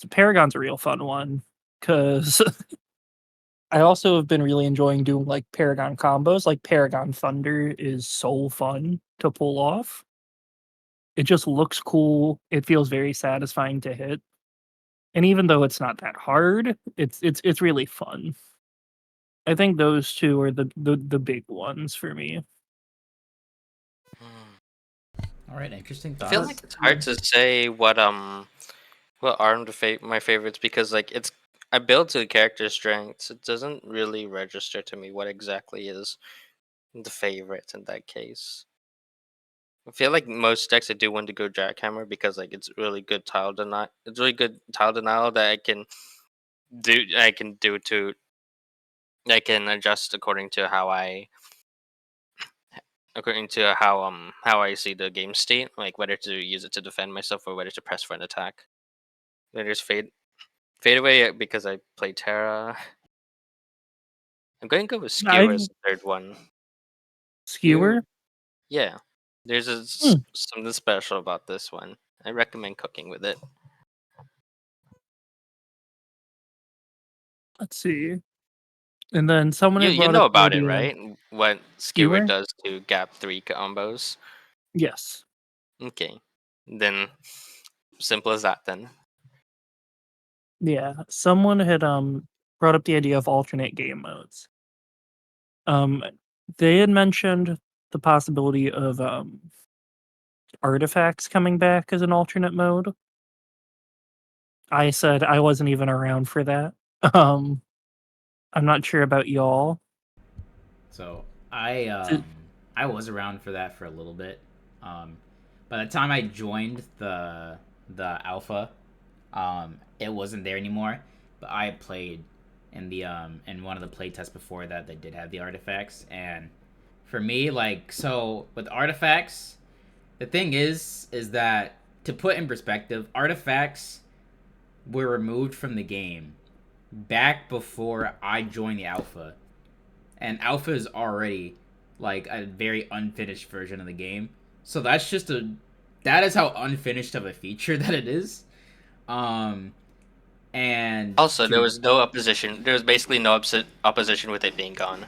Paragon's a real fun one because I also have been really enjoying doing like Paragon combos. Like Paragon Thunder is so fun to pull off. It just looks cool. It feels very satisfying to hit. And even though it's not that hard, it's really fun. I think those two are the big ones for me. All right, interesting I thoughts. feel like it's hard to say what are my favorites, because like I build to the character strengths. It doesn't really register to me what exactly is the favorite in that case. I feel like most decks I do want to go Jackhammer because like it's really good tile denial. It's really good tile denial that I can do. I can adjust according to how I see the game state, like whether to use it to defend myself or whether to press for an attack. Then there's fade away because I play Terra. I'm going to go with Skewer I as the third one. Skewer. Yeah, there's Hmm. something special about this one. I recommend cooking with it. Let's see. And then someone had You brought know up the about it, idea of right? What Skewer Skewer. does to gap 3 combos. Yes. Okay, then simple as that. Then Yeah. Someone had brought up the idea of alternate game modes. Um, they had mentioned the possibility of artifacts coming back as an alternate mode. I said I wasn't even around for that. Um, I'm not sure about y'all. So Did- I was around for that for a little bit. By the time I joined the alpha, it wasn't there anymore. But I played in one of the playtests before that they did have the artifacts, and for me, like, so with artifacts, the thing is that, to put in perspective, artifacts were removed from the game back before I joined the alpha, and alpha is already like a very unfinished version of the game. So that is how unfinished of a feature that it is. Um, and also there to was no opposition. There was basically no opposition with it being gone.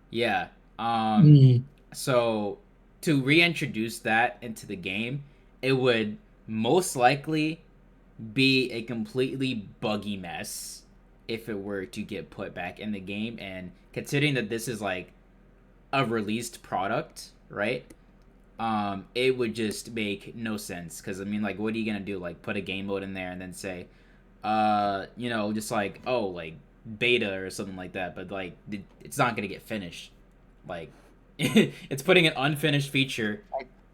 Yeah. Mm. So to reintroduce that into the game, it would most likely be a completely buggy mess if it were to get put back in the game. And considering that this is like a released product, right? It would just make no sense, because I mean, like, what are you gonna do? Like, put a game mode in there and then say, just like, oh, like beta or something like that, but like it's not gonna get finished. Like, it's putting an unfinished feature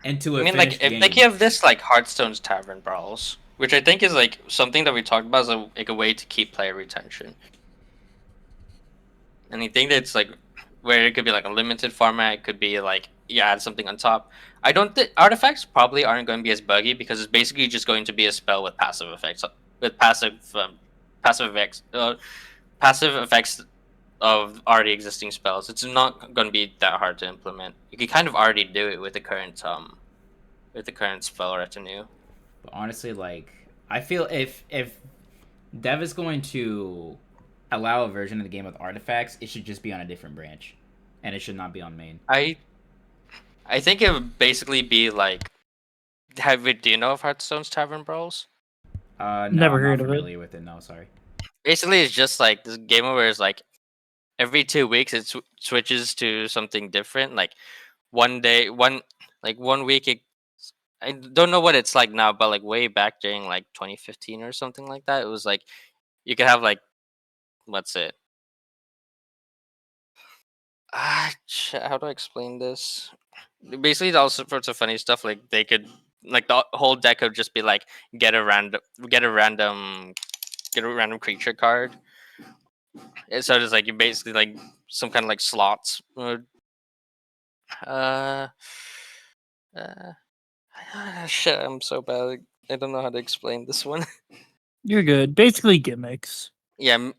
into I a mean, like finished if game. they have this like Hearthstone's Tavern Brawls, which I think is like something that we talked about as like a way to keep player retention. And I think that's like where it could be like a limited format. It could be like you add something on top. I don't think artifacts probably aren't going to be as buggy because it's basically just going to be a spell with passive effects, passive effects, passive effects of already existing spells. It's not going to be that hard to implement. You can kind of already do it with the current spell retinue. But honestly, like, I feel if Dev is going to allow a version of the game with artifacts, it should just be on a different branch, and it should not be on main. I think it would basically be like, do you know of Hearthstone's Tavern Brawls? No, Never I'm not heard of it. familiar with it. No, sorry. Basically, it's just like this game where it's like every 2 weeks it switches to something different. Like one day, one week, I don't know what it's like now, but like way back during like 2015 or something like that, it was like you can have like, what's it? How do I explain this? Basically, all sorts of funny stuff. Like they could, like the whole deck could just be like get a random, get a random, get a random creature card. So it's like you basically like some kind of like slots. Uh, uh, shit, I'm so bad. I don't know how to explain this one. You're good. Basically gimmicks. Yeah,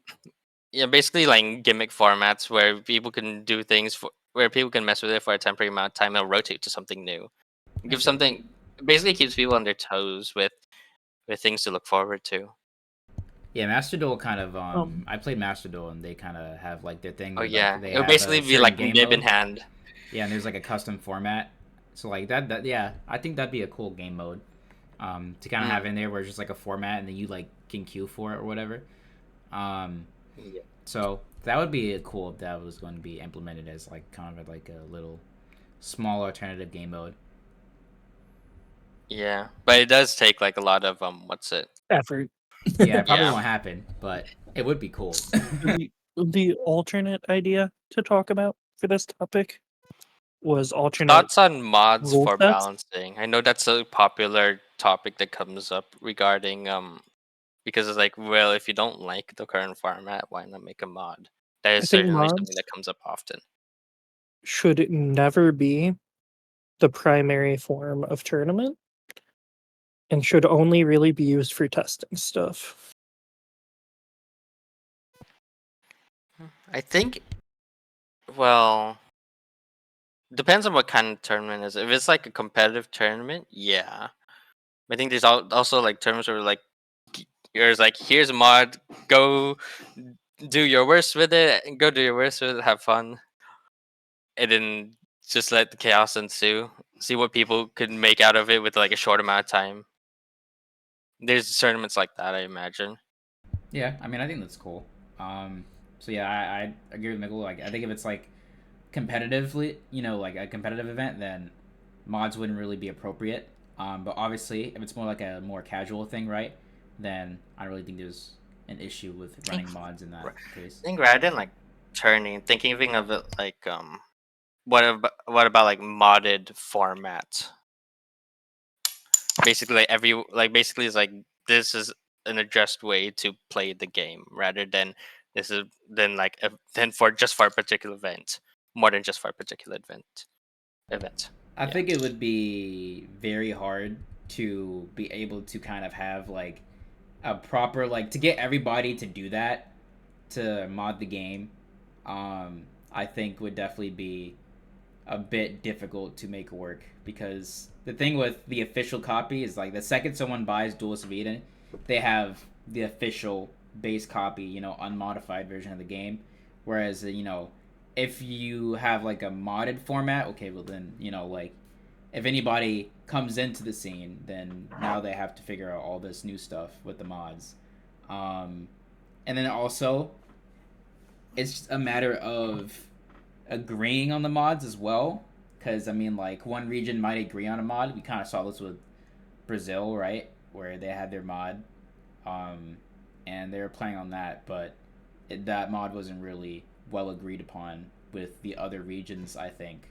yeah, basically like gimmick formats where people can do things for where people can mess with it for a temporary amount of time and rotate to something new. Give something basically keeps people on their toes with things to look forward to. Yeah, Master Duel kind of Um, I played Master Duel and they kind of have like their thing Oh where like yeah, they it would have a basically be certain like game nib in mode. hand. Yeah, and there's like a custom format. So like that yeah, I think that'd be a cool game mode. To kind of have in there where it's just like a format and then you like can queue for it or whatever. Yeah. So that would be cool if that was going to be implemented as like kind of like a little small alternative game mode. Yeah, but it does take like a lot of what's it? effort. Yeah, it probably Yeah. won't happen, but it would be cool. The alternate idea to talk about for this topic was alternate Thoughts on mods rule for sets. balancing? I know that's a popular topic that comes up regarding because it's like, well, if you don't like the current format, why not make a mod? That I is think certainly something mods that comes up often. should never be the primary form of tournament and should only really be used for testing stuff. I think, well, depends on what kind of tournament it is. If it's like a competitive tournament, yeah. I think there's also like tournaments where like there's like, here's a mod, go do your worst with it, go do your worst with it, have fun, and then just let the chaos ensue. See what people can make out of it with like a short amount of time. There's tournaments like that, I imagine. Yeah, I mean, I think that's cool. So yeah, I agree with Mickle. Like, I think if it's like competitively, like a competitive event, then mods wouldn't really be appropriate. But obviously, if it's more like a more casual thing, right? Then I don't really think there's an issue with I think, running mods in that case. I think rather than like thinking of it like what about like modded formats? Basically, like basically it's like this is an addressed way to play the game rather than this is then like then for just for a particular event, more than just for a particular event. I Yeah. think it would be very hard to be able to kind of have like a proper like to get everybody to do that to mod the game. I think would definitely be a bit difficult to make work because the thing with the official copy is like the second someone buys Duelists of Eden, they have the official base copy, unmodified version of the game. Whereas, if you have like a modded format, okay, well then, like if anybody comes into the scene, then now they have to figure out all this new stuff with the mods. And then also, it's just a matter of agreeing on the mods as well. Because, I mean, like, one region might agree on a mod. We kind of saw this with Brazil, right? Where they had their mod. And they were playing on that, but that mod wasn't really well agreed upon with the other regions, I think.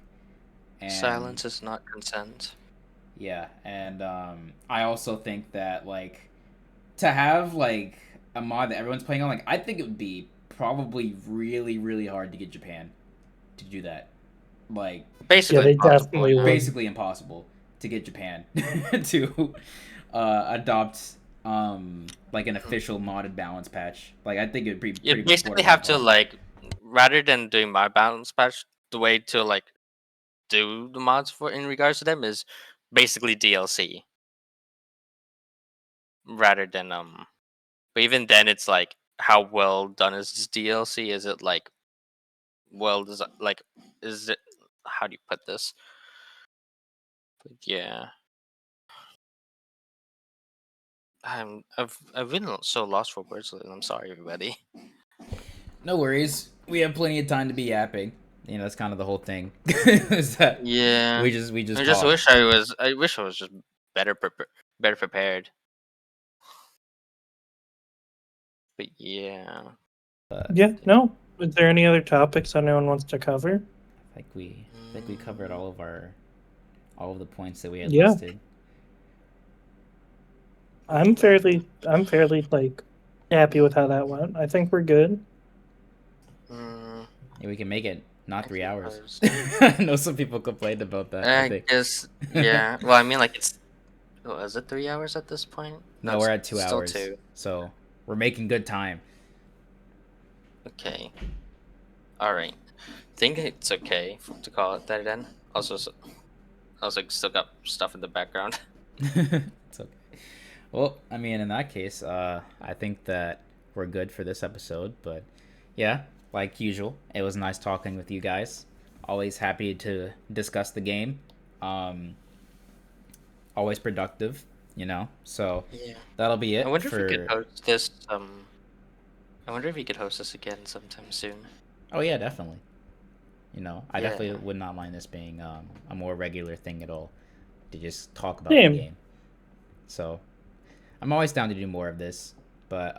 And Silence is not consent. yeah, and I also think that like to have like a mod that everyone's playing on, like I think it would be probably really really hard to get Japan to do that. Like Basically they impossible, definitely would. basically impossible to get Japan to adopt like an official modded balance patch. Like I think it would be You pretty much basically borderline have to impossible. like rather than doing my balance patch, the way to like do the mods for in regards to them is basically DLC rather than but even then it's like how well done is this DLC? Is it like like is it, how do you put this? But yeah. I've been so lost for words lately. I'm sorry everybody. No worries. We have plenty of time to be yapping. That's kind of the whole thing. Is that Yeah. we just I just talk. wish I was just better prepared. But yeah. Yeah, no. Is there any other topics anyone wants to cover? I think we covered all of the points that we had Yeah. listed. I'm fairly like happy with how that went. I think we're good. Yeah, we can make it not 3 hours. suppose. I know some people complained about that. I think. guess yeah. Well, I mean, like it's. Oh, is it 3 hours at this point? No, we're at 2 still hours. 2. So we're making good time. Okay. All right. Think it's okay to call it that then. Also, still got stuff in the background. It's okay. Well, I mean, in that case, I think that we're good for this episode. But yeah, like usual, it was nice talking with you guys. Always happy to discuss the game. Always productive, you know. So Yeah. that'll be it. I wonder if we could host this. I wonder if we could host this again sometime soon. Oh yeah, definitely. You know, I Yeah. definitely would not mind this being a more regular thing at all, to just talk about Same. the game. So I'm always down to do more of this, but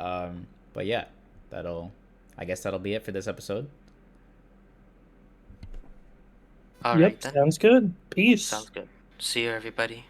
yeah, I guess that'll be it for this episode. All Yep, right then. sounds good. Peace. Sounds good. See you, everybody.